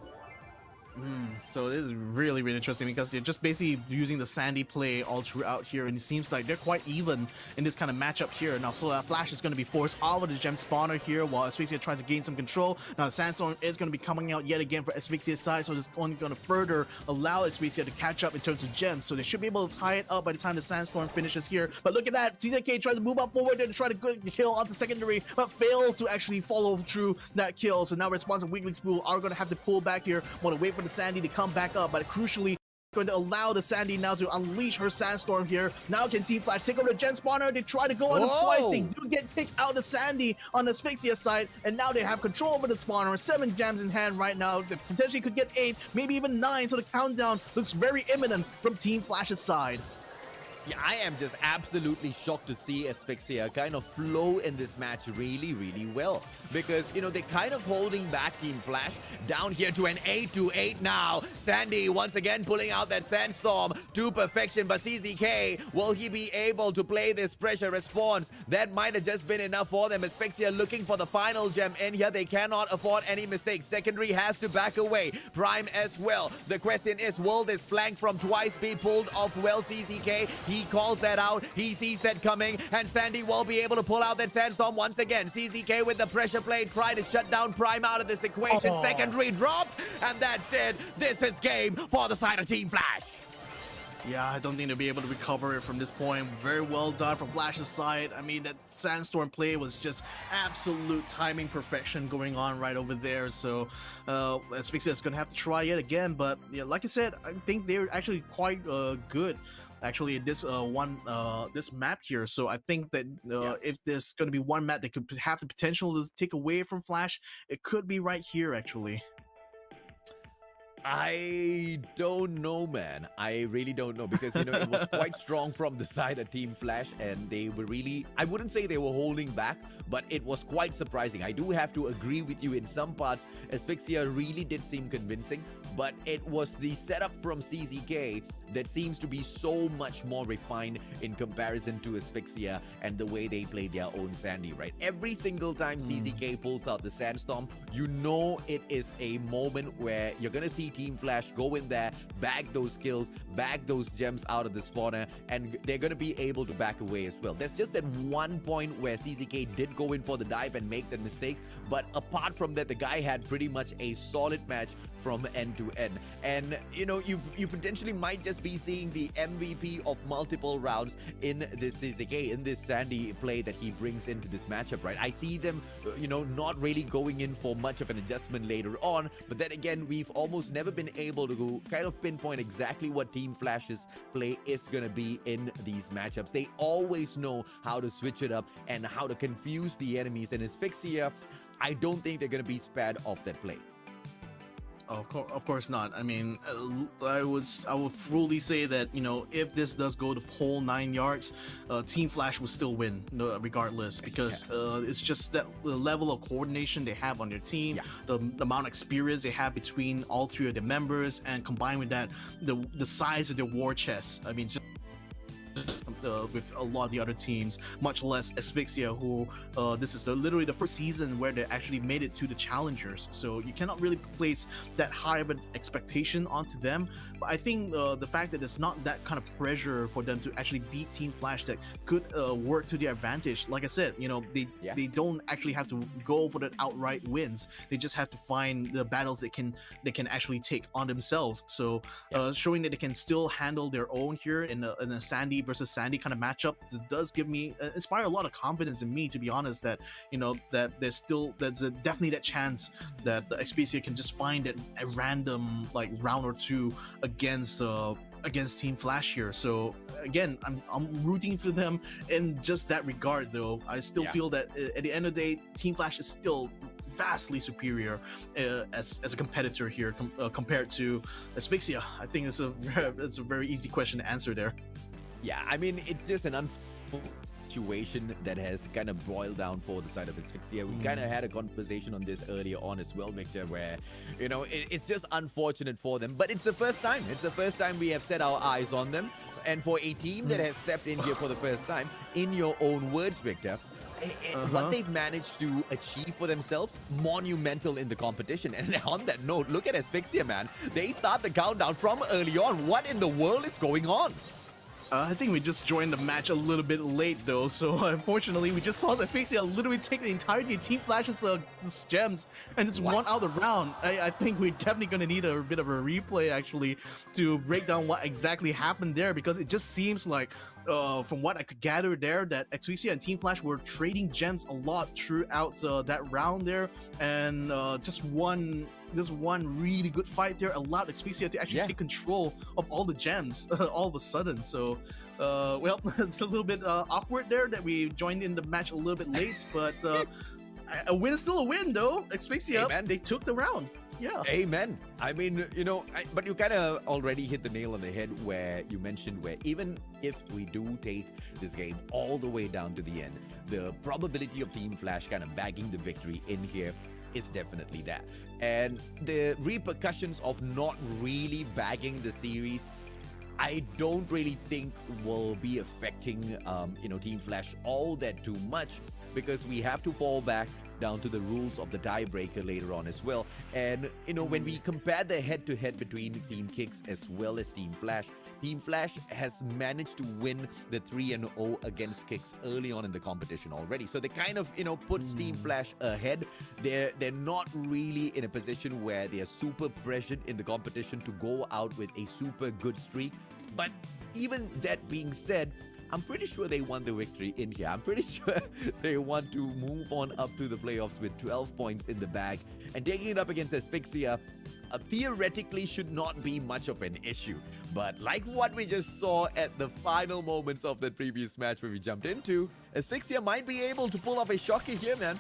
So this is really interesting because they're just basically using the Sandy play all throughout here, and it seems like they're quite even in this kind of matchup here. Now Flash is going to be forced out of the gem spawner here while Asphyxia tries to gain some control. Now the Sandstorm is going to be coming out yet again for Asphyxia's side, so it's only going to further allow Asphyxia to catch up in terms of gems. So they should be able to tie it up by the time the Sandstorm finishes here. But look at that, CZK tries to move up forward and try to kill off the secondary, but fails to actually follow through that kill. So now responsive Wiggly Spool are going to have to pull back here. Want to wait for the Sandy to come back up, but crucially going to allow the Sandy now to unleash her Sandstorm here. Now can Team Flash take over the Gen Spawner? They try to go on it twice. They do get kicked out the Sandy on the Asphyxia side, and now they have control over the Spawner. 7 gems in hand right now. They potentially could get 8, maybe even 9, so the countdown looks very imminent from Team Flash's side. Yeah, I am just absolutely shocked to see Asphyxia kind of flow in this match really well. Because, you know, they're kind of holding back Team Flash down here to an 8-8 now. Sandy once again pulling out that Sandstorm to perfection. But CZK, will he be able to play this pressure response? That might have just been enough for them. Asphyxia looking for the final gem in here. They cannot afford any mistakes. Secondary has to back away. Prime as well. The question is, will this flank from twice be pulled off well? CZK, he calls that out. He sees that coming, and Sandy will be able to pull out that Sandstorm once again. CZK with the pressure play, try to shut down Prime out of this equation. Secondary drop, and that's it. This is game for the side of Team Flash. Yeah, I don't think they'll be able to recover it from this point. Very well done from Flash's side. I mean, that Sandstorm play was just absolute timing perfection going on right over there. So, Asphyxia is going to have to try it again. But yeah, like I said, I think they're actually quite good. Actually, this this map here. So I think that if there's going to be one map that could have the potential to take away from Flash, it could be right here, actually. I don't know, man. I really don't know, because, you know, it was quite strong from the side of Team Flash, and they were really, I wouldn't say they were holding back, but it was quite surprising. I do have to agree with you in some parts. Asphyxia really did seem convincing, but it was the setup from CZK that seems to be so much more refined in comparison to Asphyxia and the way they play their own Sandy, right? Every single time CZK pulls out the Sandstorm, you know it is a moment where you're going to see see Team Flash go in there, bag those kills, bag those gems out of the spawner, and they're going to be able to back away as well. There's just that one point where CZK did go in for the dive and make that mistake, but apart from that, the guy had pretty much a solid match from end to end. And you potentially might just be seeing the MVP of multiple rounds in this CZK, in this Sandy play that he brings into this matchup, right? I see them, not really going in for much of an adjustment later on, but then again, we've almost never been able to kind of pinpoint exactly what Team Flash's play is going to be in these matchups. They always know how to switch it up and how to confuse the enemies, and Asphyxia, I don't think they're going to be spared off that play. Of course not. I mean, I would fully say that, if this does go the whole 9 yards, Team Flash will still win regardless, because it's just that the level of coordination they have on their team, the amount of experience they have between all three of their members, and combined with that, the size of their war chest. I mean, with a lot of the other teams, much less Asphyxia, who this is literally the first season where they actually made it to the challengers, so you cannot really place that high of an expectation onto them. But I think the fact that there's not that kind of pressure for them to actually beat Team Flash that could work to their advantage. Like I said, they don't actually have to go for the outright wins. They just have to find the battles they can actually take on themselves. So showing that they can still handle their own here in a Sandy versus Sandy kind of matchup does give me inspire a lot of confidence in me, to be honest, that that there's definitely that chance that the Asphyxia can just find a random like round or two against Team Flash here. So again, I'm rooting for them in just that regard, though. I still feel that at the end of the day, Team Flash is still vastly superior as a competitor here compared to Asphyxia. I think it's a very easy question to answer there. Yeah, I mean, it's just an unfortunate situation that has kind of boiled down for the side of Asphyxia. We kind of had a conversation on this earlier on as well, Victor, where, it's just unfortunate for them. But it's the first time. It's the first time we have set our eyes on them. And for a team that has stepped in here for the first time, in your own words, Victor, what they've managed to achieve for themselves, monumental in the competition. And on that note, look at Asphyxia, man. They start the countdown from early on. What in the world is going on? I think we just joined the match a little bit late, though, so unfortunately we just saw the Asphyxia literally take the entirety of Team Flash's gems and just won out the round. I think we're definitely going to need a bit of a replay, actually, to break down what exactly happened there, because it just seems like, from what I could gather there, that Asphyxia and Team Flash were trading gems a lot throughout that round there, and just one really good fight there allowed Asphyxia to actually take control of all the gems all of a sudden. So well, it's a little bit awkward there that we joined in the match a little bit late, but a win is still a win, though. Asphyxia, they took the round. Yeah. Amen. I mean, but you kind of already hit the nail on the head where you mentioned where even if we do take this game all the way down to the end, the probability of Team Flash kind of bagging the victory in here is definitely that. And the repercussions of not really bagging the series, I don't really think will be affecting, Team Flash all that too much, because we have to fall back down to the rules of the tiebreaker later on as well. And, when we compare the head-to-head between Team Kicks as well as Team Flash has managed to win the 3-0 against Kicks early on in the competition already. So they kind of, puts Team Flash ahead. They're not really in a position where they are super pressured in the competition to go out with a super good streak. But even that being said, I'm pretty sure they won the victory in here. I'm pretty sure they want to move on up to the playoffs with 12 points in the bag. And taking it up against Asphyxia theoretically should not be much of an issue. But like what we just saw at the final moments of that previous match where we jumped into, Asphyxia might be able to pull off a shocker here, man.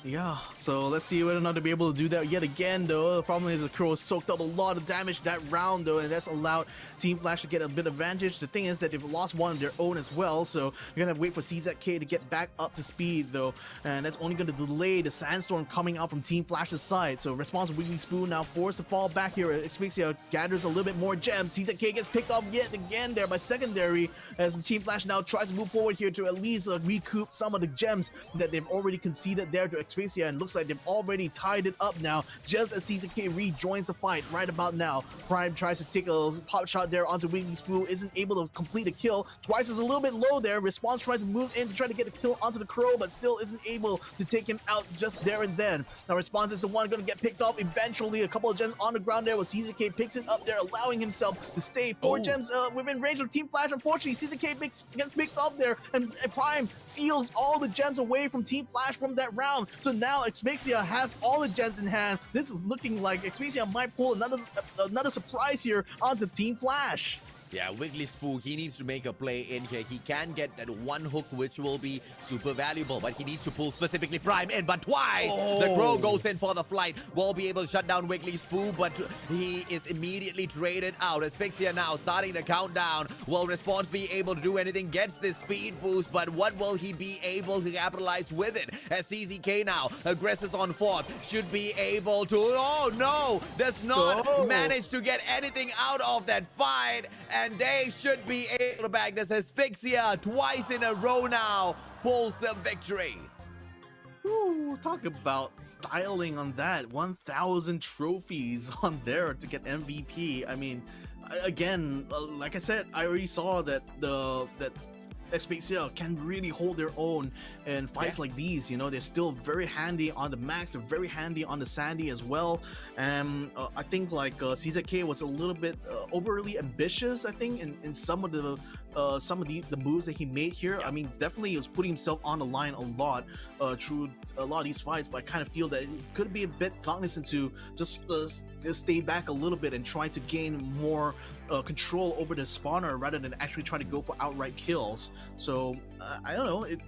Yeah, so let's see whether or not they'll be able to do that yet again, though. The problem is the Crow soaked up a lot of damage that round, though, and that's allowed Team Flash to get a bit of advantage. The thing is that they've lost one of their own as well, so you're going to wait for CZK to get back up to speed, though, and that's only going to delay the sandstorm coming out from Team Flash's side. So Responsible Wiggly Spoon now forced to fall back here. Asphyxia gathers a little bit more gems. CZK gets picked off yet again there by Secondary, as Team Flash now tries to move forward here to at least recoup some of the gems that they've already conceded there to Asphyxia, and looks like they've already tied it up now, just as CZK rejoins the fight right about now. Prime tries to take a pop shot there onto Wiggly Spoo, isn't able to complete a kill. Twice is a little bit low there. Response trying to move in to try to get a kill onto the Crow, but still isn't able to take him out just there and then. Now Response is the one going to get picked off eventually. A couple of gems on the ground there, with CZK picks it up there, allowing himself to stay 4 gems within range of Team Flash. Unfortunately, CZK gets picked off there, and Prime steals all the gems away from Team Flash from that round. So now Asphyxia has all the gems in hand. This is looking like Asphyxia might pull another surprise here onto Team Flash. Yeah, Wiggly Spook, he needs to make a play in here. He can get that one hook, which will be super valuable, but he needs to pull specifically Prime in, but twice! The Crow goes in for the flight. Will be able to shut down Wiggly Spook, but he is immediately traded out. Asphyxia now starting the countdown. Will Response be able to do anything? Gets the speed boost, but what will he be able to capitalize with it? As CZK now aggresses on 4th, should be able to... Oh no! Does not manage to get anything out of that fight, and they should be able to back this. Asphyxia twice in a row now pulls the victory. Ooh, talk about styling on that. 1,000 trophies on there to get MVP. I mean, again, like I said, I already saw that Asphyxia can really hold their own in fights like these. You know, they're still very handy on the Max, they're very handy on the Sandy as well. And I think like CZK was a little bit overly ambitious, I think, in some of the moves that he made here. I mean, definitely he was putting himself on the line a lot through a lot of these fights, but I kind of feel that it could be a bit cognizant to just stay back a little bit and try to gain more control over the spawner rather than actually trying to go for outright kills. So I don't know, it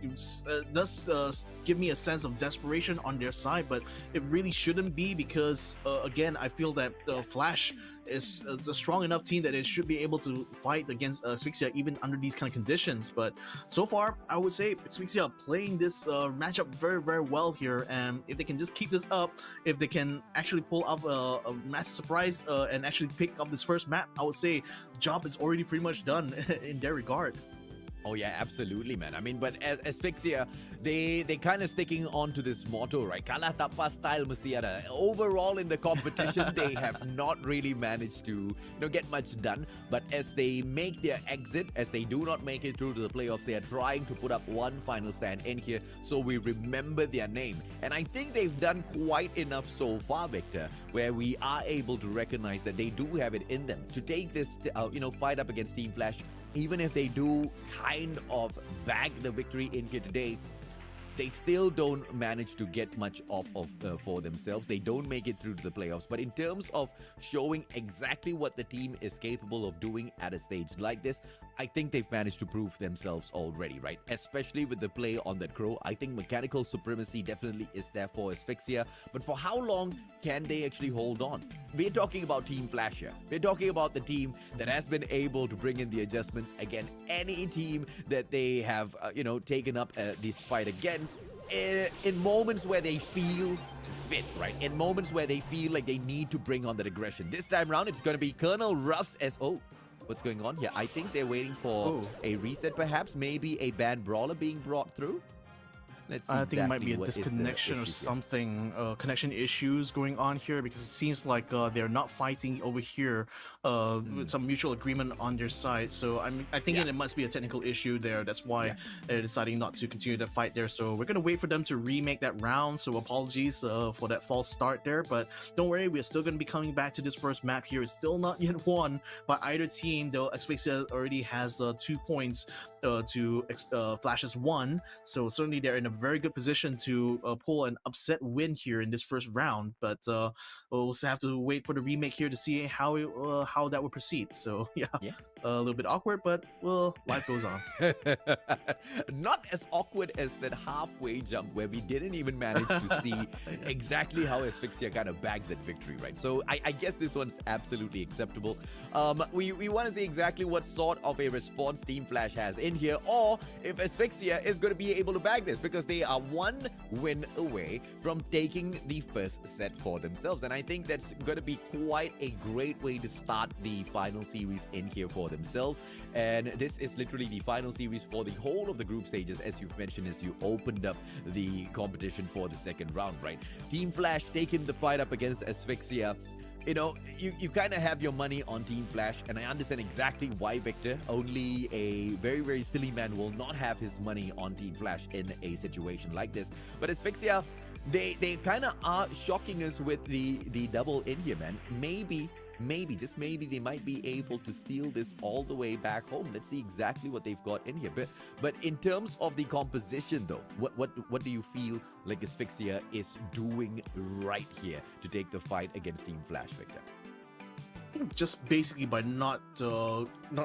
does give me a sense of desperation on their side, but it really shouldn't be, because again, I feel that Flash is a strong enough team that it should be able to fight against Asphyxia even under these kind of conditions. But so far, I would say Asphyxia playing this matchup very, very well here, and if they can just keep this up, if they can actually pull up a massive surprise and actually pick up this first map, I would say the job is already pretty much done in their regard. Oh yeah, absolutely, man. I mean, but as Asphyxia, they kind of sticking on to this motto, right? Kalah tapa style mesti ada. Overall in the competition, they have not really managed to get much done. But as they make their exit, as they do not make it through to the playoffs, they are trying to put up one final stand in here, so we remember their name. And I think they've done quite enough so far, Victor, where we are able to recognize that they do have it in them to take this, fight up against Team Flash. Even if they do kind of bag the victory in here today, they still don't manage to get much off of for themselves. They don't make it through to the playoffs. But in terms of showing exactly what the team is capable of doing at a stage like this, I think they've managed to prove themselves already, right? Especially with the play on that Crow. I think mechanical supremacy definitely is there for Asphyxia. But for how long can they actually hold on? We're talking about Team Flash here. We're talking about the team that has been able to bring in the adjustments. Again, any team that they have, taken up this fight against, in moments where they feel to fit, right? In moments where they feel like they need to bring on that aggression. This time around, it's going to be Colonel Ruff's what's going on here? I think they're waiting for a reset, perhaps. Maybe a banned brawler being brought through. Let's see. I think it might be a disconnection or something, connection issues going on here, because it seems like they're not fighting over here with some mutual agreement on their side. So I think it must be a technical issue there. That's why they're deciding not to continue the fight there. So we're gonna wait for them to remake that round. So apologies for that false start there, but don't worry, we're still gonna be coming back to this first map here. It's still not yet won by either team, though Asphyxia already has 2 points to Flash's 1. So certainly they're in a very good position to pull an upset win here in this first round. But we'll have to wait for the remake here to see how that will proceed. So yeah. A little bit awkward, but well, life goes on. Not as awkward as that halfway jump where we didn't even manage to see exactly how Asphyxia kind of bagged that victory, right? So I guess this one's absolutely acceptable. We want to see exactly what sort of a response Team Flash has in here, or if Asphyxia is going to be able to bag this, because they are 1 win away from taking the first set for themselves. And I think that's going to be quite a great way to start the final series in here for for themselves. And this is literally the final series for the whole of the group stages, as you've mentioned, as you opened up the competition for the second round, right? Team Flash taking the fight up against Asphyxia. You know, you kind of have your money on Team Flash, and I understand exactly why, Victor. Only a very, very silly man will not have his money on Team Flash in a situation like this. But Asphyxia, they kind of are shocking us with the double in here, man. Maybe, just maybe, they might be able to steal this all the way back home. Let's see exactly what they've got in here. But in terms of the composition, though, what do you feel like Asphyxia is doing right here to take the fight against Team Flash, Victor? Just basically by not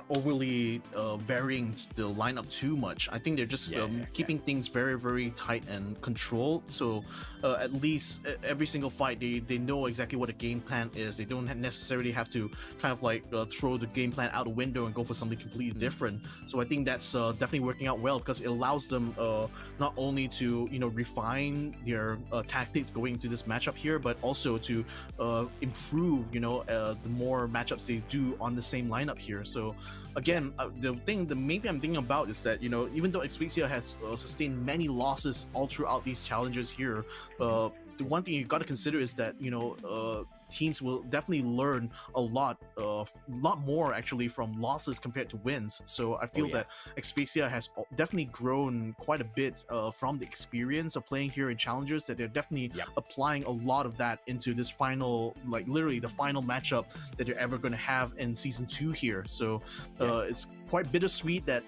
overly varying the lineup too much. I think they're just keeping things very, very tight and controlled. So at least every single fight, they know exactly what the game plan is. They don't necessarily have to kind of like throw the game plan out the window and go for something completely different. So I think that's definitely working out well, because it allows them not only to refine their tactics going into this matchup here, but also to improve the more matchups they do on the same lineup here. So again, the main thing I'm thinking about is that even though Asphyxia has sustained many losses all throughout these challenges here, the one thing you got to consider is that teams will definitely learn a lot more actually from losses compared to wins. So I feel that Asphyxia has definitely grown quite a bit from the experience of playing here in challengers, that they're definitely applying a lot of that into this final, like literally the final matchup that they're ever going to have in season 2 here. So it's quite bittersweet that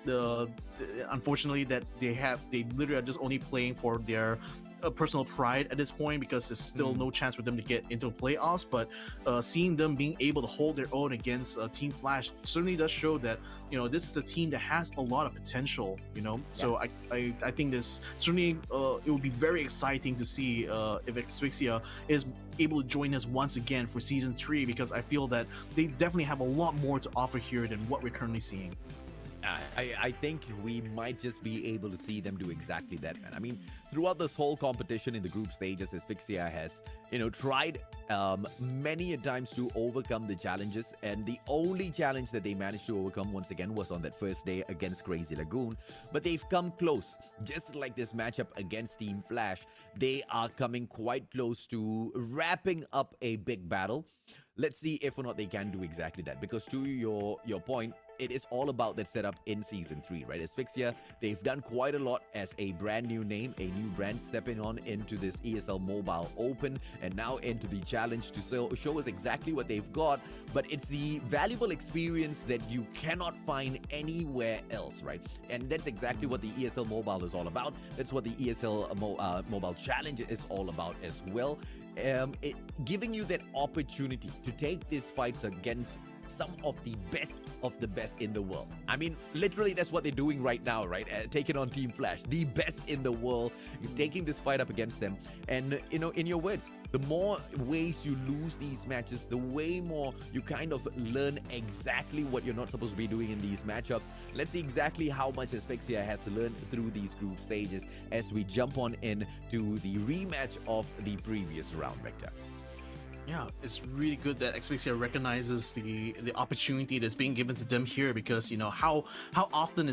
unfortunately that they literally are just only playing for their personal pride at this point, because there's still no chance for them to get into playoffs. But seeing them being able to hold their own against Team Flash certainly does show that this is a team that has a lot of potential. So I think this certainly it would be very exciting to see if Asphyxia is able to join us once again for season 3, because I feel that they definitely have a lot more to offer here than what we're currently seeing. I think we might just be able to see them do exactly that, man. I mean, throughout this whole competition in the group stages, Asphyxia has, tried many a times to overcome the challenges, and the only challenge that they managed to overcome once again was on that first day against Crazy Lagoon. But they've come close, just like this matchup against Team Flash. They are coming quite close to wrapping up a big battle. Let's see if or not they can do exactly that, because to your point, it is all about that setup in season 3, right? Asphyxia, they've done quite a lot as a brand new name, a new brand stepping on into this ESL Mobile Open, and now into the challenge to show us exactly what they've got. But it's the valuable experience that you cannot find anywhere else, right? And that's exactly what the ESL Mobile is all about. That's what the ESL Mobile Challenge is all about as well. Giving you that opportunity to take these fights against some of the best in the world. I mean, literally, that's what they're doing right now, right? Taking on Team Flash, the best in the world, taking this fight up against them. And, in your words, the more ways you lose these matches, the way more you kind of learn exactly what you're not supposed to be doing in these matchups. Let's see exactly how much Asphyxia has learned through these group stages as we jump on in to the rematch of the previous round, Victor. Yeah, it's really good that Asphyxia recognizes the opportunity that's being given to them here, because how often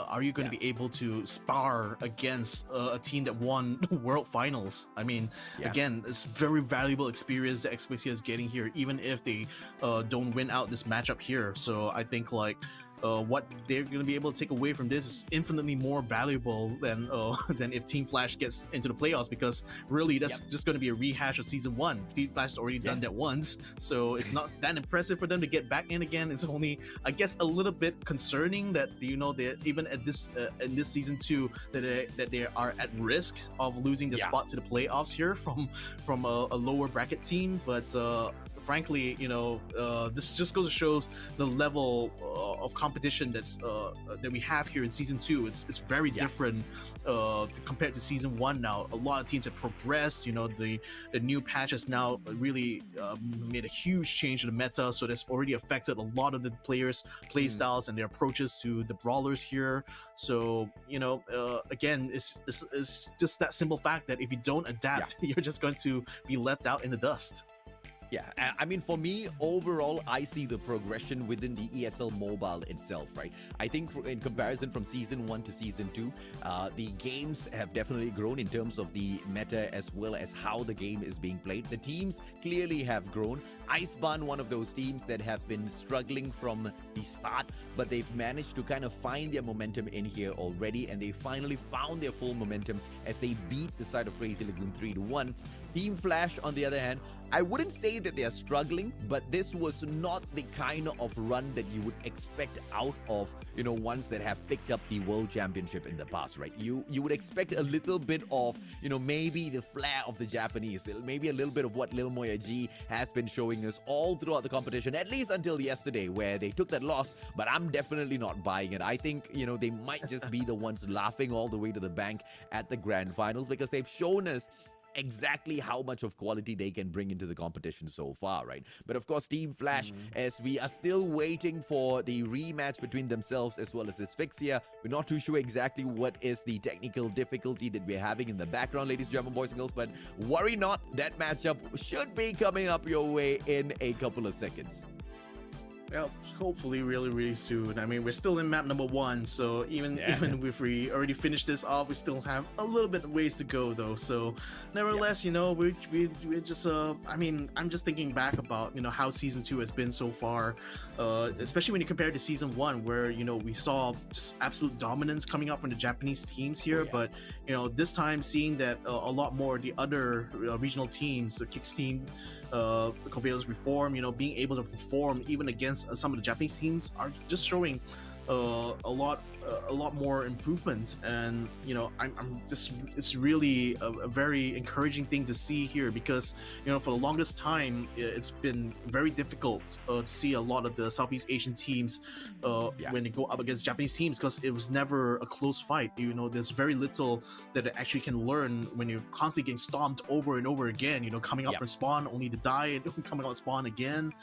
are you going to be able to spar against a team that won World Finals? I mean, again, it's very valuable experience that Asphyxia is getting here, even if they don't win out this matchup here. So I think what they're going to be able to take away from this is infinitely more valuable than if Team Flash gets into the playoffs, because really that's just going to be a rehash of season 1. Team Flash has already done that once, so it's not that impressive for them to get back in again. It's only, I guess, a little bit concerning that they're even at this in this season 2 that they are at risk of losing the spot to the playoffs here from a lower bracket team. But frankly, this just goes to show the level of competition that we have here in season 2. It's very different compared to season 1. Now a lot of teams have progressed. The new patch has now really made a huge change to the meta, so that's already affected a lot of the players' play styles and their approaches to the brawlers here. So again, it's just that simple fact that if you don't adapt, you're just going to be left out in the dust. Yeah, I mean, for me, overall, I see the progression within the ESL Mobile itself, right? I think in comparison from Season 1 to Season 2, the games have definitely grown in terms of the meta as well as how the game is being played. The teams clearly have grown. Icebarn, one of those teams that have been struggling from the start, but they've managed to kind of find their momentum in here already, and they finally found their full momentum as they beat the side of Crazy Lagoon 3-1. Team Flash, on the other hand, I wouldn't say that they are struggling, but this was not the kind of run that you would expect out of, ones that have picked up the World Championship in the past, right? You would expect a little bit of, maybe the flair of the Japanese, maybe a little bit of what Lil Moya G has been showing us all throughout the competition, at least until yesterday, where they took that loss, but I'm definitely not buying it. I think, they might just be the ones laughing all the way to the bank at the grand finals, because they've shown us exactly how much of quality they can bring into the competition so far, right? But of course, Team Flash, as we are still waiting for the rematch between themselves as well as Asphyxia, we're not too sure exactly what is the technical difficulty that we're having in the background, ladies and gentlemen, boys and girls, but worry not, that matchup should be coming up your way in a couple of seconds. Well, hopefully really soon. I mean, we're still in map number 1, so even if we already finished this off, we still have a little bit of ways to go though. So nevertheless, we're just I mean, I'm just thinking back about how season 2 has been so far, especially when you compare it to season 1, where we saw just absolute dominance coming out from the Japanese teams here. But this time, seeing that a lot more of the other regional teams, the Kicks team, Coveo's Reform, being able to perform even against some of the Japanese teams are just showing a lot more improvement, and I'm just, it's really a very encouraging thing to see here, because for the longest time it's been very difficult to see a lot of the Southeast Asian teams when they go up against Japanese teams, because it was never a close fight. There's very little that it actually can learn when you're constantly getting stomped over and over again, coming up from spawn only to die and coming out spawn again.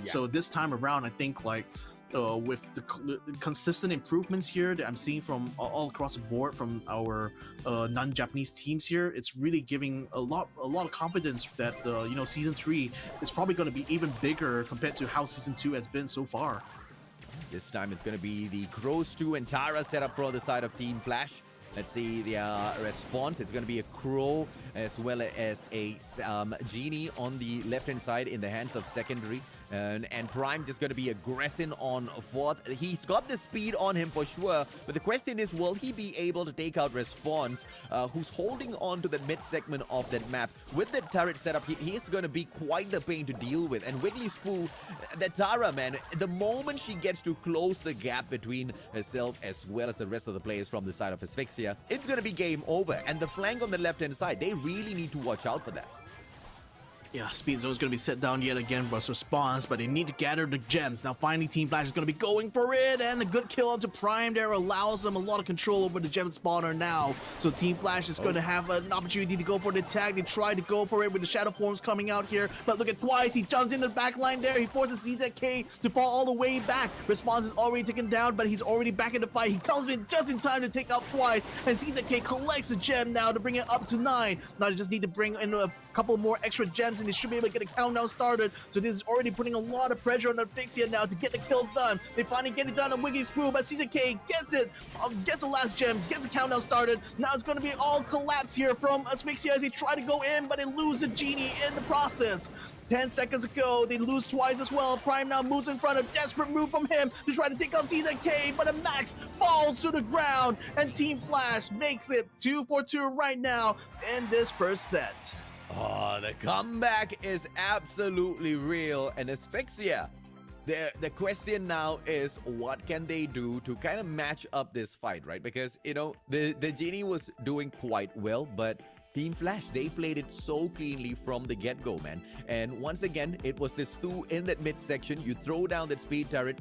So this time around, I think with the consistent improvements here that I'm seeing from all across the board from our non-Japanese teams here, it's really giving a lot of confidence that season 3 is probably going to be even bigger compared to how season 2 has been so far. This time it's going to be the Crows 2 and Tara set up for the side of Team Flash. Let's see their response. It's going to be a Crow as well as a Genie on the left-hand side in the hands of Secondary. And Prime just going to be aggressing on fourth. He's got the speed on him for sure, but the question is, will he be able to take out Response, who's holding on to the mid segment of that map? With the turret setup, he's going to be quite the pain to deal with. And Wiggly Spoo, the Tara, man, the moment she gets to close the gap between herself as well as the rest of the players from the side of Asphyxia, it's going to be game over. And the flank on the left-hand side, they really need to watch out for that. Yeah, Speed Zone is going to be set down yet again for Response, but they need to gather the gems. Now, finally, Team Flash is going to be going for it, and a good kill onto Prime there allows them a lot of control over the gem spawner now. So Team Flash is going to have an opportunity to go for the tag. They try to go for it with the Shadow Forms coming out here, but look at Twice. He jumps in the back line there. He forces CZK to fall all the way back. Response is already taken down, but he's already back in the fight. He comes in just in time to take out Twice, and CZK collects the gem now to bring it up to 9. Now they just need to bring in a couple more extra gems, and they should be able to get a countdown started. So this is already putting a lot of pressure on Asphyxia now to get the kills done. They finally get it done on Wiggy's crew, but CZK gets it, gets the last gem, gets the countdown started. Now it's going to be all collapse here from Asphyxia as they try to go in, but they lose a Genie in the process. 10 seconds ago, they lose Twice as well. Prime now moves in front of desperate move from him to try to take out CZK, but a Max falls to the ground, and Team Flash makes it 2-for-2 right now in this first set. Oh, the comeback is absolutely real. And Asphyxia, the question now is, what can they do to kind of match up this fight, right? Because, the Genie was doing quite well, but Team Flash, they played it so cleanly from the get-go, man. And once again, it was the Stu in that midsection. You throw down that speed turret,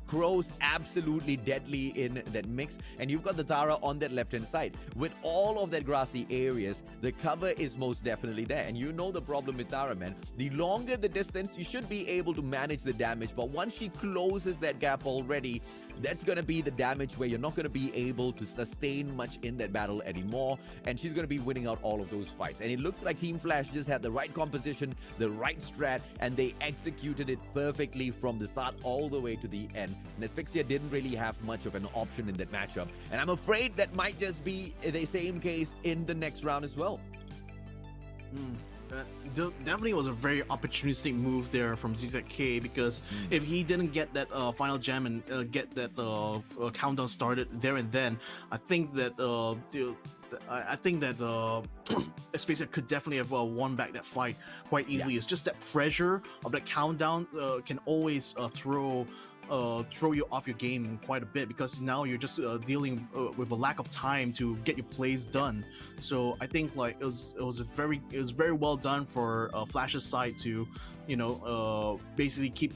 Crow's absolutely deadly in that mix. And you've got the Tara on that left-hand side. With all of that grassy areas, the cover is most definitely there. And you know the problem with Tara, man. The longer the distance, you should be able to manage the damage. But once she closes that gap already, that's going to be the damage where you're not going to be able to sustain much in that battle anymore. And she's going to be winning out all of those fights. And it looks like Team Flash just had the right composition, the right strat, and they executed it perfectly from the start all the way to the end. And Asphyxia didn't really have much of an option in that matchup. And I'm afraid that might just be the same case in the next round as well. Definitely was a very opportunistic move there from ZZK, because if he didn't get that final gem and get that countdown started there and then, I think that Asphyxia could definitely have won back that fight quite easily. Yeah. It's just that pressure of that countdown can always throw you off your game quite a bit, because now you're just dealing with a lack of time to get your plays done. So I think like it was very well done for Flash's side to basically keep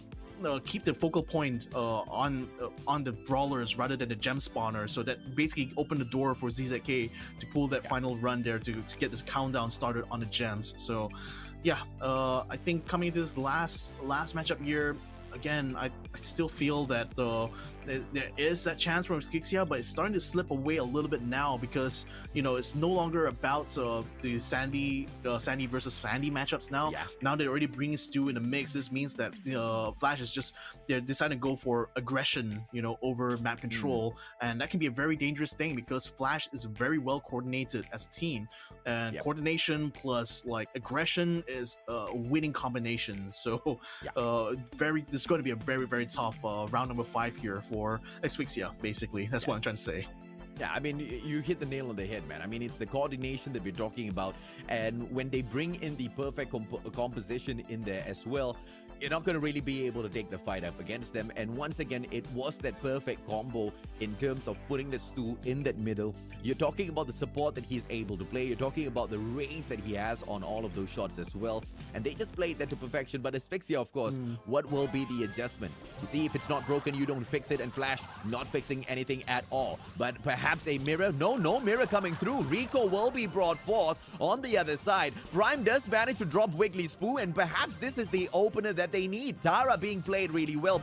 the focal point on the brawlers rather than the gem spawner, so that basically opened the door for ZZK to pull that final run there to get this countdown started on the gems. So yeah, I think coming into this last matchup here, again, I still feel that there is that chance for Asphyxia, but it's starting to slip away a little bit now, because it's no longer about the Sandy versus Sandy matchups now. Yeah. Now they're already bringing Stu in the mix. This means that Flash is they're deciding to go for aggression, over map control, and that can be a very dangerous thing, because Flash is very well coordinated as a team, and coordination plus like aggression is a winning combination. So this is going to be a very, very tough round number 5 here for Asphyxia, basically. That's what I'm trying to say. Yeah, I mean, you hit the nail on the head, man. I mean, it's the coordination that we're talking about. And when they bring in the perfect composition in there as well, you're not going to really be able to take the fight up against them. And once again, it was that perfect combo in terms of putting the Stu in that middle. You're talking about the support that he's able to play. You're talking about the range that he has on all of those shots as well. And they just played that to perfection. But Asphyxia, of course, what will be the adjustments? You see, if it's not broken, you don't fix it. And Flash not fixing anything at all. But perhaps a mirror? No mirror coming through. Rico will be brought forth on the other side. Prime does manage to drop Wiggly Spoo, and perhaps this is the opener that they need. Tara being played really well.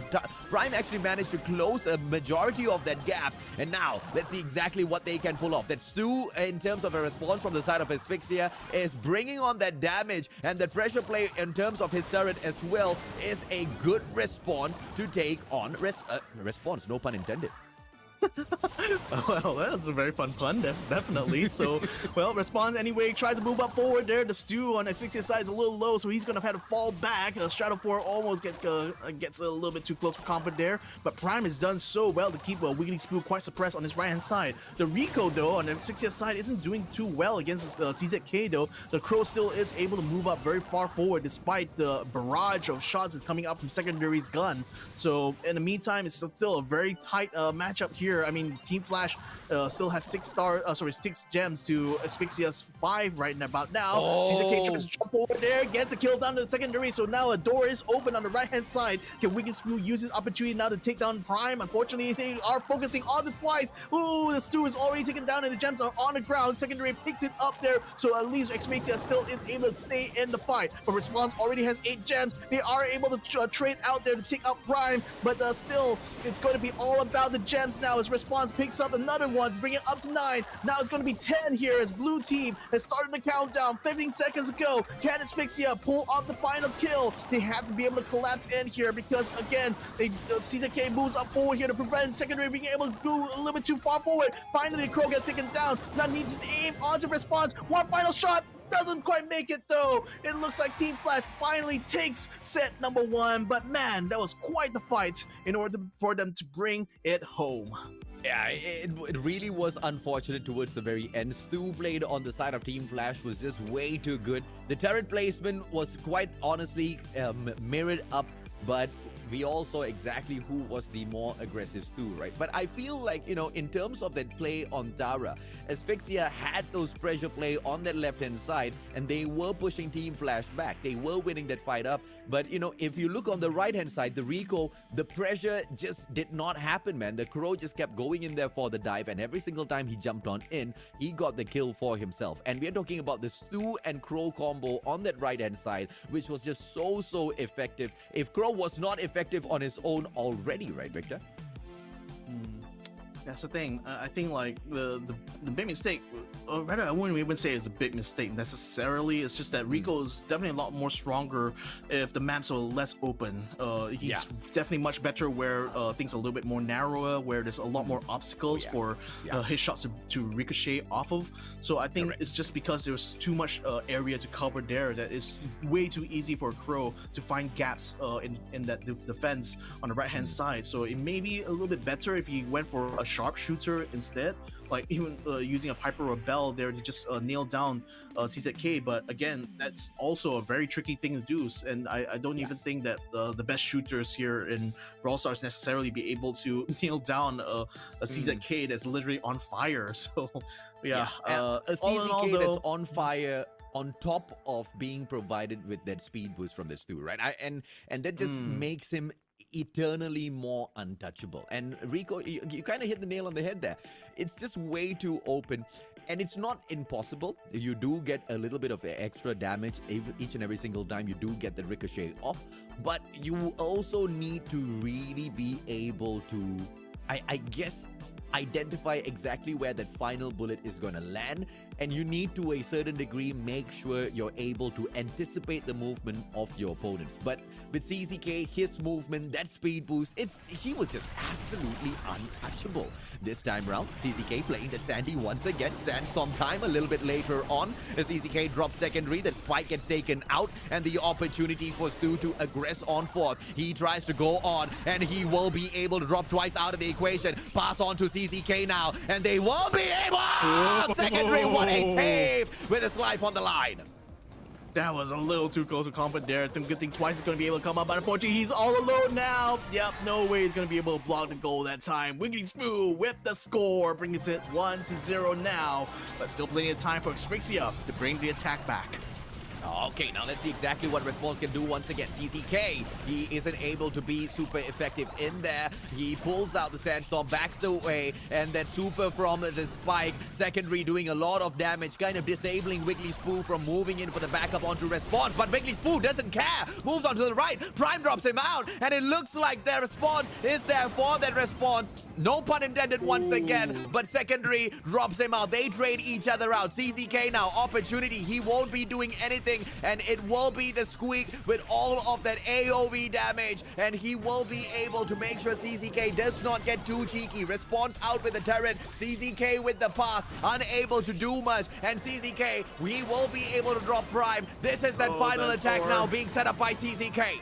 Prime actually managed to close a majority of that gap, and now let's see exactly what they can pull off. That Stu, in terms of a response from the side of Asphyxia, is bringing on that damage, and the pressure play in terms of his turret as well is a good response to take on response, no pun intended. Well, that's a very fun pun, definitely. So, well, responds anyway, tries to move up forward there. The Stu on Asphyxia's side is a little low, so he's going to have to fall back. Shadow 4 almost gets a little bit too close for comfort there, but Prime has done so well to keep Wiggly Spoo quite suppressed on his right-hand side. The Rico, though, on Asphyxia's side isn't doing too well against TZK, though. The Crow still is able to move up very far forward despite the barrage of shots that's coming up from Secondary's gun. So, in the meantime, it's still a very tight matchup here. I mean, Team Flash still has 6 gems to Asphyxia's 5 right about now. CZK tries to jump over there, gets a kill down to the secondary, so now a door is open on the right-hand side. Can Wiggly Spoo use his opportunity now to take down Prime? Unfortunately, they are focusing on the twice. Ooh, the Stu is already taken down and the gems are on the ground. Secondary picks it up there, so at least Asphyxia still is able to stay in the fight. But Response already has 8 gems. They are able to trade out there to take out Prime, but still, it's going to be all about the gems now as Response picks up another one, bring it up to 9. Now it's going to be 10 here as Blue Team has started the countdown 15 seconds ago. Can Asphyxia pull off the final kill? They have to be able to collapse in here because, again, CZK moves up forward here to prevent Secondary being able to go a little bit too far forward. Finally, Crow gets taken down. Now needs to aim onto Response. One final shot. Doesn't quite make it though. It looks like Team Flash finally takes set number 1, but man, that was quite the fight in order for them to bring it home. Yeah, it really was unfortunate towards the very end. Stu played on the side of Team Flash was just way too good. The turret placement was quite honestly mirrored up, but we all saw exactly who was the more aggressive Stu, right? But I feel like, in terms of that play on Tara, Asphyxia had those pressure play on that left-hand side, and they were pushing Team Flash back. They were winning that fight up. But, if you look on the right-hand side, the Rico, the pressure just did not happen, man. The Crow just kept going in there for the dive, and every single time he jumped on in, he got the kill for himself. And we're talking about the Stu and Crow combo on that right-hand side, which was just so effective. If Crow was not effective on his own already, right, Victor? That's the thing. I think like the big mistake, or rather, I wouldn't even say it's a big mistake necessarily. It's just that Rico is definitely a lot more stronger if the maps are less open. He's definitely much better where things are a little bit more narrower, where there's a lot more obstacles for his shots to ricochet off of. So I think it's just because there's too much area to cover there that it's way too easy for Crow to find gaps in that defense on the right hand side. So it may be a little bit better if he went for a sharpshooter instead, like even using a Piper or a Bell there to just nail down CZK. But again, that's also a very tricky thing to do, and I don't even think that the best shooters here in Brawl Stars necessarily be able to nail down a CZK that's literally on fire. So a CZK that's on fire on top of being provided with that speed boost from this too, right? And that just makes him eternally more untouchable. And Rico, you kind of hit the nail on the head there. It's just way too open, and it's not impossible. You do get a little bit of extra damage each and every single time you do get the ricochet off, but you also need to really be able to, I guess, identify exactly where that final bullet is going to land, and you need to a certain degree make sure you're able to anticipate the movement of your opponents. But with CZK, his movement, that speed boost, he was just absolutely untouchable. This time around, CZK playing that Sandy once again. Sandstorm time a little bit later on. As CZK drops secondary, the spike gets taken out, and the opportunity for Stu to aggress on fourth. He tries to go on, and he will be able to drop twice out of the equation. Pass on to CZK now, and they won't be able. Secondary, what a save with his life on the line. That was a little too close to comfort there. Good thing Twice is going to be able to come up, but unfortunately he's all alone now. Yep, no way he's going to be able to block the goal that time. Wiggly Spoo with the score, brings it 1-0 now, but still plenty of time for Asphyxia to bring the attack back. Okay, now let's see exactly what Response can do once again. CZK, he isn't able to be super effective in there. He pulls out the Sandstorm, backs away, and then super from the spike. Secondary doing a lot of damage, kind of disabling Wiggly Spoo from moving in for the backup onto Response. But Wiggly Spoo doesn't care, moves on to the right. Prime drops him out, and it looks like their Response is there for that Response. No pun intended once again, but Secondary drops him out. They trade each other out. CZK now, opportunity. He won't be doing anything, and it will be the Squeak with all of that AoE damage, and he will be able to make sure CZK does not get too cheeky. Response out with the turret, CZK with the pass, unable to do much, and CZK, we will be able to drop Prime. This is that final attack now being set up by CZK.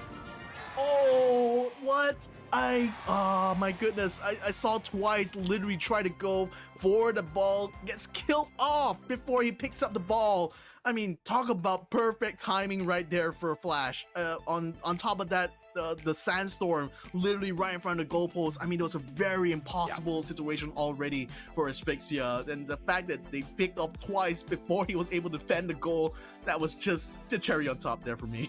Oh, what? Oh my goodness, I saw Twice literally try to go for the ball, gets killed off before he picks up the ball. I mean, talk about perfect timing right there for Flash. On top of that, the Sandstorm literally right in front of the goalpost. I mean, it was a very impossible situation already for Asphyxia, and the fact that they picked up Twice before he was able to defend the goal, that was just the cherry on top there for me.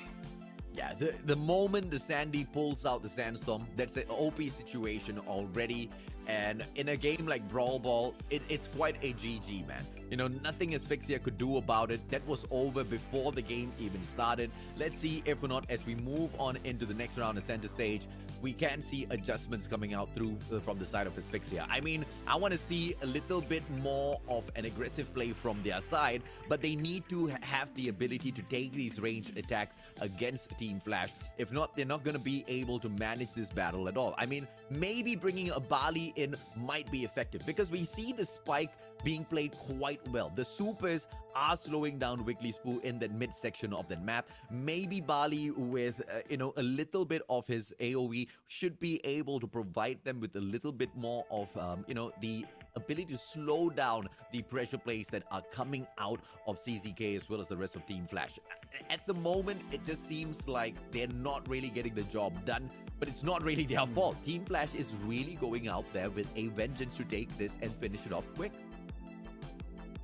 Yeah, the moment the Sandy pulls out the Sandstorm, that's an OP situation already. And in a game like Brawl Ball, it's quite a GG, man. You know, nothing Asphyxia could do about it. That was over before the game even started. Let's see if or not, as we move on into the next round of center stage, we can see adjustments coming out through from the side of Asphyxia. I mean, I want to see a little bit more of an aggressive play from their side, but they need to have the ability to take these ranged attacks against Team Flash. If not, they're not going to be able to manage this battle at all. I mean, maybe bringing a Bali in might be effective, because we see the spike being played quite well. The supers are slowing down Wiggly Spoo in that midsection of that map. Maybe Bali with, a little bit of his AoE should be able to provide them with a little bit more of, the ability to slow down the pressure plays that are coming out of CZK as well as the rest of Team Flash. At the moment, it just seems like they're not really getting the job done, but it's not really their fault. Team Flash is really going out there with a vengeance to take this and finish it off quick.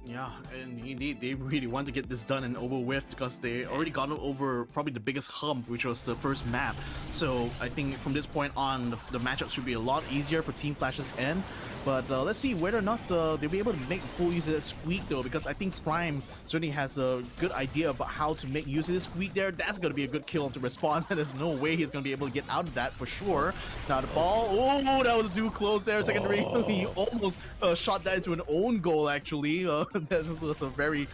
Yeah, and indeed, they really want to get this done and over with, because they already got over probably the biggest hump, which was the first map. So I think from this point on, the matchup should be a lot easier for Team Flash's end. But let's see whether or not they'll be able to make full use of that squeak though, because I think Prime certainly has a good idea about how to make use of this squeak there. That's going to be a good kill to response, and there's no way he's going to be able to get out of that for sure. Now the ball, oh, that was too close there. Secondary, he almost shot that into an own goal actually. That was a very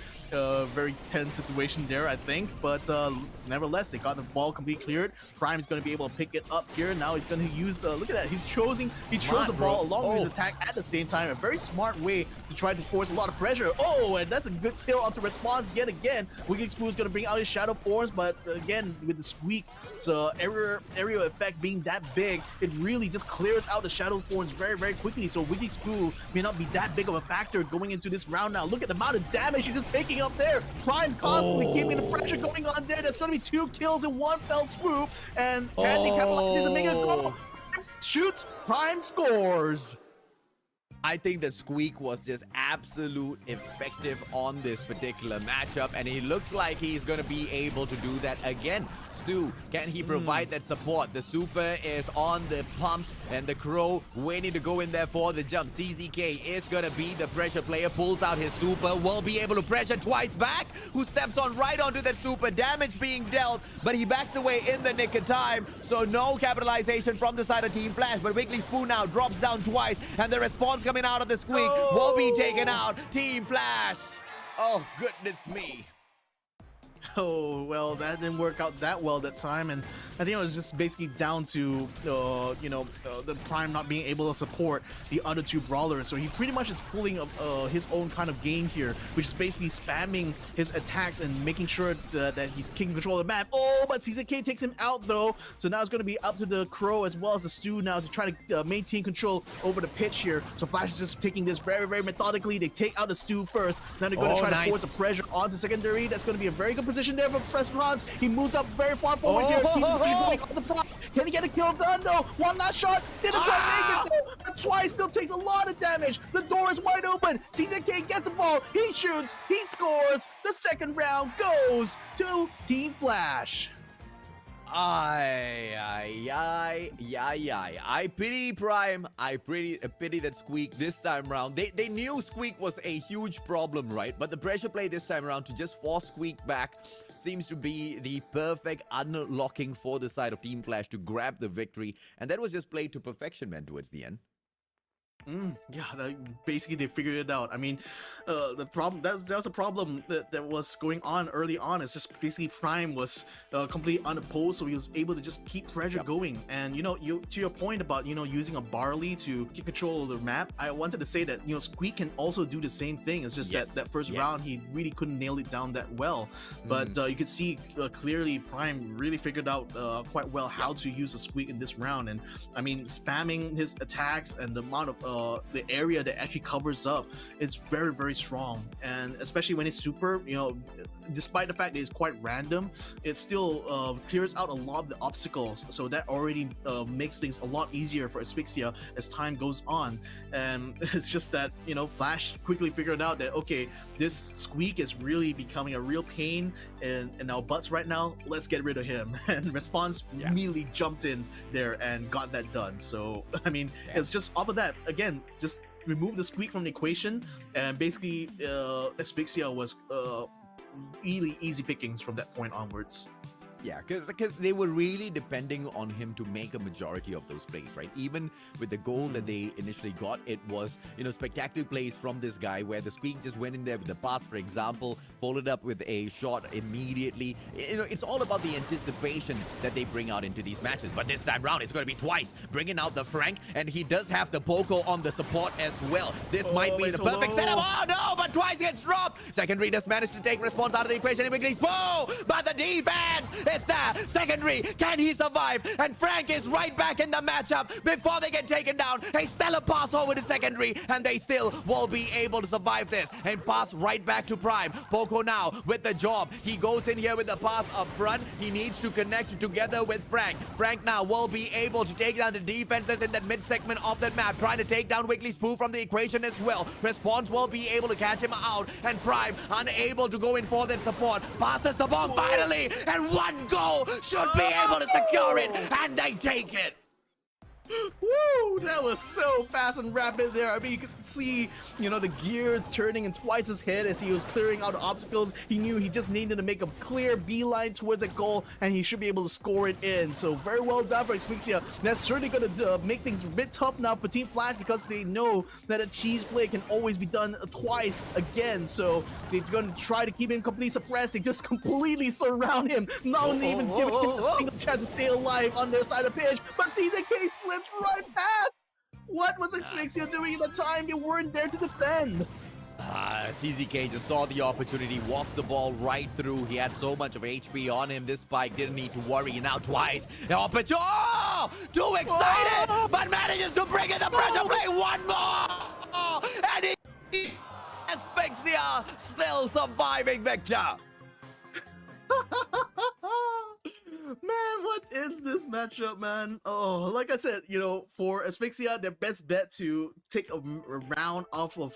tense situation there, I think. But nevertheless, they got the ball completely cleared. Prime is going to be able to pick it up here. Now he's going to use, look at that, he chose the ball along with his attack at the same time. A very smart way to try to force a lot of pressure. Oh, and that's a good kill onto response yet again. Wiggly Spoo is going to bring out his shadow forms, but again, with the squeak, the area effect being that big, it really just clears out the shadow forms very, very quickly. So Wiggly Spoo may not be that big of a factor going into this round now. Look at the amount of damage he's just taking up there. Prime constantly keeping the pressure going on there. That's going to be 2 kills in one fell swoop. And Candy capitalizes and makes a goal. Shoots, Prime scores. I think the squeak was just absolute effective on this particular matchup, and it looks like he's going to be able to do that again. Stu, can he provide that support? The super is on the pump, and the Crow waiting to go in there for the jump. CZK is going to be the pressure player, pulls out his super, will be able to pressure twice back, who steps on right onto that super, damage being dealt, but he backs away in the nick of time, so no capitalization from the side of Team Flash, but Wiggly Spoo now drops down twice, and the response coming out of the squeak will be taken out. Team Flash. Oh, goodness me. Oh, well, that didn't work out that well that time, and I think it was just basically down to, the Prime not being able to support the other 2 brawlers. So he pretty much is pulling his own kind of game here, which is basically spamming his attacks and making sure that he's taking control of the map. Oh, but CZK takes him out though. So now it's going to be up to the Crow as well as the Stu now to try to maintain control over the pitch here. So Flash is just taking this very, very methodically. They take out the Stu first. Now they're going to try to force the pressure onto secondary. That's going to be a very good position there for Presperons. He moves up very far forward here. He's going on the prop. Can he get a kill done? No. One last shot. Didn't quite make it though. But twice still takes a lot of damage. The door is wide open. CZK gets the ball. He shoots. He scores. The second round goes to Team Flash. I pity Prime. I pity that Squeak this time round. They knew Squeak was a huge problem, right? But the pressure play this time around to just force Squeak back seems to be the perfect unlocking for the side of Team Flash to grab the victory. And that was just played to perfection, man, towards the end. Yeah, basically they figured it out. I mean, the problem that was a problem that was going on early on. It's just basically Prime was completely unopposed, so he was able to just keep pressure going. And to your point about using a Barley to get control of the map, I wanted to say that Squeak can also do the same thing. It's just that first round he really couldn't nail it down that well. But you could see clearly Prime really figured out quite well how to use the Squeak in this round. And I mean, spamming his attacks and the amount of the area that actually covers up is very, very strong. And especially when it's super, despite the fact that it's quite random, it still clears out a lot of the obstacles. So that already makes things a lot easier for Asphyxia as time goes on. And it's just that, Flash quickly figured out that, okay, this Squeak is really becoming a real pain in our butts right now. Let's get rid of him. And Response immediately jumped in there and got that done. So, I mean, it's just off of that, again, just remove the Squeak from the equation, and basically Asphyxia was really easy pickings from that point onwards. Yeah, because they were really depending on him to make a majority of those plays, right? Even with the goal that they initially got, it was, spectacular plays from this guy where the Squeak just went in there with the pass, for example, followed up with a shot immediately. It's all about the anticipation that they bring out into these matches. But this time round, it's going to be twice, bringing out the Frank, and he does have the Poco on the support as well. This might be the perfect setup. Oh, no, but twice gets dropped. Secondary just managed to take Response out of the equation in Wiggly's Spoo, but the defense is there. Secondary, can he survive? And Frank is right back in the matchup before they get taken down. A stellar pass over to Secondary, and they still will be able to survive this and pass right back to Prime. Poco now with the job. He goes in here with the pass up front. He needs to connect together with Frank. Frank now will be able to take down the defenses in that mid segment of that map, trying to take down Wiggly Spoo from the equation as well. Response will be able to catch him out, and Prime unable to go in for that support. Passes the bomb finally, and one goal should be able to secure it, and they take it. Woo! That was so fast and rapid there. I mean, you could see, the gears turning in twice his head as he was clearing out the obstacles. He knew he just needed to make a clear beeline towards that goal, and he should be able to score it in. So very well done for Asphyxia. That's certainly going to make things a bit tough now for Team Flash because they know that a cheese play can always be done twice again. So they're going to try to keep him completely suppressed. They just completely surround him, not only even giving him a single chance to stay alive on their side of the pitch, but CZK slips right past. What was Asphyxia doing at the time? They weren't there to defend. CZK just saw the opportunity, walks the ball right through. He had so much of HP on him. This spike didn't need to worry. Now twice. The opportunity. Oh! Too excited, but manages to bring in the pressure play. One more. And Asphyxia still surviving, Victor. Man, what is this matchup, man? Oh, like I said, for Asphyxia, their best bet to take a round off of,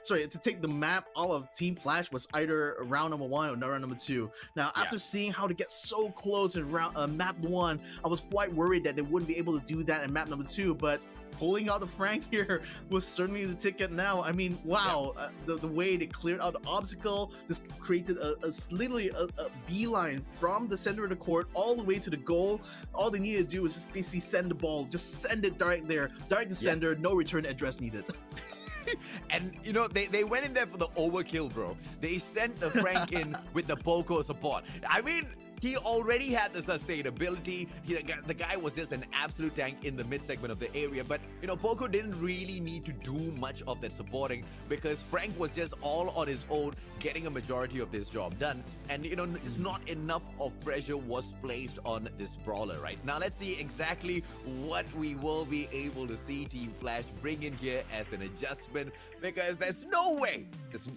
to take the map off of Team Flash was either round number 1 or round number 2. Now, after seeing how to get so close in map 1, I was quite worried that they wouldn't be able to do that in map number 2, but pulling out the Frank here was certainly the ticket now. I mean, wow, the way they cleared out the obstacle, just created literally a beeline from the center of the court all the way to the goal. All they needed to do was just basically send the ball, just send it direct there, direct to sender, no return address needed. And they went in there for the overkill, bro. They sent the Frank in with the Poco support. I mean, he already had the sustainability. The guy was just an absolute tank in the mid segment of the area. But Poco didn't really need to do much of that supporting because Frank was just all on his own, getting a majority of this job done. And it's not enough of pressure was placed on this brawler right now. Let's see exactly what we will be able to see Team Flash bring in here as an adjustment, because there's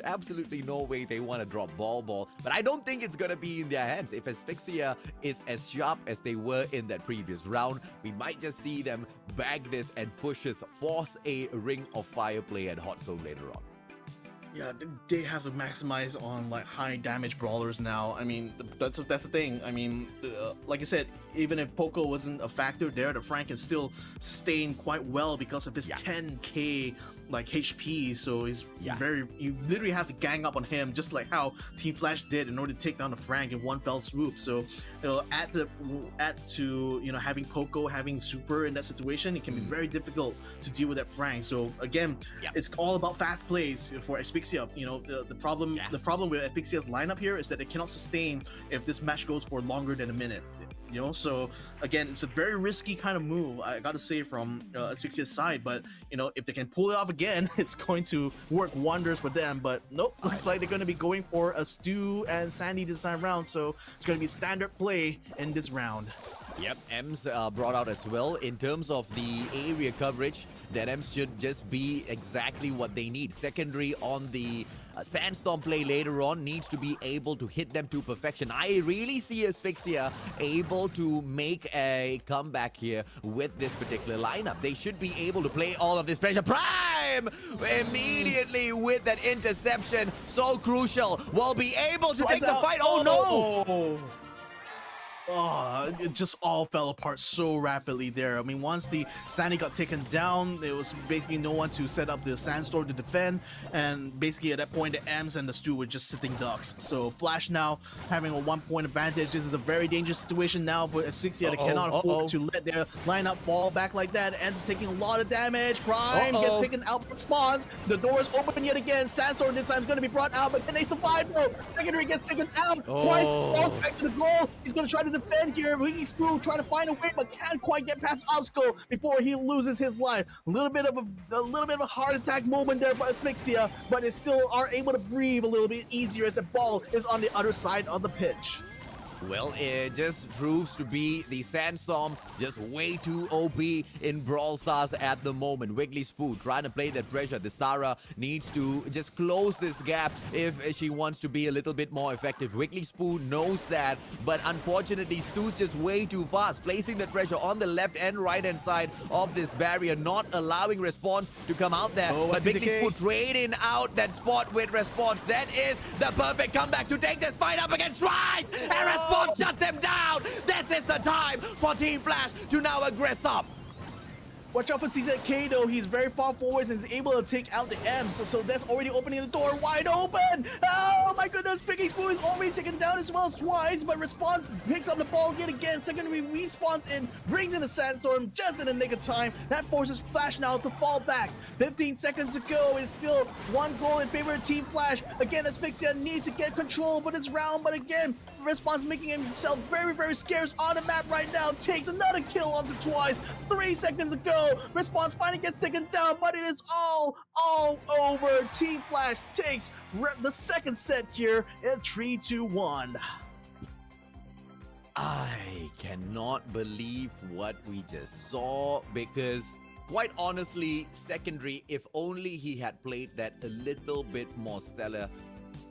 absolutely no way they want to drop ball. But I don't think it's gonna be in their hands. If Asphyxia is as sharp as they were in that previous round, we might just see them bag this and force a ring of fire play at hot zone later on. Yeah, they have to maximize on high damage brawlers now. I mean, that's the thing. I mean, like I said, even if Poco wasn't a factor there, the Frank can still sustain quite well because of his 10k HP. So he's you literally have to gang up on him, just like how Team Flash did in order to take down the Frank in one fell swoop. So add to having Poco having super in that situation, it can be very difficult to deal with that Frank. So again, it's all about fast plays for Asphyxia. The problem with Asphyxia's lineup here is that they cannot sustain if this match goes for longer than a minute. So again, it's a very risky kind of move, I gotta say, from Asphyxia's side. But if they can pull it off again, it's going to work wonders for them. But nope, looks like they're going to be going for a Stu and Sandy this time round. So it's going to be standard play in this round. Yep, Ems brought out as well. In terms of the area coverage, that Ems should just be exactly what they need. Secondary on the Sandstorm play later on needs to be able to hit them to perfection. I really see Asphyxia able to make a comeback here with this particular lineup. They should be able to play all of this pressure. Prime! Immediately with that interception. So crucial. Will be able to take the fight. Oh no! Oh, it just all fell apart so rapidly there. I mean, once the Sandy got taken down, there was basically no one to set up the Sandstorm to defend, and basically at that point, the Ems and the Stu were just sitting ducks. So Flash now having a 1-point advantage. This is a very dangerous situation now for Asphyxia. They cannot afford to let their lineup fall back like that. Ems is taking a lot of damage. Prime gets taken out, spawns. The door is open yet again. Sandstorm this time is going to be brought out, but can they survive though? Secondary gets taken out. Twice falls back to the goal. He's going to try to defend here. Wiggy Screw trying to find a way, but can't quite get past obstacle before he loses his life. A little bit of a heart attack moment there for Asphyxia, but they still are able to breathe a little bit easier as the ball is on the other side of the pitch. Well, it just proves to be the Sandstorm just way too OP in Brawl Stars at the moment. Wiggly Spoo trying to play that pressure. The Stara needs to just close this gap if she wants to be a little bit more effective. Wiggly Spoo knows that, but unfortunately, Stu's just way too fast, placing the pressure on the left and right hand side of this barrier, not allowing Response to come out there. But Wiggly Spoo trading out that spot with Response. That is the perfect comeback to take this fight up against Rise! And Response shuts him down. This is the time for Team Flash to now aggress up. Watch out for CZK though. He's very far forward and is able to take out the M. So that's already opening the door wide open. Oh my goodness, Picking Spoon is already taken down as well as twice, but Response picks up the ball yet again. Secondary respawns in, brings in the Sandstorm just in the nick of time. That forces Flash now to fall back. 15 seconds to go. It's still one goal in favor of Team Flash. Again, Asphyxia needs to get control for this round, but again, Response making himself very, very scarce on the map right now. Takes another kill onto twice. 3 seconds to go. Response finally gets taken down, but it is all over. Team Flash takes the second set here at 3-2-1. I cannot believe what we just saw because, quite honestly, Secondary, if only he had played that a little bit more stellar,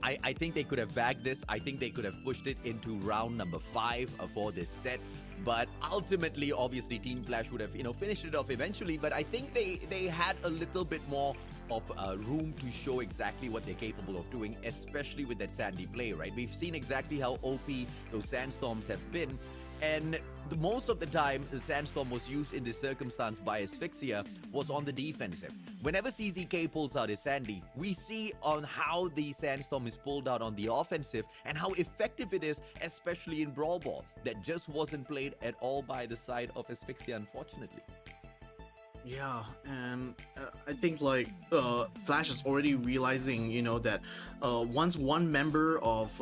I think they could have bagged this. I think they could have pushed it into round number 5 for this set. But ultimately, obviously, Team Flash would have, finished it off eventually. But I think they had a little bit more of room to show exactly what they're capable of doing, especially with that Sandy play, right? We've seen exactly how OP those Sandstorms have been. And most of the time, the Sandstorm was used in this circumstance by Asphyxia was on the defensive. Whenever CZK pulls out his Sandy, we see on how the Sandstorm is pulled out on the offensive and how effective it is, especially in Brawl Ball. That just wasn't played at all by the side of Asphyxia, unfortunately. Yeah, and I think like Flash is already realizing, that once one member of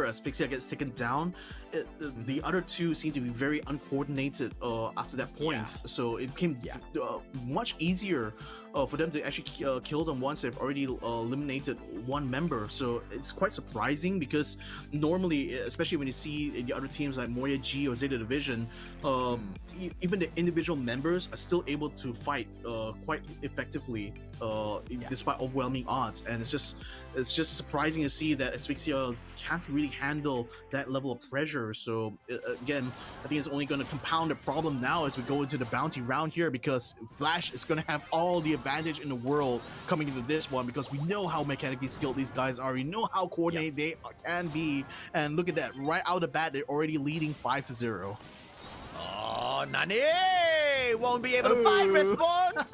Asphyxia gets taken down, the other two seem to be very uncoordinated after that point. Yeah. So it became much easier for them to actually kill them once they've already eliminated one member. So it's quite surprising because normally, especially when you see the other teams like Moya G or Zeta Division, even the individual members are still able to fight quite effectively despite overwhelming odds. And it's just surprising to see that Asphyxia can't really handle that level of pressure. So again, I think it's only going to compound the problem now as we go into the bounty round here, because Flash is going to have all the advantage in the world coming into this one, because we know how mechanically skilled these guys are. We know how coordinated they can be. And look at that, right out of the bat, they're already leading 5-0. Oh, Nani won't be able to find Response.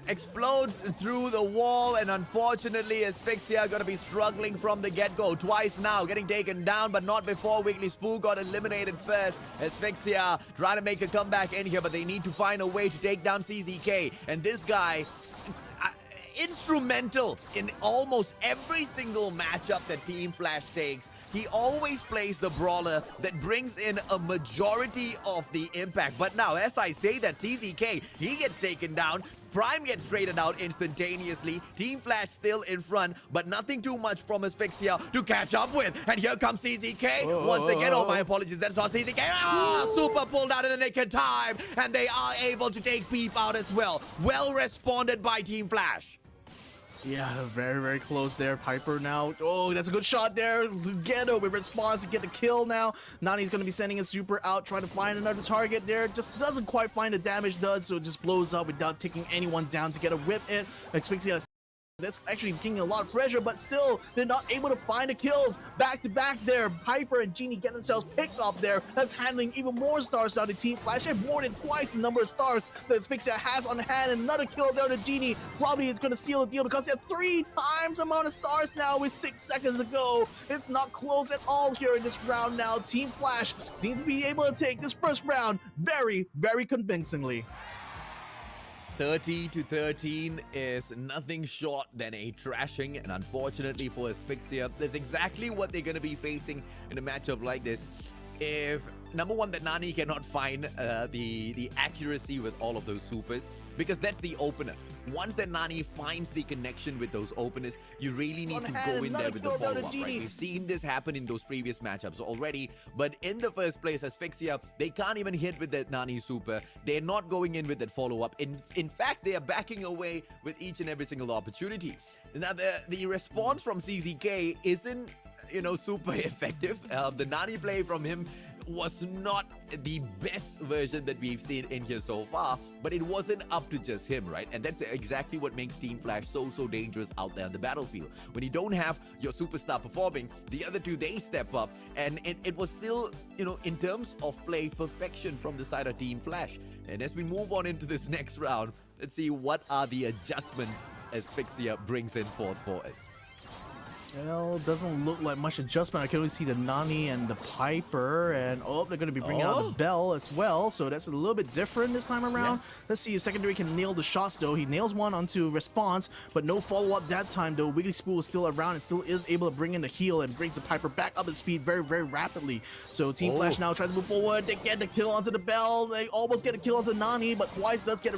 Explodes through the wall, and unfortunately Asphyxia gonna be struggling from the get-go. Twice now, getting taken down, but not before Wiggly Spoo got eliminated first. Asphyxia trying to make a comeback in here, but they need to find a way to take down CZK. And this guy, instrumental in almost every single matchup that Team Flash takes. He always plays the brawler that brings in a majority of the impact. But now, as I say that, CZK, he gets taken down. Prime gets traded out instantaneously. Team Flash still in front, but nothing too much from Asphyxia to catch up with. And here comes CZK. Once again, oh, my apologies, that's not CZK. Super pulled out in the nick of time. And they are able to take Peep out as well. Well responded by Team Flash. Yeah, very, very close there. Piper now. Oh, that's a good shot there. Lugetto with Response to get the kill now. Nani's going to be sending a super out, trying to find another target there. Just doesn't quite find the damage done, so it just blows up without taking anyone down to get a whip in. Asphyxia, that's actually getting a lot of pressure, but still, they're not able to find the kills. Back to back there, Piper and Genie get themselves picked up there. That's handling even more stars out of Team Flash. They have more than twice the number of stars that Asphyxia has on hand. Another kill there to Genie. Probably it's going to seal the deal because they have 3 times the amount of stars now with 6 seconds to go. It's not close at all here in this round now. Team Flash needs to be able to take this first round very, very convincingly. 30-13 is nothing short than a trashing, and unfortunately for Asphyxia, that's exactly what they're going to be facing in a matchup like this. If, number one, that Nani cannot find the accuracy with all of those supers, because that's the opener. Once that Nani finds the connection with those openers, you really need to go in there with the follow-up, right? We've seen this happen in those previous matchups already, but in the first place, Asphyxia, they can't even hit with that Nani super. They're not going in with that follow-up. In fact, they are backing away with each and every single opportunity. Now, the response from CZK isn't, super effective. The Nani play from him was not the best version that we've seen in here so far, but it wasn't up to just him, right? And that's exactly what makes Team Flash so dangerous out there on the battlefield. When you don't have your superstar performing, the other two, they step up, and it was still, you know, in terms of play, perfection from the side of Team Flash. And as we move on into this next round, let's see what are the adjustments Asphyxia brings in for us. Well, doesn't look like much adjustment. I can only see the Nani and the Piper, and they're going to be bringing out the Bell as well, so that's a little bit different this time around. Yeah. Let's see if Secondary can nail the shots though. He nails one onto Response, but no follow-up that time though. Wiggly Spool is still around and still is able to bring in the heal and brings the Piper back up at speed very rapidly. So Team Flash now tries to move forward. They get the kill onto the Bell. They almost get a kill onto Nani, but Twice does get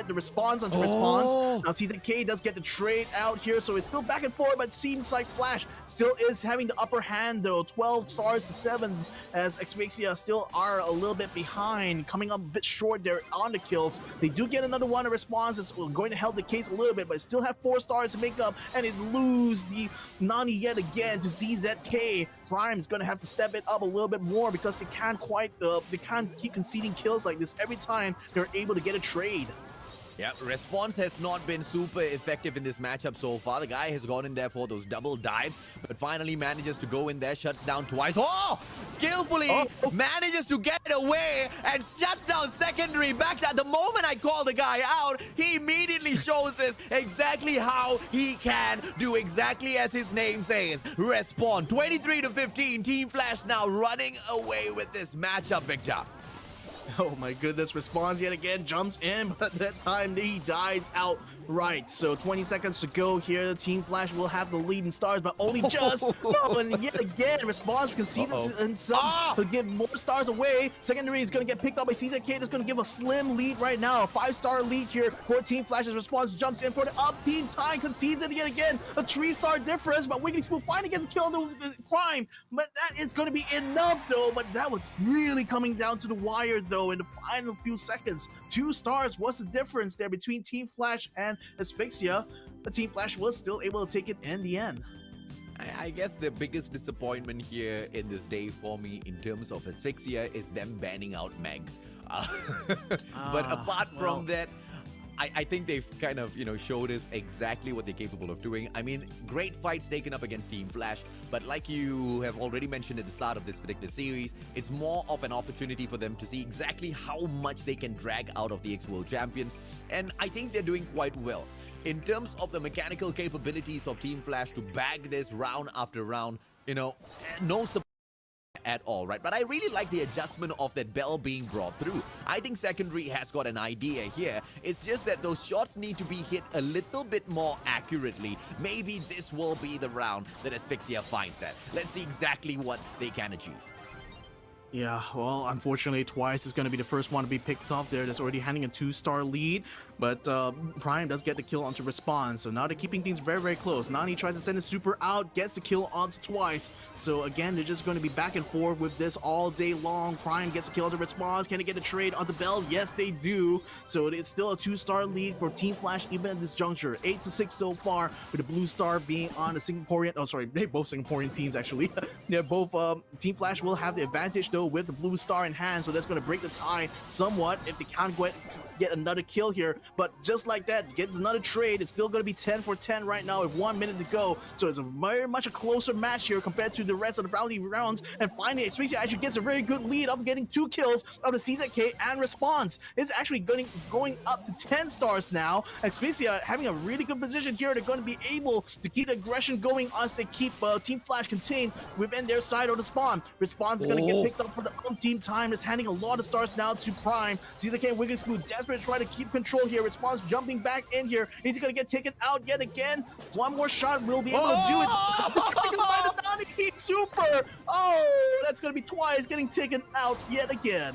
the response onto Response. Now CZK does get the trade out here, so it's still back and forth, but it seems like Flash still is having the upper hand though. 12 stars to 7 as Asphyxia still are a little bit behind, coming up a bit short there on the kills. They do get another one in response. It's going to help the case a little bit, but still have 4 stars to make up, and it lose the Nani yet again to ZZK. Prime's going to have to step it up a little bit more because they can't keep conceding kills like this every time they're able to get a trade. Yeah, Response has not been super effective in this matchup so far. The guy has gone in there for those double dives, but finally manages to go in there, shuts down Twice. Skillfully manages to get it away and shuts down Secondary. Back at the moment I call the guy out, he immediately shows us exactly how he can do exactly as his name says. Respawn 23-15. Team Flash now running away with this matchup, Victor. Oh my goodness, Response yet again, jumps in, but that time he dies outright. So 20 seconds to go here. Team Flash will have the lead in stars, but only just. And yet again, Response conceded himself to give more stars away. Secondary is going to get picked up by CZK. That's going to give a slim lead right now. A 5-star lead here for Team Flash's Response. Jumps in for the up team time, concedes it yet again. A 3-star difference, but Wiggly Spool finally gets a kill on the Prime. But that is going to be enough though. But that was really coming down to the wire though. In the final few seconds, 2 stars was the difference there between Team Flash and Asphyxia, but Team Flash was still able to take it in the end. I guess the biggest disappointment here in this day for me in terms of Asphyxia is them banning out Meg. But apart from that, I think they've kind of, you know, showed us exactly what they're capable of doing. I mean, great fights taken up against Team Flash, but like you have already mentioned at the start of this particular series, it's more of an opportunity for them to see exactly how much they can drag out of the ex-World Champions, and I think they're doing quite well. In terms of the mechanical capabilities of Team Flash to bag this round after round, you know, no surprise at all, right? But I really like the adjustment of that Bell being brought through. I think Secondary has got an idea here. It's just that those shots need to be hit a little bit more accurately. Maybe this will be the round that Asphyxia finds that. Let's see exactly what they can achieve. Yeah, well, unfortunately, Twice is going to be the first one to be picked off there. That's already handing a 2-star lead, but Prime does get the kill onto Respawn, so now they're keeping things very close. Nani tries to send a super out, gets the kill onto Twice. So again, they're just going to be back and forth with this all day long. Prime gets a kill onto Respawn. Can they get a trade onto Bell? Yes, they do. So it's still a 2-star lead for Team Flash even at this juncture. 8-6 so far, with the blue star being on the Singaporean. Oh, sorry, they're both Singaporean teams actually. They're both. Team Flash will have the advantage though with the blue star in hand, so that's going to break the tie somewhat if they can't get another kill here. But just like that, gets another trade. It's still going to be 10 for 10 right now with 1 minute to go, so it's very much a closer match here compared to the rest of the Brownie rounds. And finally, Asphyxia actually gets a very good lead up, getting 2 kills out of CZK and Response. It's actually going up to 10 stars now. Asphyxia having a really good position here. They're going to be able to keep the aggression going as they keep Team Flash contained within their side of the spawn. Response is going to get picked up for the team time. Is handing a lot of stars now to Prime. CZK and Wiggly Spool desperate to try to keep control here. Response jumping back in here. Is he going to get taken out yet again? One more shot will be able to do it. Super! Oh, that's going to be Twice getting taken out yet again.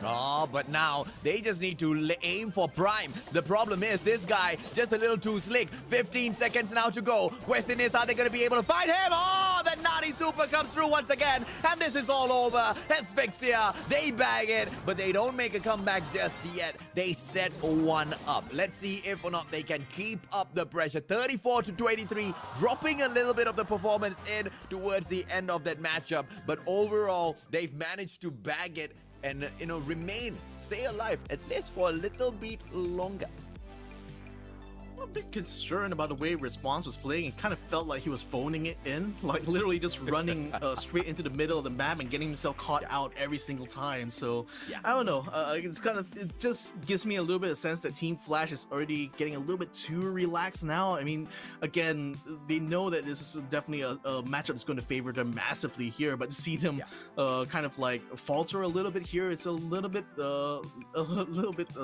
Oh, but now they just need to aim for Prime. The problem is this guy just a little too slick. 15 seconds now to go. Question is, are they going to be able to fight him? Oh, the naughty super comes through once again. And this is all over. Asphyxia, they bag it, but they don't make a comeback just yet. They set one up. Let's see if or not they can keep up the pressure. 34 to 23, dropping a little bit of the performance in towards the end of that matchup. But overall, they've managed to bag it and, stay alive, at least for a little bit longer. I'm a bit concerned about the way Response was playing. It kind of felt like he was phoning it in, like literally just running straight into the middle of the map and getting himself caught out every single time. So I don't know. It just gives me a little bit of sense that Team Flash is already getting a little bit too relaxed now. I mean, again, they know that this is definitely a matchup that's going to favor them massively here, but to see them kind of like falter a little bit here, it's a little bit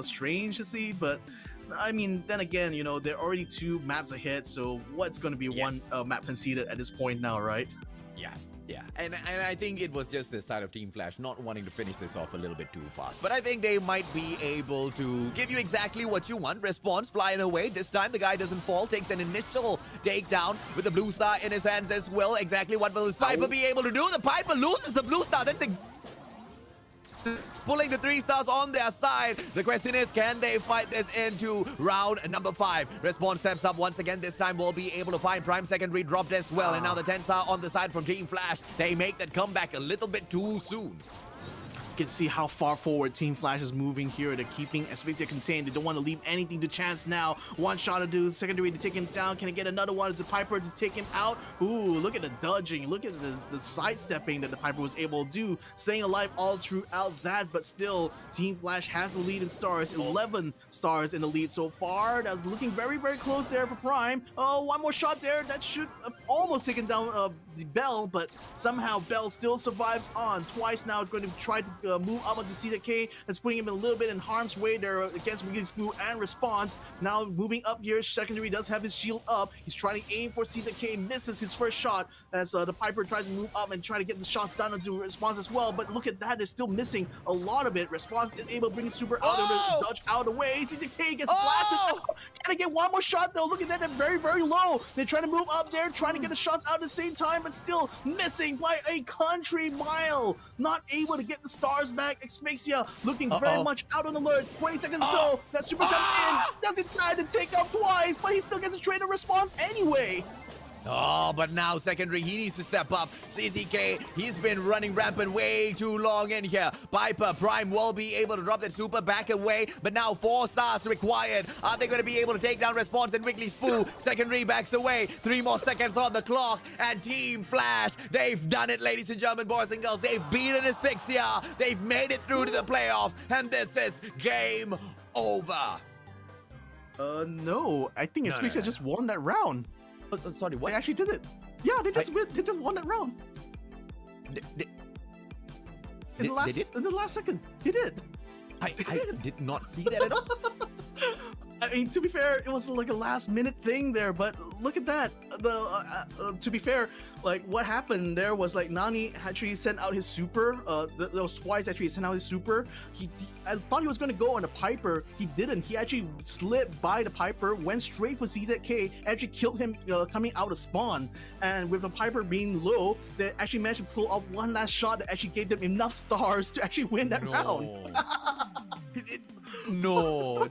strange to see. But I mean, then again, they're already 2 maps ahead, so what's going to be one map conceded at this point now, right? Yeah, and I think it was just the side of Team Flash not wanting to finish this off a little bit too fast. But I think they might be able to give you exactly what you want. Response flying away. This time the guy doesn't fall, takes an initial takedown with the blue star in his hands as well. Exactly what will his Piper be able to do? The Piper loses the blue star. That's pulling the 3 stars on their side. The question is, can they fight this into round number 5? Response steps up once again. This time we'll be able to find Prime secondary dropped as well. And now the 10 star on the side from Team Flash. They make that comeback a little bit too soon. You can see how far forward Team Flash is moving here. They're keeping Asphyxia contained. They don't want to leave anything to chance now. One shot to do, secondary to take him down. Can I get another one? Is the Piper to take him out? Ooh, look at the dodging. Look at the sidestepping that the Piper was able to do. Staying alive all throughout that, but still, Team Flash has the lead in stars. 11 stars in the lead so far. That's looking very, very close there for Prime. Oh, one more shot there. That should have almost taken down the Bell, but somehow Bell still survives on. Twice now going to try to move up onto CZK. That's putting him a little bit in harm's way there against Wiggly Spoo and Response. Now moving up here, secondary does have his shield up. He's trying to aim for CZK, misses his first shot as the Piper tries to move up and try to get the shots done onto Response as well. But look at that, they're still missing a lot of it. Response is able to bring super out of it, dodge out of the way. CZK gets blasted. Can I get one more shot though? Look at that, they're very, very low. They're trying to move up there, trying to get the shots out at the same time, but still missing by a country mile. Not able to get the stars back. Asphyxia looking very much out on alert. 20 seconds to go. That super comes in. Doesn't try to take out twice, but he still gets a trade of response anyway. Oh, but now secondary, he needs to step up. CZK, he's been running rampant way too long in here. Piper, Prime will be able to drop that super back away, but now 4 stars required. Are they going to be able to take down Response and Wiggly Spoo? Secondary backs away. 3 more seconds on the clock, and Team Flash, they've done it, ladies and gentlemen, boys and girls. They've beaten Asphyxia. They've made it through to the playoffs, and this is game over. No. I think Asphyxia just won that round. Oh, sorry, what? They actually did it. Yeah, they just won that round. In the last second, they did. I did not see that at all. I mean, to be fair, it was like a last-minute thing there, but look at that. To be fair, like what happened there was like Nani actually sent out his super. Those twice actually sent out his super. I thought he was going to go on the Piper. He didn't. He actually slipped by the Piper, went straight for CZK, actually killed him coming out of spawn. And with the Piper being low, they actually managed to pull off one last shot that actually gave them enough stars to actually win that round. No.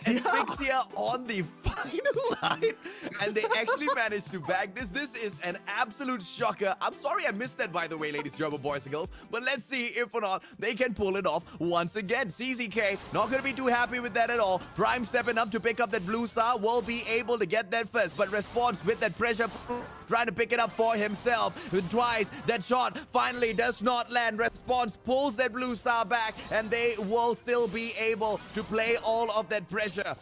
Asphyxia on the final line, and they actually managed to bag this. This is an absolute shocker. I'm sorry I missed that, by the way, ladies and gentlemen, boys and girls, but let's see if or not they can pull it off once again. CZK not going to be too happy with that at all. Prime stepping up to pick up that blue star, will be able to get that first, but Response with that pressure trying to pick it up for himself. Twice, that shot finally does not land. Response pulls that blue star back, and they will still be able to play all of that pressure.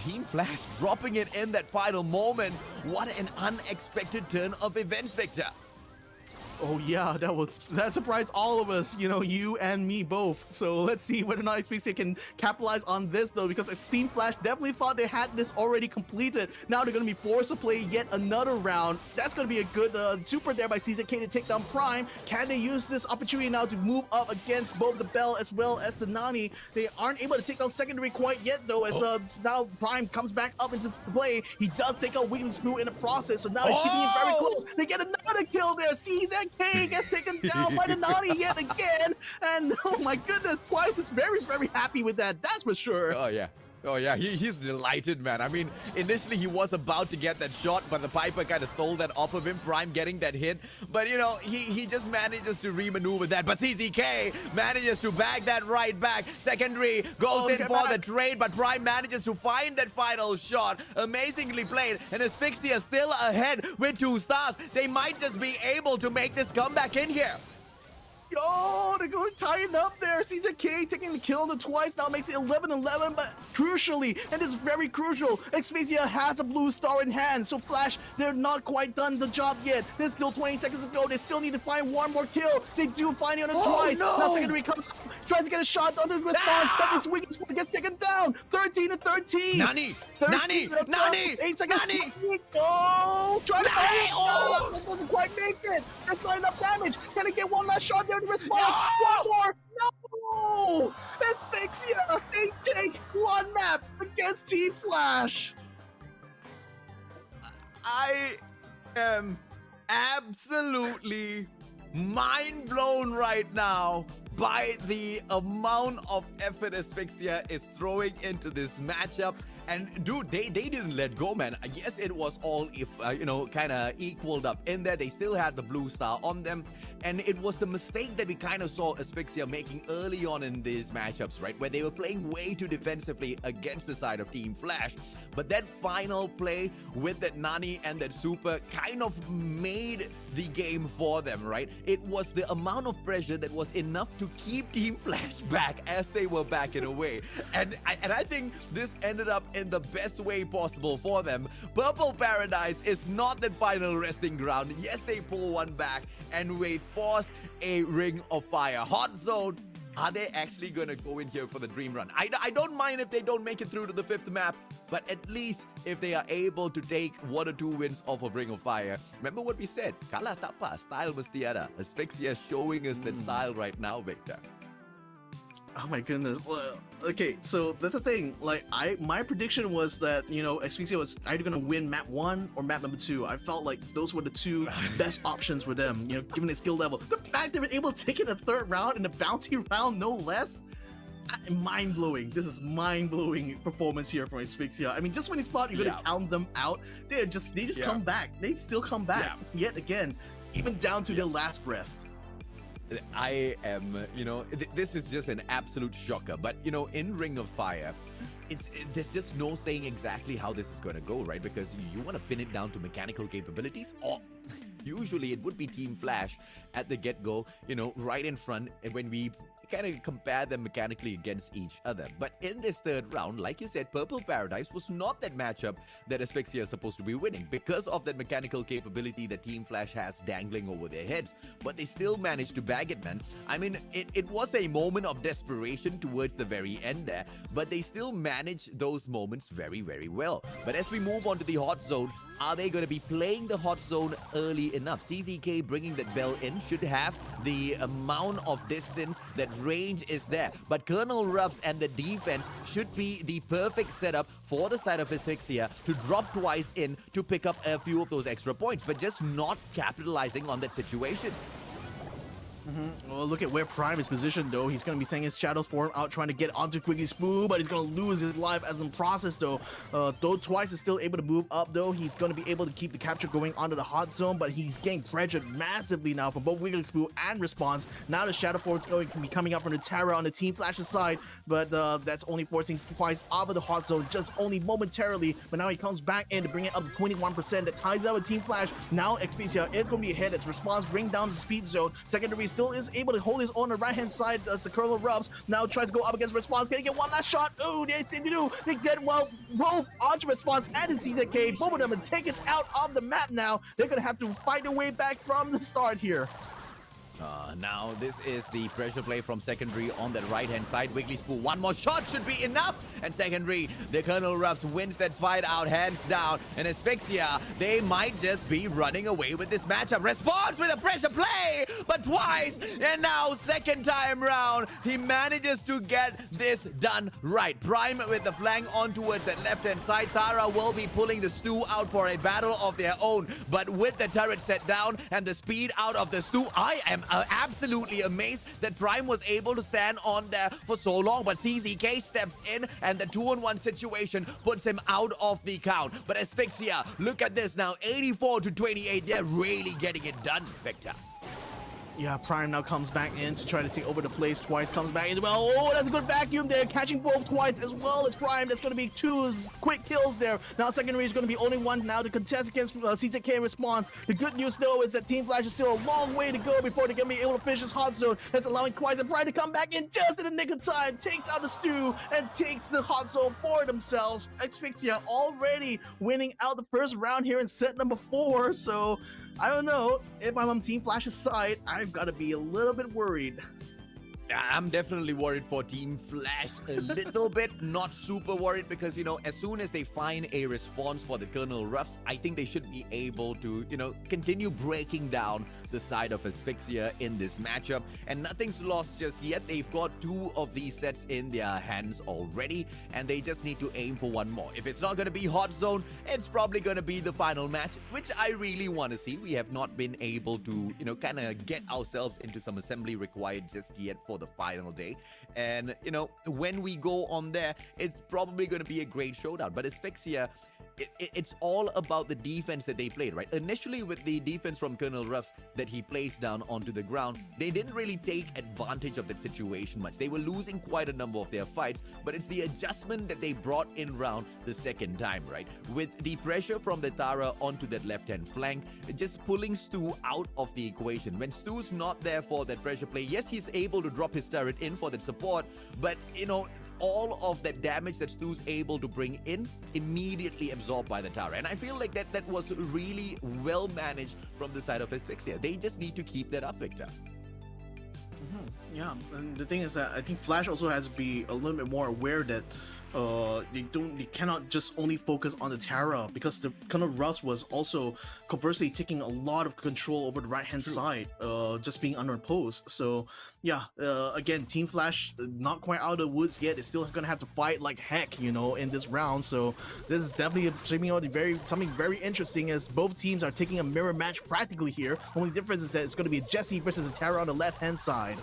Team Flash dropping it in that final moment. What an unexpected turn of events, Victor. Oh yeah, that surprised all of us, you know, you and me both. So let's see whether or not Asphyxia can capitalize on this though, because Team Flash definitely thought they had this already completed. Now they're gonna be forced to play yet another round. That's gonna be a good super there by CZK to take down Prime. Can they use this opportunity now to move up against both the Bell as well as the Nani? They aren't able to take down secondary quite yet though, as now Prime comes back up into play. He does take out Weakling Spew in the process, so now he's keeping it very close. They get another kill there. CZK gets taken down by the Nani yet again, and oh my goodness, Twice is very, very happy with that, that's for sure. Oh yeah. Oh yeah, he's delighted, man. I mean, initially he was about to get that shot, but the Piper kind of stole that off of him, Prime getting that hit. But you know, he just manages to remaneuver that. But CZK manages to bag that right back. Secondary goes in for the trade, but Prime manages to find that final shot. Amazingly played, and Asphyxia still ahead with 2 stars. They might just be able to make this comeback in here. Oh, they're going to tie it up there. CZK taking the kill on the Twice now makes it 11-11, but crucially, and it's very crucial, Asphyxia has a blue star in hand, so Flash, they're not quite done the job yet. There's still 20 seconds to go. They still need to find one more kill. They do find it on the Twice. No. Now secondary comes up, tries to get a shot on the response, but this Weakling Spew gets taken down. 13-13. Nani! 8 seconds. Oh, try to find it. Oh. No, that doesn't quite make it. That's not enough damage. Can he get one last shot there? Response. No! One more. No! Asphyxia. They take one map against Team Flash. I am absolutely mind blown right now by the amount of effort Asphyxia is throwing into this matchup. And dude, they didn't let go, man. Yes, it was all kind of equaled up in there. They still had the blue star on them, and it was the mistake that we kind of saw Asphyxia making early on in these matchups, right, where they were playing way too defensively against the side of Team Flash. But that final play with that Nani and that super kind of made the game for them, right? It was the amount of pressure that was enough to keep Team Flash back as they were backing away. And I think this ended up in the best way possible for them. Purple Paradise is not that final resting ground. Yes, they pull one back and we force a Ring of Fire. Hot Zone. Are they actually going to go in here for the dream run? I don't mind if they don't make it through to the 5th map, but at least if they are able to take 1 or 2 wins off of Ring of Fire. Remember what we said? Kala tapa, style mesti ada. Asphyxia showing us that style right now, Victor. Oh my goodness. Well, okay, so that's the thing. Like, my prediction was that, you know, Asphyxia was either gonna win map 1 or map number 2. I felt like those were the 2 best options for them, you know, given their skill level. The fact they were able to take it a 3rd round in a bounty round, no less. Mind-blowing. This is mind-blowing performance here from Asphyxia. I mean, just when you thought you were gonna count them out, they just come back. They still come back yet again, even down to their last breath. I am, this is just an absolute shocker. But, in Ring of Fire, there's just no saying exactly how this is going to go, right? Because you want to pin it down to mechanical capabilities, or usually it would be Team Flash at the get-go, right in front when we kind of compare them mechanically against each other. But in this 3rd round, like you said, Purple Paradise was not that matchup that Asphyxia is supposed to be winning because of that mechanical capability that Team Flash has dangling over their heads. But they still managed to bag it, man. I mean, it was a moment of desperation towards the very end there, but they still managed those moments very, very well. But as we move on to the Hot Zone, are they going to be playing the Hot Zone early enough? CZK bringing that Bell in should have the amount of distance, that range is there. But Colonel Ruffs and the defense should be the perfect setup for the side of Asphyxia to drop twice in to pick up a few of those extra points, but just not capitalizing on that situation. Well, look at where Prime is positioned, though. He's going to be sending his Shadows form out, trying to get onto Weakling Spew, but he's going to lose his life as in process, though. Though Twice is still able to move up, though, he's going to be able to keep the capture going onto the Hot Zone, but he's getting pressured massively now from both Weakling Spew and Response. Now the Shadow form is going to be coming up from the Terra on the Team Flash's side, but that's only forcing Twice out of the Hot Zone just only momentarily, but now he comes back in to bring it up to 21%. That ties out with Team Flash. Now Asphyxia is going to be ahead as Response bring down the speed zone. Secondary still is able to hold his own on the right-hand side as the Colonel Rubs now tries to go up against Response. Can he get one last shot? Oh, they do. They get both onto Response and in CZK. Both of them are taken out of the map now. They're going to have to fight their way back from the start here. Now, this is the pressure play from secondary on that right-hand side. Wiggly Spoo, one more shot should be enough. And secondary, the Colonel Ruffs wins that fight out hands down. And Asphyxia, they might just be running away with this matchup. Response with a pressure play, but twice. And now, second time round, he manages to get this done right. Prime with the flank on towards that left-hand side. Tara will be pulling the Stu out for a battle of their own. But with the turret set down and the speed out of the Stu, I am absolutely amazed that Prime was able to stand on there for so long. But CZK steps in and the 2-on-1 situation puts him out of the count. But Asphyxia, look at this now, 84-28. They're really getting it done, Victor. Yeah, Prime now comes back in to try to take over the place. Twice comes back in. Well, oh, that's a good vacuum there. Catching both Twice as well as Prime. That's going to be 2 quick kills there. Now secondary is going to be only 1 now to contest against CZK in response. The good news, though, is that Team Flash is still a long way to go before they're going to be able to finish this hot zone. That's allowing Twice and Prime to come back in just in the nick of time. Takes out the Stew and takes the hot zone for themselves. Asphyxia already winning out the first round here in set number 4. So I don't know, if I'm on Team Flash's side, I've got to be a little bit worried. I'm definitely worried for Team Flash a little bit, not super worried because, you know, as soon as they find a response for the Colonel Ruffs, I think they should be able to, you know, continue breaking down the side of Asphyxia in this matchup. And nothing's lost just yet. They've got 2 of these sets in their hands already, and they just need to aim for 1 more. If it's not going to be Hot Zone, it's probably going to be the final match, which I really want to see. We have not been able to, you know, kind of get ourselves into some assembly required just yet for the final day. And, you know, when we go on there, it's probably going to be a great showdown. But Asphyxia, it's all about the defense that they played, right? Initially, with the defense from Colonel Ruffs that he placed down onto the ground, they didn't really take advantage of that situation much. They were losing quite a number of their fights, but it's the adjustment that they brought in round the second time, right? With the pressure from the Tara onto that left-hand flank, just pulling Stu out of the equation. When Stu's not there for that pressure play, yes, he's able to drop his turret in for that support, but, you know, all of that damage that Stu's able to bring in immediately absorbed by the Tara. And I feel like that was really well managed from the side of Asphyxia. They just need to keep that up, Victor. Yeah, and the thing is that I think Flash also has to be a little bit more aware that they cannot just only focus on the Tara, because the kind of Russ was also conversely taking a lot of control over the right hand side, just being unopposed. So yeah, again, Team Flash not quite out of the woods yet. They're still gonna have to fight like heck, you know, in this round. So this is definitely shaping out something very interesting, as both teams are taking a mirror match practically here. Only difference is that it's going to be Jesse versus a Tara on the left hand side.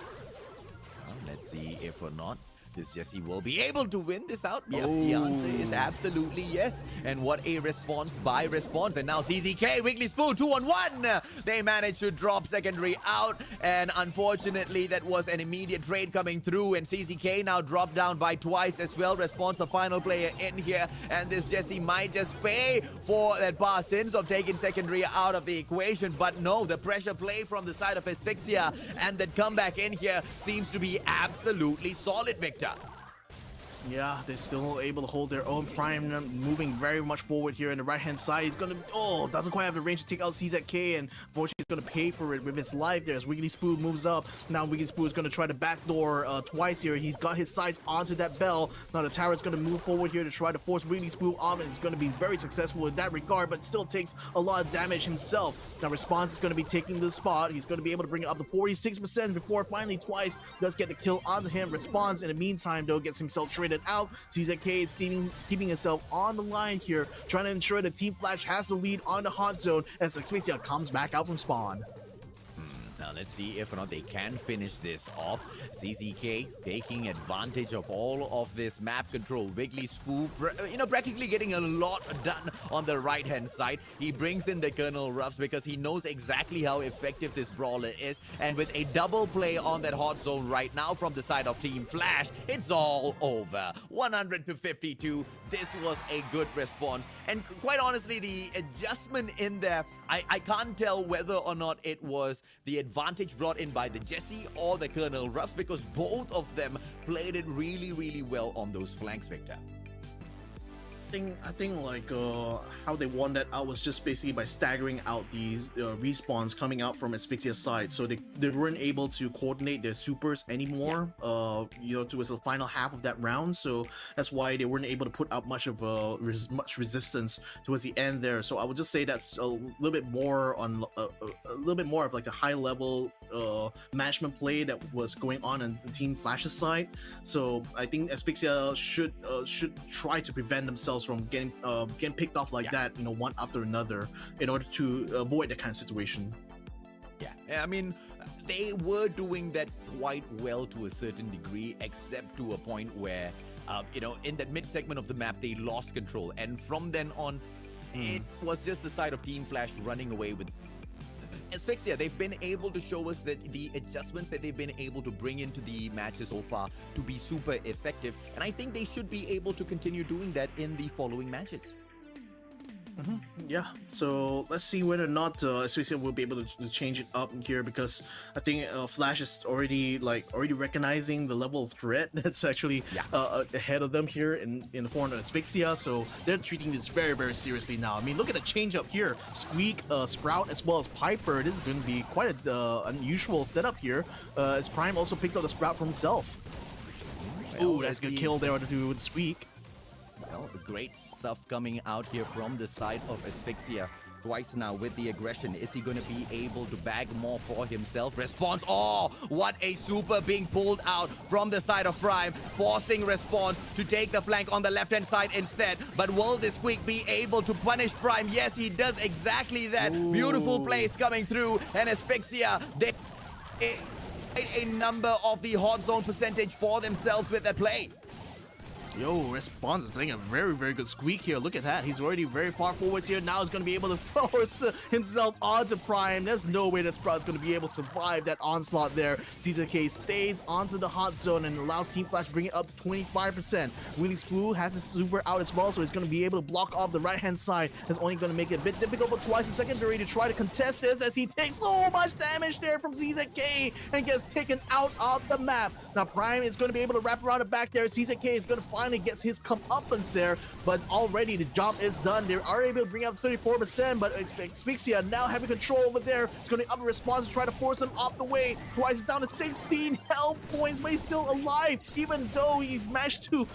Let's see if or not this Jesse will be able to win this out. Yep, the answer is absolutely yes. And what a response by response. And now CZK, Wiggly Spoo, 2-on-1. They managed to drop secondary out. And unfortunately, that was an immediate trade coming through. And CZK now dropped down by Twice as well. Response, the final player in here. And this Jesse might just pay for that pass sins of taking secondary out of the equation. But no, the pressure play from the side of Asphyxia and that comeback in here seems to be absolutely solid, Victor. Yeah, they're still able to hold their own. Prime moving very much forward here in the right-hand side. He's gonna, doesn't quite have the range to take out CZK, and unfortunately he's gonna pay for it with his life there as Wiggly Spoo moves up. Now Wiggly Spoo is gonna try to backdoor Twice here. He's got his sights onto that bell. Now the Tara's gonna move forward here to try to force Wiggly Spoo off, and it's gonna be very successful in that regard, but still takes a lot of damage himself. Now Response is gonna be taking the spot. He's gonna be able to bring it up to 46% before finally Twice does get the kill onto him. Response in the meantime though gets himself traded out. CZK is keeping himself on the line here, trying to ensure that Team Flash has the lead on the hot zone as Asphyxia comes back out from spawn. Now let's see if or not they can finish this off. CZK taking advantage of all of this map control. Wiggly Spoo, practically getting a lot done on the right-hand side. He brings in the Colonel Ruffs because he knows exactly how effective this brawler is. And with a double play on that hot zone right now from the side of Team Flash, it's all over. 100-52. This was a good response. And quite honestly, the adjustment in there, I can't tell whether or not it was the advantage brought in by the Jesse or the Colonel Ruffs, because both of them played it really, really well on those flanks, Victor. I think like how they won that out was just basically by staggering out these respawns coming out from Asphyxia's side, so they weren't able to coordinate their supers anymore. Towards the final half of that round, so that's why they weren't able to put out much of much resistance towards the end there. So I would just say that's a little bit more on a little bit more of like a high level management play that was going on Team Flash's side. So I think Asphyxia should try to prevent themselves from getting picked off like that, one after another, in order to avoid that kind of situation. Yeah, I mean, they were doing that quite well to a certain degree, except to a point where, in that mid segment of the map, they lost control. And from then on, it was just the side of Team Flash running away with Asphyxia. They've been able to show us that the adjustments that they've been able to bring into the matches so far to be super effective. And I think they should be able to continue doing that in the following matches. Yeah, so let's see whether or not Asphyxia will be able to change it up here, because I think Flash is already recognizing the level of threat that's actually ahead of them here in the form of Asphyxia. So they're treating this very, very seriously now. I mean, look at the change up here. Squeak, Sprout, as well as Piper. This is going to be quite an unusual setup here. As Prime also picks up the Sprout for himself. Oh, that's a good kill there to do with Squeak. Well, great stuff coming out here from the side of Asphyxia. Twice now with the aggression. Is he going to be able to bag more for himself? Response. Oh, what a super being pulled out from the side of Prime, forcing Response to take the flank on the left-hand side instead. But will this Squeak be able to punish Prime? Yes, he does exactly that. Ooh. Beautiful plays coming through. And Asphyxia, they a number of the hot zone percentage for themselves with that play. Yo, Response is playing a very, very good Squeak here. Look at that. He's already very far forwards here. Now he's going to be able to force himself onto Prime. There's no way that Sprout's going to be able to survive that onslaught there. CZK stays onto the hot zone and allows Team Flash to bring it up to 25%. Willie Screw has his super out as well, so he's going to be able to block off the right-hand side. That's only going to make it a bit difficult, but Twice the secondary to try to contest this as he takes so much damage there from CZK and gets taken out of the map. Now Prime is going to be able to wrap around the back there. CZK is going to finally gets his comeuppance there, but already the job is done. They are able to bring out 34%, but Asphyxia now having control over there. It's going to up a response to try to force him off the way. Twice is down to 16 health points, but he's still alive. Even though he managed to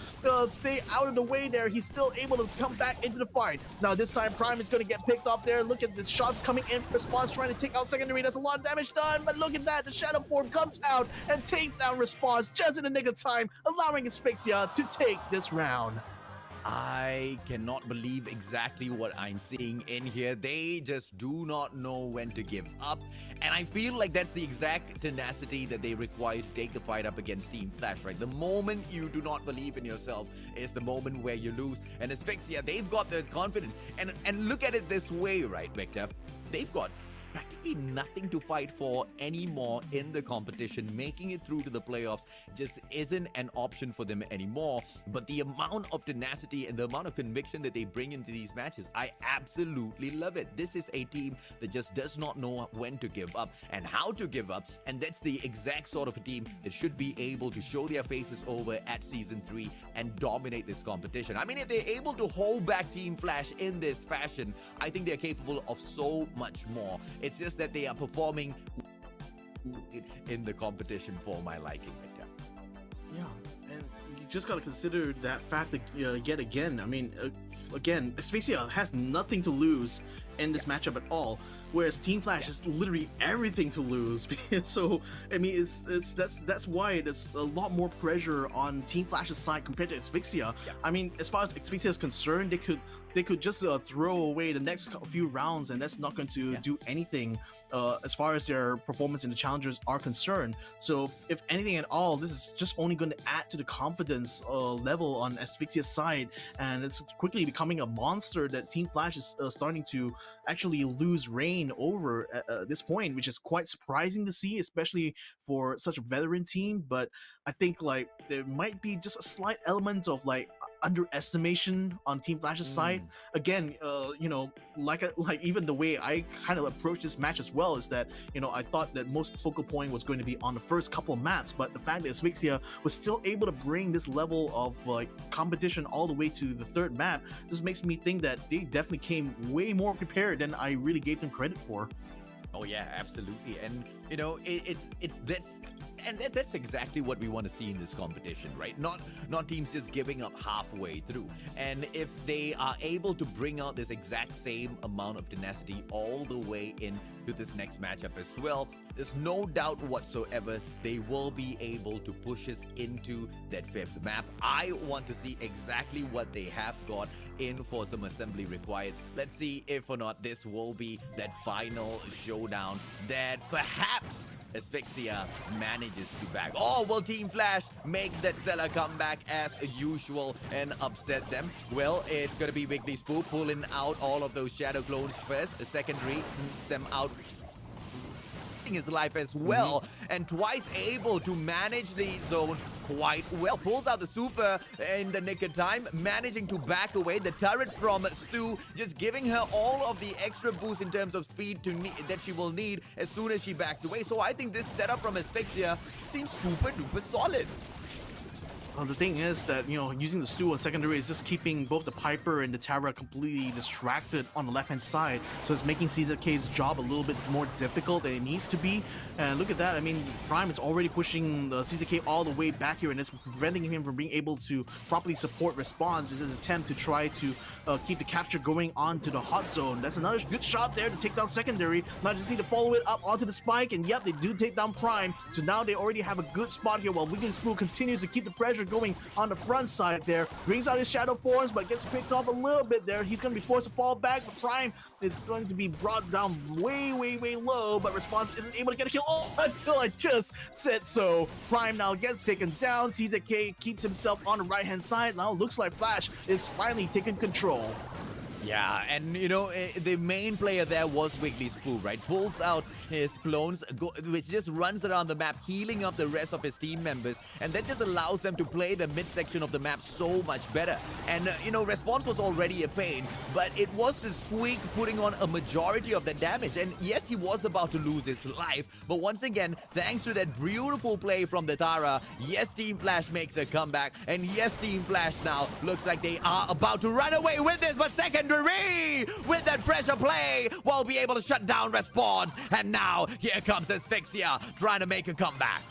stay out of the way there, he's still able to come back into the fight. Now this time Prime is going to get picked off there. Look at the shots coming in. Response trying to take out secondary. That's a lot of damage done, but look at that. The Shadow Form comes out and takes out Response just in the nick of time, allowing Asphyxia to take this round. I cannot believe exactly what I'm seeing in here. They just do not know when to give up. And I feel like that's the exact tenacity that they require to take the fight up against Team Flash, right? The moment you do not believe in yourself is the moment where you lose. And Asphyxia, they've got the confidence. And look at it this way, right, Victor? They've got practically nothing to fight for anymore in the competition. Making it through to the playoffs just isn't an option for them anymore. But the amount of tenacity and the amount of conviction that they bring into these matches, I absolutely love it. This is a team that just does not know when to give up and how to give up. And that's the exact sort of a team that should be able to show their faces over at Season 3 and dominate this competition. I mean, if they're able to hold back Team Flash in this fashion, I think they're capable of so much more. It's just that they are performing in the competition for my liking, Victor. Yeah, and you just got to consider that fact that, yet again, I mean, again, Asphyxia has nothing to lose in this matchup at all, whereas Team Flash has literally everything to lose. So I mean, that's why there's a lot more pressure on Team Flash's side compared to Asphyxia. I mean, as far as Asphyxia is concerned, they could just throw away the next few rounds, and that's not going to do anything as far as their performance in the challengers are concerned. So if anything at all, this is just only going to add to the confidence level on Asphyxia's side, and it's quickly becoming a monster that Team Flash is starting to actually lose reign over at this point, which is quite surprising to see, especially for such a veteran team. But I think like there might be just a slight element of like, underestimation on Team Flash's side. Again, you know, like even the way I kind of approached this match as well is that, you know, I thought that most focal point was going to be on the first couple of maps, but the fact that Asphyxia was still able to bring this level of like competition all the way to the third map just makes me think that they definitely came way more prepared than I really gave them credit for. Oh yeah, absolutely. And you know, it's this, and that's exactly what we want to see in this competition, right? Not teams just giving up halfway through. And if they are able to bring out this exact same amount of tenacity all the way into this next matchup as well, there's no doubt whatsoever they will be able to push us into that fifth map. I want to see exactly what they have got in for some assembly required. Let's see if or not this will be that final showdown that perhaps Asphyxia manages to back. Or will Team Flash make that stellar comeback as usual and upset them? Well, it's going to be Wiggly Spook pulling out all of those shadow clones first. A secondary, sends them out his life as well, and twice able to manage the zone quite well. Pulls out the super in the nick of time, managing to back away. The turret from Stu just giving her all of the extra boost in terms of speed that she will need as soon as she backs away. So I think this setup from Asphyxia seems super duper solid. The thing is that, you know, using the Stu on secondary is just keeping both the Piper and the Tara completely distracted on the left-hand side. So it's making CZK's job a little bit more difficult than it needs to be. And look at that. I mean, Prime is already pushing the CZK all the way back here, and it's preventing him from being able to properly support response. It's his attempt to try to keep the capture going onto the hot zone. That's another good shot there to take down secondary. Now just need to follow it up onto the spike, and yep, they do take down Prime. So now they already have a good spot here while Wiggly Spook continues to keep the pressure going on the front side there. Brings out his shadow forms, but gets picked off a little bit there. He's going to be forced to fall back, but Prime is going to be brought down way low, but Response isn't able to get a kill. Oh, until I just said so. Prime now gets taken down. CZK keeps himself on the right-hand side. Now looks like Flash is finally taking control. Yeah, and you know, the main player there was Wiggly Spook, right? Pulls out his clones, which just runs around the map, healing up the rest of his team members, and that just allows them to play the midsection of the map so much better. And, you know, Response was already a pain, but it was the Squeak putting on a majority of the damage. And yes, he was about to lose his life, but once again, thanks to that beautiful play from the Tara, yes, Team Flash makes a comeback, and yes, Team Flash now looks like they are about to run away with this, but secondary with that pressure play will be able to shut down Response. And now here comes Asphyxia trying to make a comeback.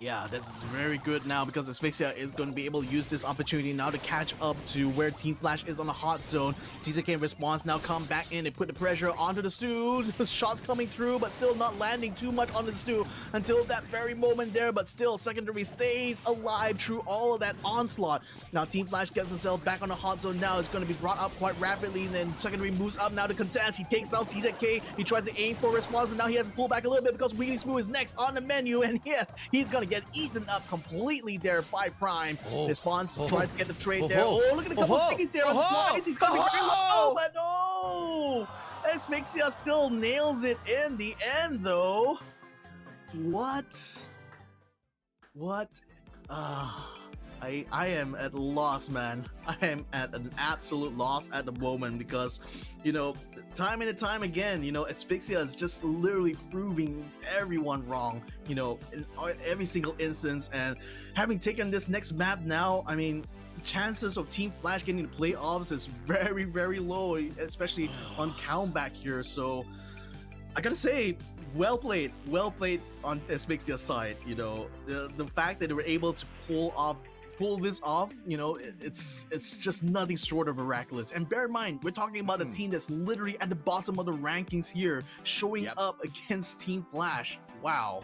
Yeah, that's very good now because Asphyxia is going to be able to use this opportunity now to catch up to where Team Flash is on the hot zone. CZK Response now come back in and put the pressure onto the Stu. The shots coming through, but still not landing too much on the Stu until that very moment there, but still secondary stays alive through all of that onslaught. Now Team Flash gets himself back on the hot zone now. It's going to be brought up quite rapidly, and then secondary moves up now to contest. He takes out CZK. He tries to aim for Response, but now he has to pull back a little bit because Wiggly Spook is next on the menu, and yeah, he's going to get eaten up completely there by Prime. Response tries to get the trade there. Oh, look at a couple stickies there on the flies. He's coming very low, but no! Asphyxia still nails it in the end, though. What? I am at a loss, man. I am at an absolute loss at the moment because, you know, time and time again, you know, Asphyxia is just literally proving everyone wrong, you know, in every single instance. And having taken this next map now, I mean, chances of Team Flash getting the playoffs is very low, especially on comeback here. So I gotta say, well played on Asphyxia's side. You know, the fact that they were able to pull this off, you know, it's just nothing short of miraculous. And bear in mind, we're talking about a team that's literally at the bottom of the rankings here, showing up against Team Flash. Wow.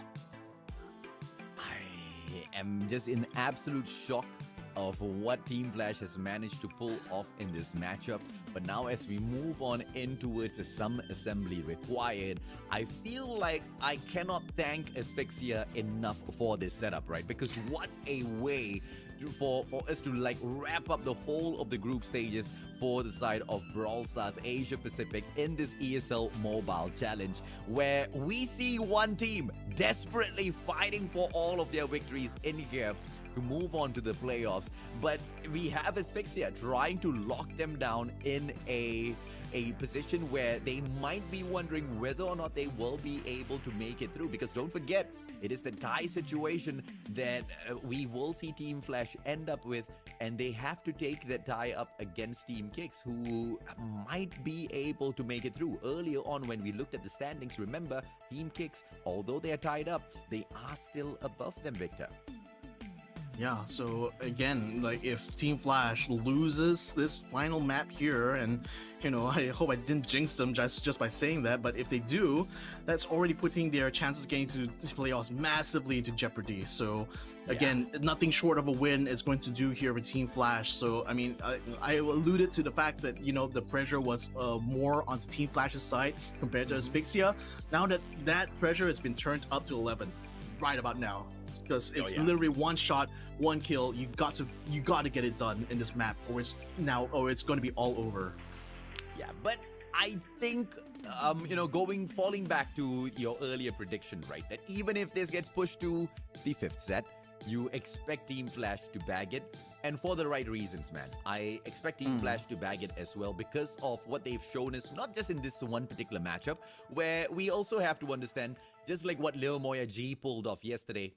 I am just in absolute shock of what Team Flash has managed to pull off in this matchup. But now as we move on in towards some assembly required, I feel like I cannot thank Asphyxia enough for this setup, right? Because what a way for us to like wrap up the whole of the group stages for the side of Brawl Stars Asia Pacific in this ESL Mobile Challenge, where we see one team desperately fighting for all of their victories in here, to move on to the playoffs. But we have Asphyxia trying to lock them down in a position where they might be wondering whether or not they will be able to make it through. Because don't forget, it is the tie situation that we will see Team Flash end up with, and they have to take that tie up against Team Kicks, who might be able to make it through. Earlier on, when we looked at the standings, remember, Team Kicks, although they are tied up, they are still above them, Victor. Yeah, so again, like if Team Flash loses this final map here, and you know, I hope I didn't jinx them just by saying that, but if they do, that's already putting their chances getting to the playoffs massively into jeopardy. So again, nothing short of a win is going to do here with Team Flash. So I mean, I alluded to the fact that, you know, the pressure was more onto Team Flash's side compared to Asphyxia. Now that pressure has been turned up to 11 right about now, because it's literally one shot, one kill. You got to get it done in this map, or it's going to be all over. Yeah, but I think, falling back to your earlier prediction, right, that even if this gets pushed to the 5th set, you expect Team Flash to bag it. And for the right reasons, man. I expect Team Flash to bag it as well because of what they've shown us, not just in this one particular matchup, where we also have to understand, just like what Lil Moya G pulled off yesterday,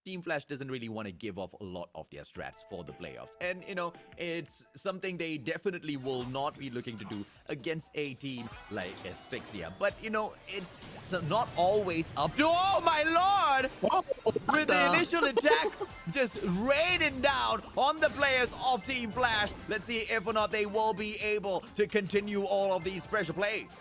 Team Flash doesn't really want to give off a lot of their strats for the playoffs. And, you know, it's something they definitely will not be looking to do against a team like Asphyxia. But, you know, it's not always up to... Oh, my lord! With the initial attack just raining down on the players of Team Flash. Let's see if or not they will be able to continue all of these pressure plays.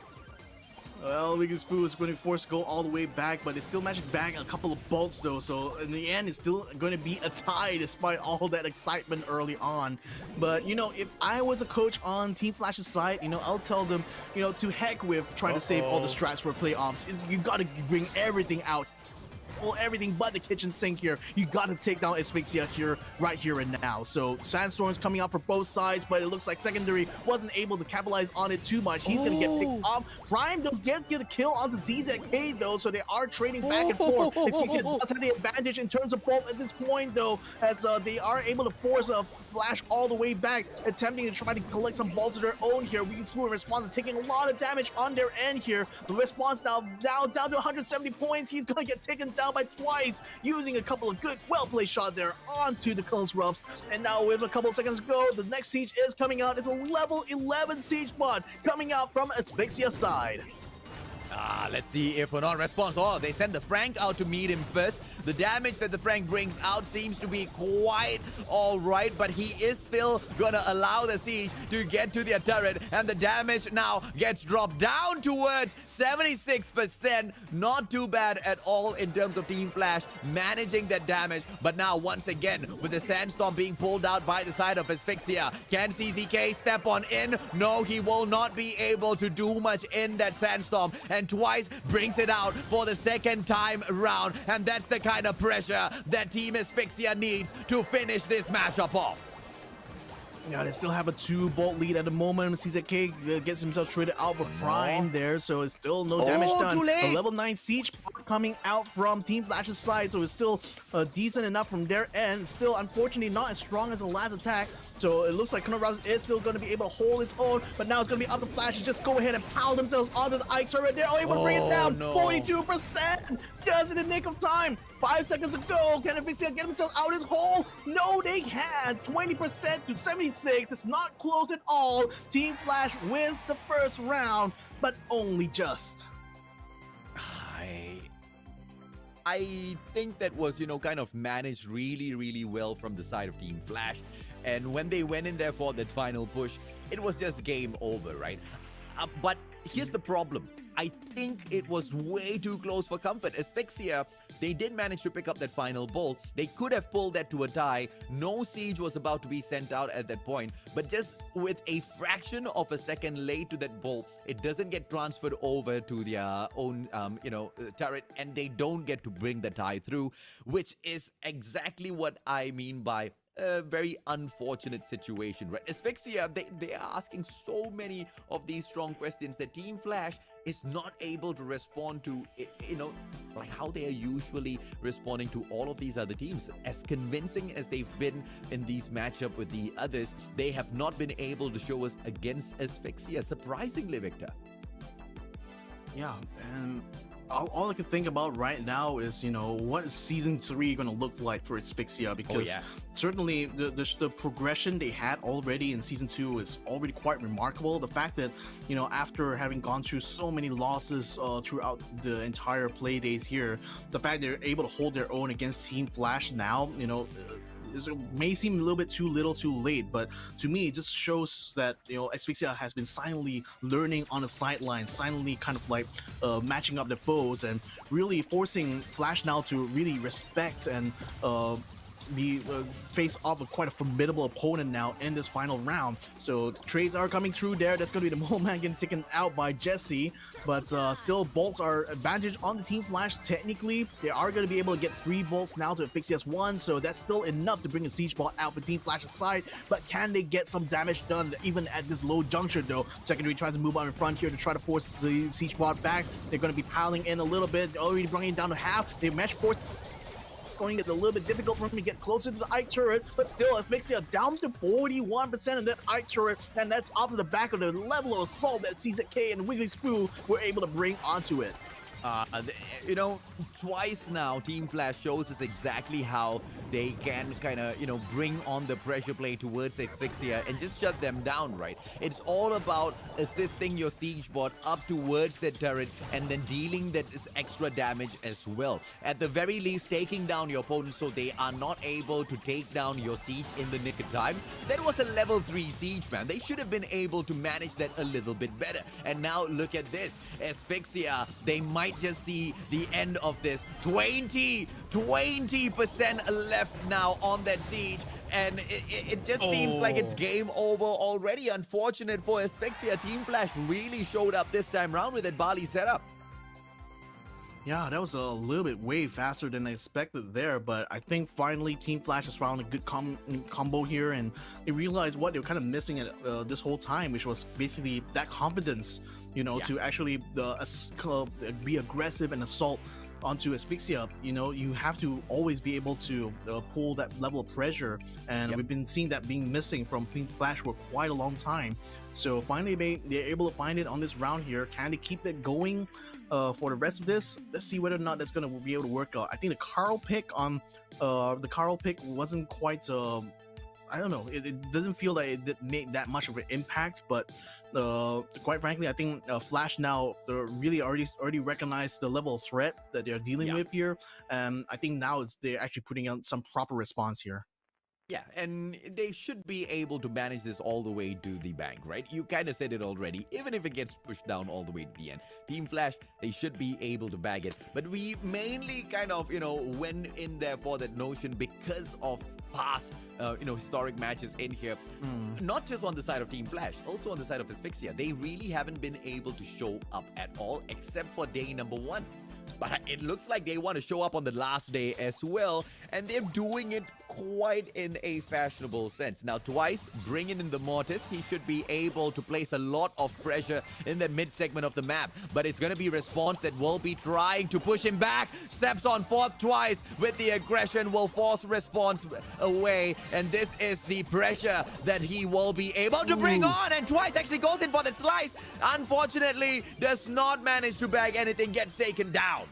Well, Wiggins Spoo is going to be forced to go all the way back, but they still managed to bag a couple of bolts though, so in the end it's still going to be a tie despite all that excitement early on. But, you know, if I was a coach on Team Flash's side, you know, I'll tell them, you know, to heck with trying to save all the strats for playoffs. You got to bring everything out. Well, everything but the kitchen sink here. You got to take down Asphyxia here, right here and now. So Sandstorm's coming out for both sides, but it looks like Secondary wasn't able to capitalize on it too much. He's going to get picked off. Prime does get a kill onto ZZK though, so they are trading back and forth. Asphyxia does have the advantage in terms of both at this point though, as they are able to force a Flash all the way back, attempting to try to collect some balls of their own here. Wiggins Spoo in response is taking a lot of damage on their end here. The response now down to 170 points. He's going to get taken down by twice, using a couple of good, well-played shots there onto the close roughs. And now with a couple of seconds to go, the next siege is coming out. It's a level 11 siege bot coming out from Asphyxia's side. Let's see if or not response. Oh, they send the Frank out to meet him first. The damage that the Frank brings out seems to be quite all right, but he is still gonna allow the siege to get to their turret, and the damage now gets dropped down towards 76%. Not too bad at all in terms of Team Flash managing that damage, but now once again with the Sandstorm being pulled out by the side of Asphyxia. Can CZK step on in? No, he will not be able to do much in that Sandstorm, and twice brings it out for the second time around, and that's the kind of pressure that Team Asphyxia needs to finish this matchup off. Yeah, they still have a 2-bolt lead at the moment. CZK gets himself traded out for Prime there, so it's still no damage done. Too late. A level 9 siege coming out from Team Flash's side, so it's still decent enough from their end. Still, unfortunately, not as strong as the last attack. So it looks like Conor Rouse is still going to be able to hold his own, but now it's going to be up to Flash to just go ahead and pile themselves onto the Ike turret. They're able to bring it down. No. 42%, just in the nick of time. 5 seconds ago, can Asphyxia get themselves out of his hole? No, they had 20% to 76. It's not close at all. Team Flash wins the first round, but only just. I think that was, you know, kind of managed really, really well from the side of Team Flash. And when they went in there for that final push, it was just game over, right? But here's the problem. I think it was way too close for comfort. Asphyxia, they did manage to pick up that final ball. They could have pulled that to a tie. No siege was about to be sent out at that point. But just with a fraction of a second late to that ball, it doesn't get transferred over to their own, turret, and they don't get to bring the tie through, which is exactly what I mean by a very unfortunate situation, right? Asphyxia, they are asking so many of these strong questions that Team Flash is not able to respond to, like how they are usually responding to all of these other teams. As convincing as they've been in these matchups with the others, they have not been able to show us against Asphyxia, surprisingly, Victor. Yeah, and all I can think about right now is, what is Season 3 going to look like for Asphyxia? Because certainly the progression they had already in Season 2 is already quite remarkable. The fact that, after having gone through so many losses throughout the entire play days here, the fact they're able to hold their own against Team Flash now, it may seem a little bit too little too late, but to me it just shows that Asphyxia has been silently learning on the sidelines, silently kind of like matching up their foes and really forcing Flash now to really respect and be face off with quite a formidable opponent now in this final round. So trades are coming through there. That's going to be the moment getting taken out by Jesse, but still bolts are advantage on the Team Flash. Technically, they are going to be able to get 3 bolts now to Asphyxia's 1, so that's still enough to bring a siege bot out for Team Flash's side. But can they get some damage done even at this low juncture though? Secondary tries to move out in front here to try to force the siege bot back. They're going to be piling in a little bit, already bringing it down to half. They match force. Going it's a little bit difficult for him to get closer to the Ike turret, but still Asphyxia down to 41% of that Ike turret, and that's off of the back of the level of assault that CZK and Wiggly Screw were able to bring onto it. Twice now, Team Flash shows us exactly how they can kind of, bring on the pressure play towards Asphyxia and just shut them down, right? It's all about assisting your siege bot up towards the turret and then dealing that extra damage as well. At the very least, taking down your opponent so they are not able to take down your siege in the nick of time. That was a level 3 siege, man. They should have been able to manage that a little bit better. And now look at this. Asphyxia, they might just see the end of this. 20% left now on that siege, and it just seems like it's game over already. Unfortunate for Asphyxia. Team Flash really showed up this time round with that Bali setup. Yeah, that was a little bit way faster than I expected there, but I think finally Team Flash has found a good combo here, and they realized what they were kind of missing at this whole time, which was basically that confidence, to actually be aggressive and assault onto Asphyxia. You have to always be able to pull that level of pressure, and we've been seeing that being missing from Team Flash for quite a long time. So finally they're able to find it on this round here. Can they keep it going for the rest of this? Let's see whether or not that's going to be able to work out. I think the Carl pick wasn't quite I don't know, it doesn't feel like it made that much of an impact, but quite frankly, I think Flash now really already recognize the level of threat that they're dealing with here, and I think now they're actually putting out some proper response here. Yeah, and they should be able to manage this all the way to the bank, right? You kind of said it already. Even if it gets pushed down all the way to the end, Team Flash, they should be able to bag it. But we mainly kind of, went in there for that notion because of past, historic matches in here. Not just on the side of Team Flash, also on the side of Asphyxia. They really haven't been able to show up at all, except for day number 1. But it looks like they want to show up on the last day as well, and they're doing it quite in a fashionable sense. Now, Twice bringing in the Mortis, he should be able to place a lot of pressure in the mid segment of the map, but it's going to be Response that will be trying to push him back. Steps on forth Twice with the aggression, will force Response away, and this is the pressure that he will be able to bring on, and Twice actually goes in for the slice. Unfortunately, does not manage to bag anything, gets taken down.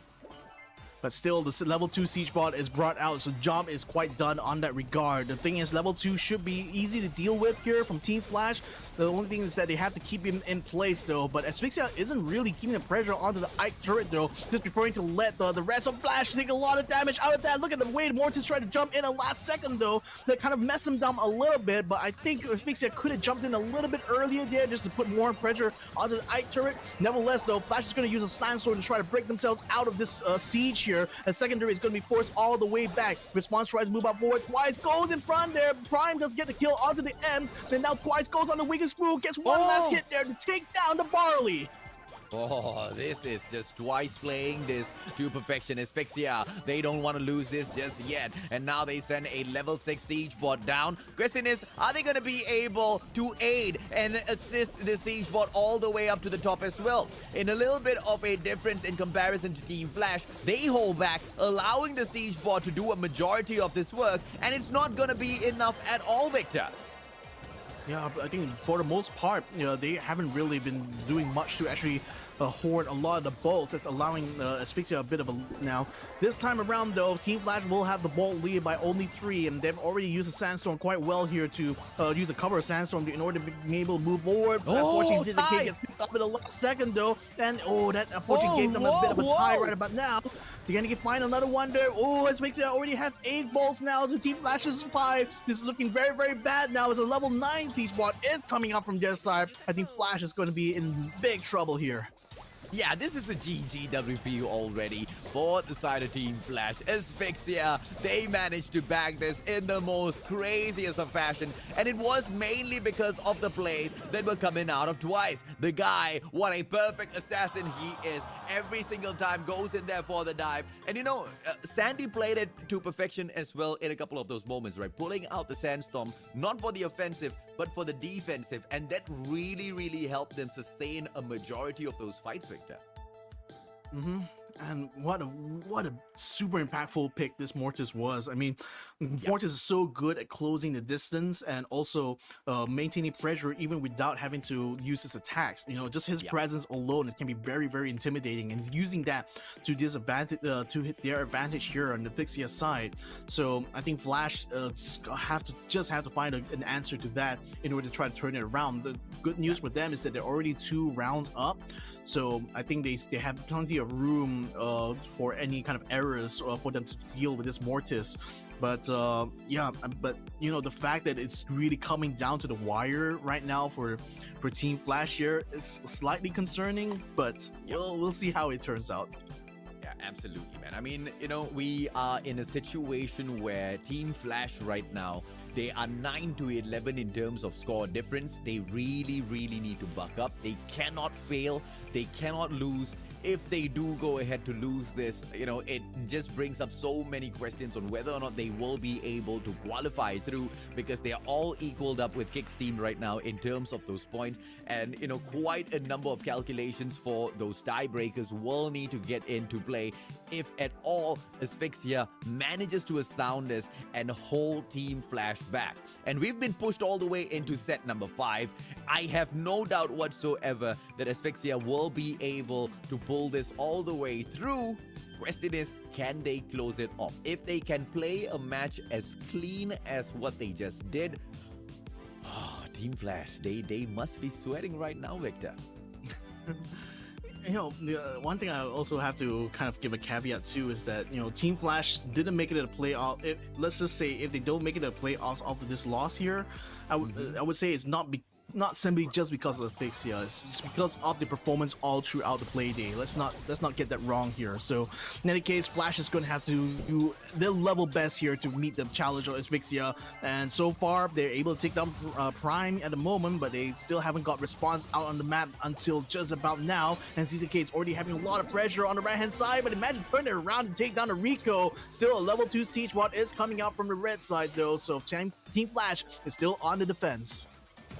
But still, the level 2 siege bot is brought out, so job is quite done on that regard. The thing is, level 2 should be easy to deal with here from Team Flash. The only thing is that they have to keep him in place, though. But Asphyxia isn't really keeping the pressure onto the Ike turret, though. Just preferring to let the rest of Flash take a lot of damage out of that. Look at the way Mortis tried to jump in a last second, though. That kind of messed him down a little bit. But I think Asphyxia could have jumped in a little bit earlier there just to put more pressure onto the Ike turret. Nevertheless, though, Flash is going to use a Slam Sword to try to break themselves out of this siege here. And secondary is going to be forced all the way back. Response tries to move up forward. Twice goes in front there. Prime does get the kill onto the ends. Then now Twice goes on the weakest screw. Gets one last hit there to take down the Barley. Oh, this is just twice playing this to perfection. Asphyxia, they don't want to lose this just yet. And now they send a level 6 siege bot down. Question is, are they going to be able to aid and assist the siege bot all the way up to the top as well? In a little bit of a difference in comparison to Team Flash, they hold back, allowing the siege bot to do a majority of this work. And it's not going to be enough at all, Victor. Yeah, I think for the most part, they haven't really been doing much to actually hoard a lot of the bolts. That's allowing Asphyxia a bit of a now. This time around, though, Team Flash will have the bolt lead by only 3, and they've already used the Sandstorm quite well here to use the cover of Sandstorm in order to be able to move forward. Unfortunately, the kick gets picked up in the last second, though, and that unfortunately gave them a bit of a tie right about now. They're gonna find another one there. Oh, Asphyxia already has 8 bolts now to Team Flash's 5. This is looking very, very bad now as a level 9 siege bot is coming up from their side. I think Flash is going to be in big trouble here. Yeah, this is a GGWP already for the side of Team Flash. Asphyxia, they managed to bag this in the most craziest of fashion. And it was mainly because of the plays that were coming out of Twice. The guy, what a perfect assassin he is. Every single time goes in there for the dive. And you know, Sandy played it to perfection as well in a couple of those moments, right? Pulling out the Sandstorm, not for the offensive, but for the defensive. And that really, really helped them sustain a majority of those fights, Victor. And what a super impactful pick this Mortis was. I mean, Mortis is so good at closing the distance and also maintaining pressure even without having to use his attacks. You know, just his presence alone, it can be very, very intimidating. And he's using that to disadvantage, to hit their advantage here on the Asphyxia side. So I think Flash have to find an answer to that in order to try to turn it around. The good news for them is that they're already 2 rounds up. So I think they have plenty of room for any kind of errors for them to deal with this Mortis. But but you know, the fact that it's really coming down to the wire right now for Team Flash here is slightly concerning. But we'll see how it turns out. Yeah, absolutely, man. I mean, you know, we are in a situation where Team Flash right now, they are 9-11 in terms of score difference. They really, really need to buck up. They cannot fail. They cannot lose. If they do go ahead to lose this, you know, it just brings up so many questions on whether or not they will be able to qualify through, because they are all equaled up with Kick's team right now in terms of those points. And, you know, quite a number of calculations for those tiebreakers will need to get into play if at all Asphyxia manages to astound us and hold Team Flash back. And we've been pushed all the way into set number 5. I have no doubt whatsoever that Asphyxia will be able to pull this all the way through. Question is, can they close it off? If they can play a match as clean as what they just did, Team Flash, they must be sweating right now, Victor. You know, one thing I also have to kind of give a caveat to is that, you know, Team Flash didn't make it a playoff. Let's just say if they don't make it a playoffs off of this loss here, I would say it's not simply just because of Asphyxia. It's because of the performance all throughout the play day. Let's not get that wrong here. So in any case, Flash is going to have to do their level best here to meet the challenge of Asphyxia. And so far, they're able to take down Prime at the moment, but they still haven't got response out on the map until just about now. And CZK is already having a lot of pressure on the right-hand side, but imagine turning it around and take down the Rico. Still a level 2 siege bot is coming out from the red side though, so Team Flash is still on the defense.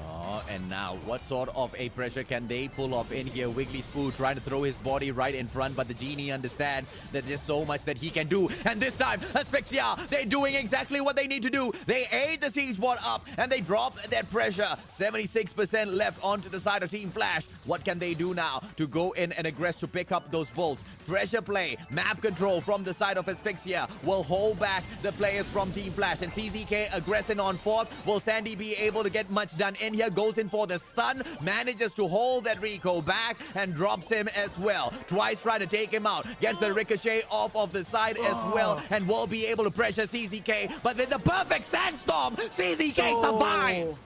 Oh, and now, what sort of a pressure can they pull off in here? Wiggly Spoo trying to throw his body right in front, but the Genie understands that there's so much that he can do. And this time, Asphyxia, they're doing exactly what they need to do. They aid the siege bot up, and they drop that pressure. 76% left onto the side of Team Flash. What can they do now to go in and aggress to pick up those bolts? Pressure play, map control from the side of Asphyxia will hold back the players from Team Flash. And CZK aggressing on 4th. Will Sandy be able to get much done in here? Goes in for the stun, manages to hold that Rico back and drops him as well. Twice trying to take him out, gets the ricochet off of the side as well, and will be able to pressure CZK. But with the perfect Sandstorm, CZK survives.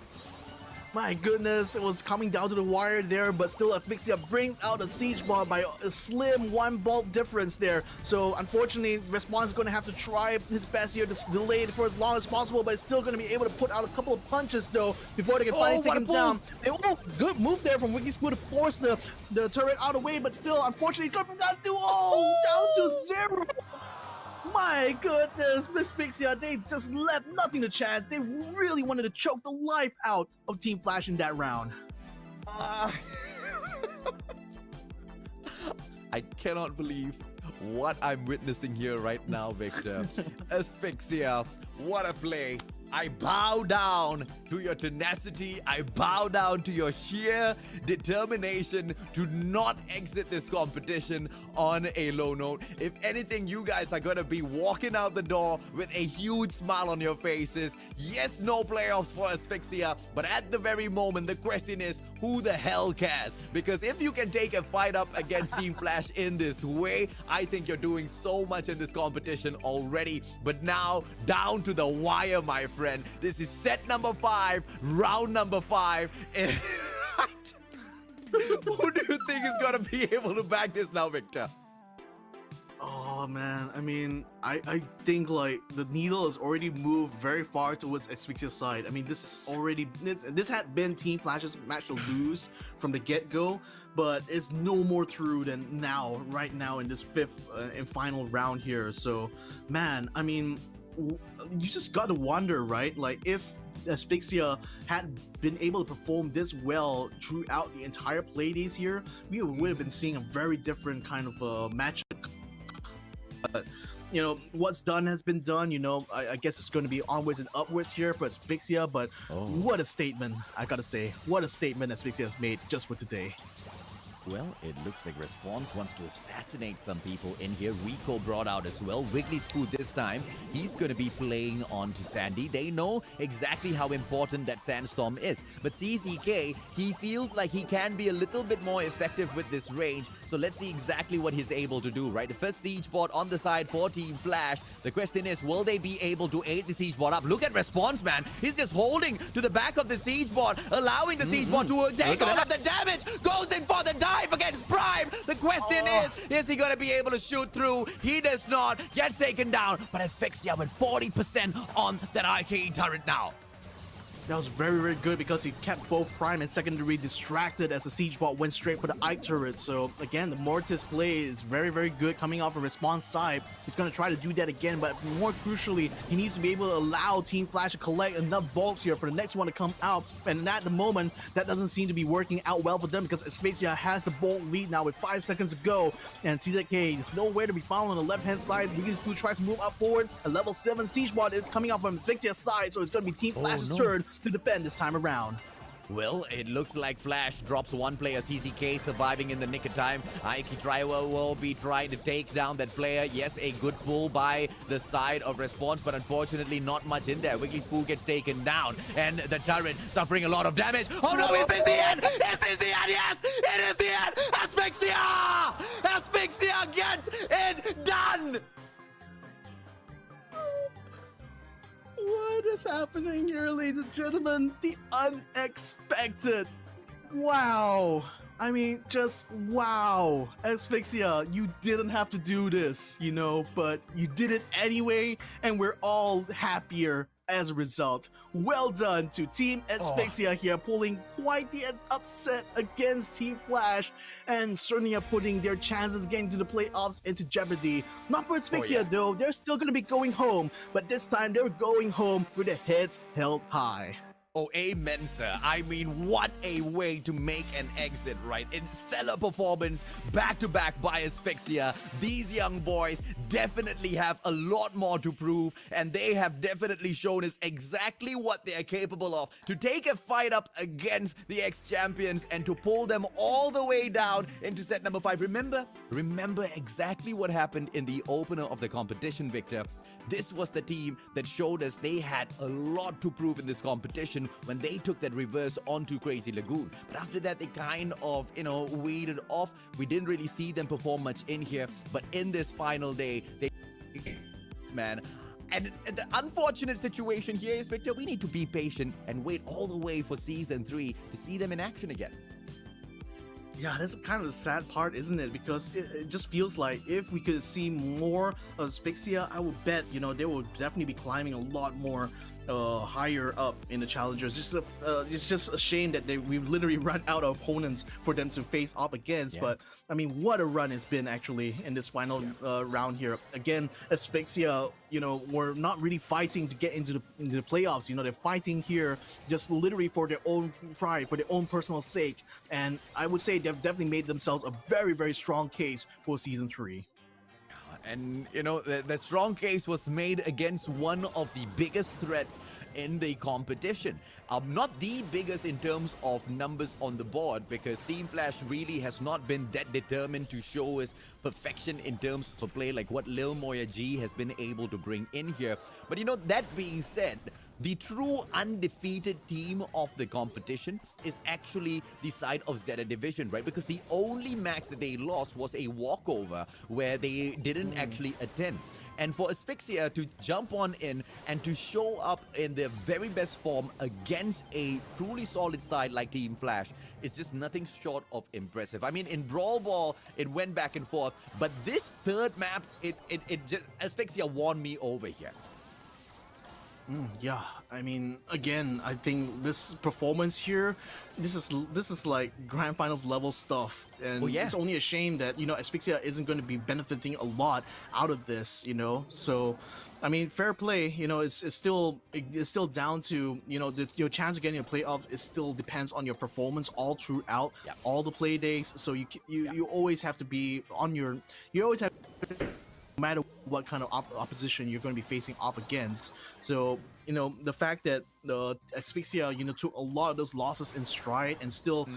My goodness, it was coming down to the wire there, but still Asphyxia brings out a siege bot by a slim 1 bulb difference there. So unfortunately, Respawn's going to have to try his best here to delay it for as long as possible, but it's still going to be able to put out a couple of punches though before they can finally take him down. Good move there from Wiggly Spoon to force the turret out of the way, but still, unfortunately, he's going down to 0. My goodness, Miss Asphyxia, they just left nothing to chance. They really wanted to choke the life out of Team Flash in that round. I cannot believe what I'm witnessing here right now, Victor. Asphyxia, what a play. I bow down to your tenacity. I bow down to your sheer determination to not exit this competition on a low note. If anything, you guys are going to be walking out the door with a huge smile on your faces. Yes, no playoffs for Asphyxia, but at the very moment, the question is, who the hell cares? Because if you can take a fight up against Team Flash in this way, I think you're doing so much in this competition already. But now, down to the wire, my friend. This is set number 5, round number 5. Who do you think is going to be able to back this now, Victor? Oh man, I mean, I think like the needle has already moved very far towards Asphyxia's side. I mean, this had been Team Flash's match to lose from the get-go, but it's no more true than now, right now in this 5th and final round here. So, man, I mean, you just gotta wonder, right? Like, if Asphyxia had been able to perform this well throughout the entire play days here, we would have been seeing a very different kind of matchup. But, you know, what's done has been done. You know, I guess it's going to be onwards and upwards here for Asphyxia, but what a statement, I gotta say. What a statement Asphyxia has made just for today. Well, it looks like Response wants to assassinate some people in here. Rico brought out as well. Wiggly Spoon this time. He's going to be playing on to Sandy. They know exactly how important that Sandstorm is. But CZK, he feels like he can be a little bit more effective with this range. So let's see exactly what he's able to do, right? The first siege bot on the side for Team Flash. The question is, will they be able to aid the siege bot up? Look at Response, man. He's just holding to the back of the siege bot, allowing the siege bot to take all of the damage. Goes in for the dive against Prime. The question is he going to be able to shoot through? He does not. Gets taken down. But Asphyxia with 40% on that arcade turret now. That was very, very good because he kept both Prime and Secondary distracted as the Siege Bot went straight for the Ike turret. So again, the Mortis play is very, very good coming off a Respawn side. He's going to try to do that again, but more crucially, he needs to be able to allow Team Flash to collect enough bolts here for the next one to come out. And at the moment, that doesn't seem to be working out well for them because Asphyxia has the bolt lead now with 5 seconds to go. And CZK is nowhere to be found on the left-hand side. Wiggins Blue tries to move up forward. A level 7 Siege Bot is coming out from Asphyxia's side, so it's going to be Team Flash's turn to defend this time around. Well, it looks like Flash drops one player, CZK, surviving in the nick of time. Ike Driver will be trying to take down that player. Yes, a good pull by the side of Response, but unfortunately not much in there. Wiggly Spoon gets taken down, and the turret suffering a lot of damage. Oh no, is this the end? Is this the end? Yes, it is the end! Asphyxia! Asphyxia gets it done! What is happening here, ladies and gentlemen? The unexpected. Wow. I mean, just wow. Asphyxia, you didn't have to do this, you know, but you did it anyway, and we're all happier as a result. Well done to Team Asphyxia here, pulling quite the upset against Team Flash, and certainly are putting their chances getting to the playoffs into jeopardy. Not for Asphyxia though, they're still going to be going home, but this time they're going home with their heads held high. Oh, amen, sir. I mean, what a way to make an exit, right? In stellar performance, back-to-back by Asphyxia. These young boys definitely have a lot more to prove, and they have definitely shown us exactly what they are capable of. To take a fight up against the ex-champions and to pull them all the way down into set number 5. Remember exactly what happened in the opener of the competition, Victor. This was the team that showed us they had a lot to prove in this competition when they took that reverse onto Crazy Lagoon. But after that, they kind of, weeded off. We didn't really see them perform much in here. But in this final day, man, And the unfortunate situation here is, Victor, we need to be patient and wait all the way for Season 3 to see them in action again. Yeah, that's kind of the sad part, isn't it? Because it just feels like if we could see more of Asphyxia, I would bet, they would definitely be climbing a lot more higher up in the challengers. It's just a shame that we've literally run out of opponents for them to face up against. Yeah. But I mean, what a run it's been actually in this final round here. Again, Asphyxia, were not really fighting to get into the playoffs. They're fighting here just literally for their own pride, for their own personal sake. And I would say they've definitely made themselves a very, very strong case for Season 3. And, the strong case was made against one of the biggest threats in the competition. Not the biggest in terms of numbers on the board, because Team Flash really has not been that determined to show his perfection in terms of play like what Lil Moya G has been able to bring in here. But, that being said, the true undefeated team of the competition is actually the side of Zeta Division, right? Because the only match that they lost was a walkover where they didn't actually attend. And for Asphyxia to jump on in and to show up in their very best form against a truly solid side like Team Flash is just nothing short of impressive. I mean, in Brawl Ball, it went back and forth, but this third map, it just, Asphyxia won me over here. Yeah, I mean, again, I think this performance here, this is like grand finals level stuff, and it's only a shame that Asphyxia isn't going to be benefiting a lot out of this, So, I mean, fair play, it's still down to your chance of getting a playoff. It still depends on your performance all throughout all the play days. So you always have to be on your, no matter what kind of opposition you're going to be facing up against. So, the fact that Asphyxia, took a lot of those losses in stride and still,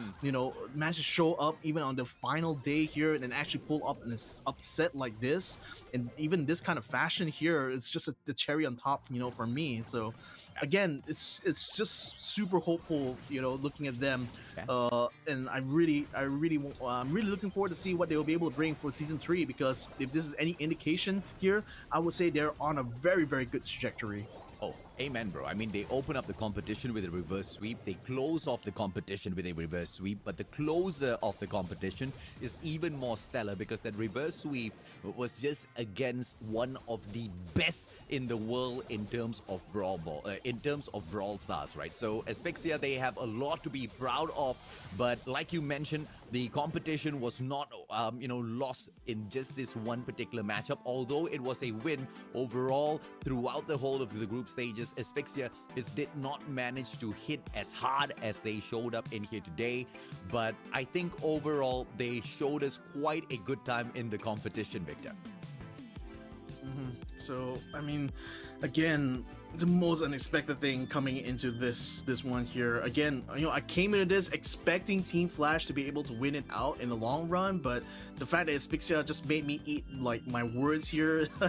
managed to show up even on the final day here and actually pull up an upset like this, and even this kind of fashion here, it's just the cherry on top, for me. So, again, it's just super hopeful, looking at them, and I'm really looking forward to see what they will be able to bring for Season 3, because if this is any indication here, I would say they're on a very, very good trajectory. Oh, amen, bro. I mean, they open up the competition with a reverse sweep. They close off the competition with a reverse sweep. But the closer of the competition is even more stellar, because that reverse sweep was just against one of the best in the world in terms of Brawl Stars, right? So Asphyxia, they have a lot to be proud of. But like you mentioned, the competition was not, lost in just this one particular matchup. Although it was a win overall throughout the whole of the group stages, Asphyxia did not manage to hit as hard as they showed up in here today. But I think overall, they showed us quite a good time in the competition, Victor. So, I mean, again, the most unexpected thing coming into this one here. Again, I came into this expecting Team Flash to be able to win it out in the long run, but the fact that Asphyxia just made me eat like my words here, I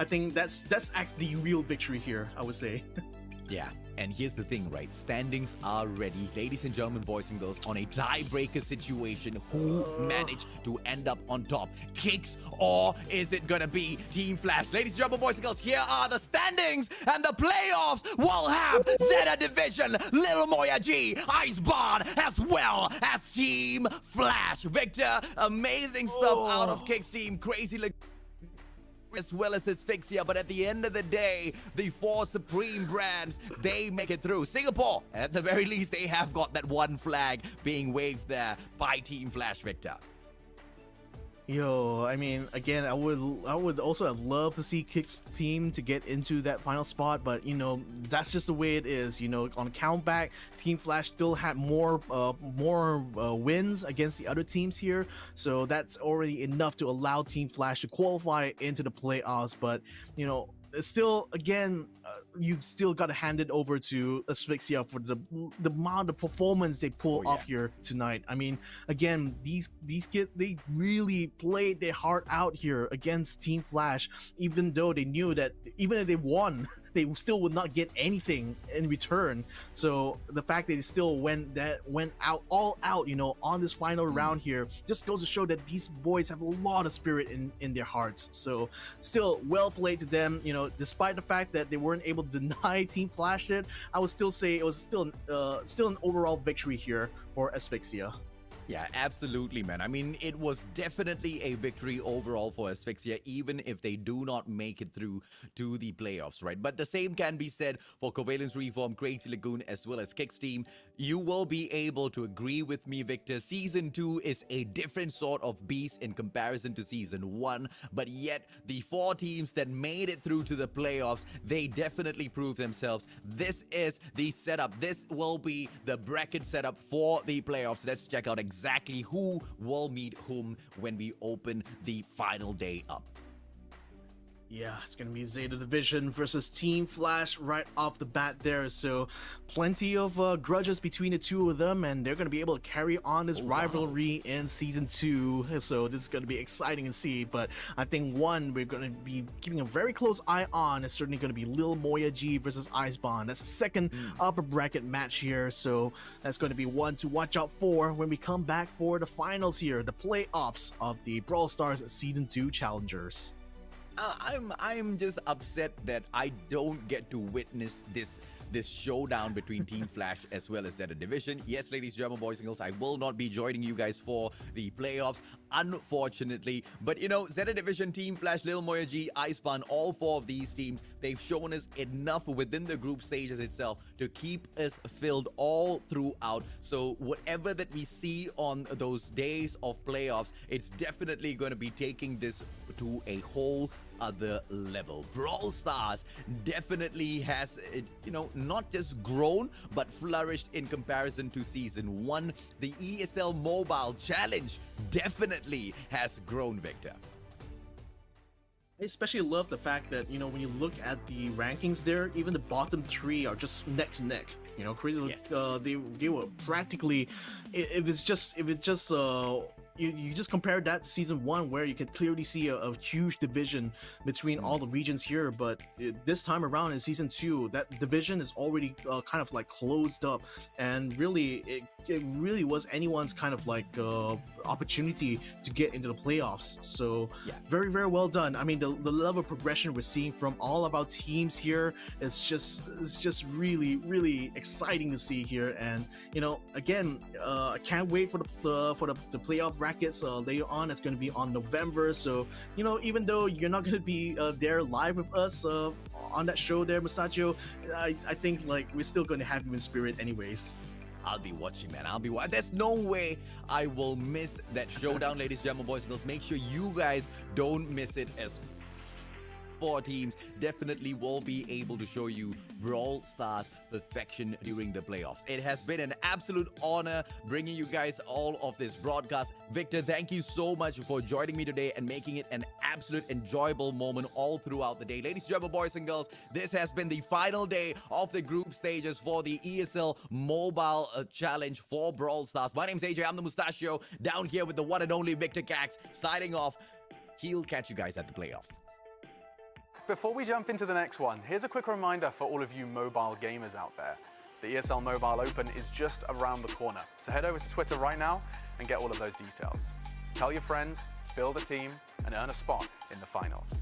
think that's actually the real victory here, I would say. Yeah, and here's the thing, right? Standings are ready. Ladies and gentlemen, boys and girls, on a tiebreaker situation, who managed to end up on top? Kicks, or is it gonna be Team Flash? Ladies and gentlemen, boys and girls, here are the standings, and the playoffs will have Zeta Division, Lil Moya G, Iceborne, as well as Team Flash. Victor, amazing stuff out of Kicks team. Crazy as well as Asphyxia, but at the end of the day, the four supreme brands, they make it through. Singapore, at the very least, they have got that one flag being waved there by Team Flash, Victor. Yo, I mean, again, I would also have loved to see Kick's team to get into that final spot, but that's just the way it is. On count back, Team Flash still had more wins against the other teams here, so that's already enough to allow Team Flash to qualify into the playoffs. But it's still, again, you still got to hand it over to Asphyxia for the amount of performance they pull off here tonight. I mean, again, these kids, they really played their heart out here against Team Flash, even though they knew that even if they won, they still would not get anything in return. So the fact that they still went out all out, on this final round here, just goes to show that these boys have a lot of spirit in their hearts. So still well played to them. Despite the fact that they weren't able to deny Team Flash it, I would still say it was still an overall victory here for Asphyxia. Yeah, absolutely, man. I mean, it was definitely a victory overall for Asphyxia, even if they do not make it through to the playoffs, right? But the same can be said for Covalence Reform, Crazy Lagoon, as well as Kicks team. You will be able to agree with me, Victor. Season 2 is a different sort of beast in comparison to Season 1, but yet the 4 teams that made it through to the playoffs, they definitely proved themselves. This is the setup. This will be the bracket setup for the playoffs. Let's check out exactly who will meet whom when we open the final day up. Yeah, it's going to be Zeta Division versus Team Flash right off the bat there. So plenty of grudges between the two of them, and they're going to be able to carry on this rivalry in Season 2. So this is going to be exciting to see. But I think one we're going to be keeping a very close eye on is certainly going to be Lil Moya G versus Icebond. That's the second upper bracket match here. So that's going to be one to watch out for when we come back for the finals here, the playoffs of the Brawl Stars Season 2 Challengers. I'm just upset that I don't get to witness this showdown between Team Flash as well as Zeta Division. Yes, ladies, gentlemen, boys and girls, I will not be joining you guys for the playoffs, unfortunately. But Zeta Division, Team Flash, Lil Moya G, Icebond, all 4 of these teams, they've shown us enough within the group stages itself to keep us filled all throughout. So whatever that we see on those days of playoffs, it's definitely going to be taking this to a whole other level. Brawl Stars definitely has, not just grown, but flourished in comparison to Season 1. The ESL Mobile Challenge definitely has grown, Victor. I especially love the fact that, when you look at the rankings there, even the bottom 3 are just neck to neck. Crazy. Yes. They were practically, if it's just you just compare that to Season 1, where you could clearly see a huge division between all the regions here, but this time around in Season 2, that division is already kind of like closed up, and really it really was anyone's kind of like opportunity to get into the playoffs. So very, very well done. I mean, the level of progression we're seeing from all of our teams here, it's just really, really exciting to see here. And again, I can't wait for the playoff brackets later on. It's going to be on November, so even though you're not going to be there live with us on that show there, Mustachio, I think like we're still going to have you in spirit anyways. I'll be watching, man. I'll be watching. There's no way I will miss that showdown, ladies and gentlemen, boys and girls. Make sure you guys don't miss it, as 4 teams definitely will be able to show you Brawl Stars perfection during the playoffs. It has been an absolute honor bringing you guys all of this broadcast. Victor, thank you so much for joining me today and making it an absolute enjoyable moment all throughout the day. Ladies and gentlemen, boys and girls, this has been the final day of the group stages for the ESL Mobile Challenge for Brawl Stars. My name's AJ, I'm the Mustachio, down here with the one and only Victor Cax, signing off. He'll catch you guys at the playoffs. Before we jump into the next one, here's a quick reminder for all of you mobile gamers out there. The ESL Mobile Open is just around the corner, so head over to Twitter right now and get all of those details. Tell your friends, build a team, and earn a spot in the finals.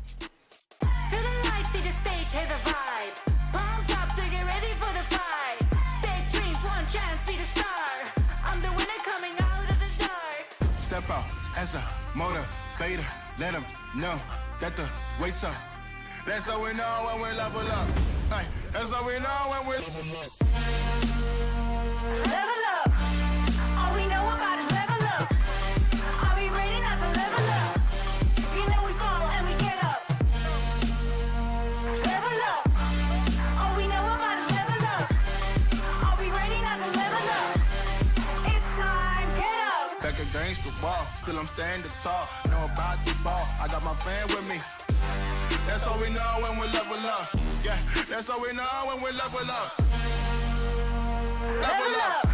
Feel the light, see the stage, hear the vibe. Pumped up to get ready for the fight. Big dreams, one chance, be the star. I'm the winner coming out of the dark. Step out as a motivator. Let them know that the wait's up. That's how we know when we level up. Hey, that's how we know when we level up. Level up. All we know about is level up. Are we ready not to level up? You know we fall and we get up. Level up. All we know about is level up. Are we ready not to level up? It's time, get up. Back against the wall, still I'm standing tall. Know about the ball, I got my fan with me. That's all we know when we level up. Yeah, that's how we know when we level up. Level up.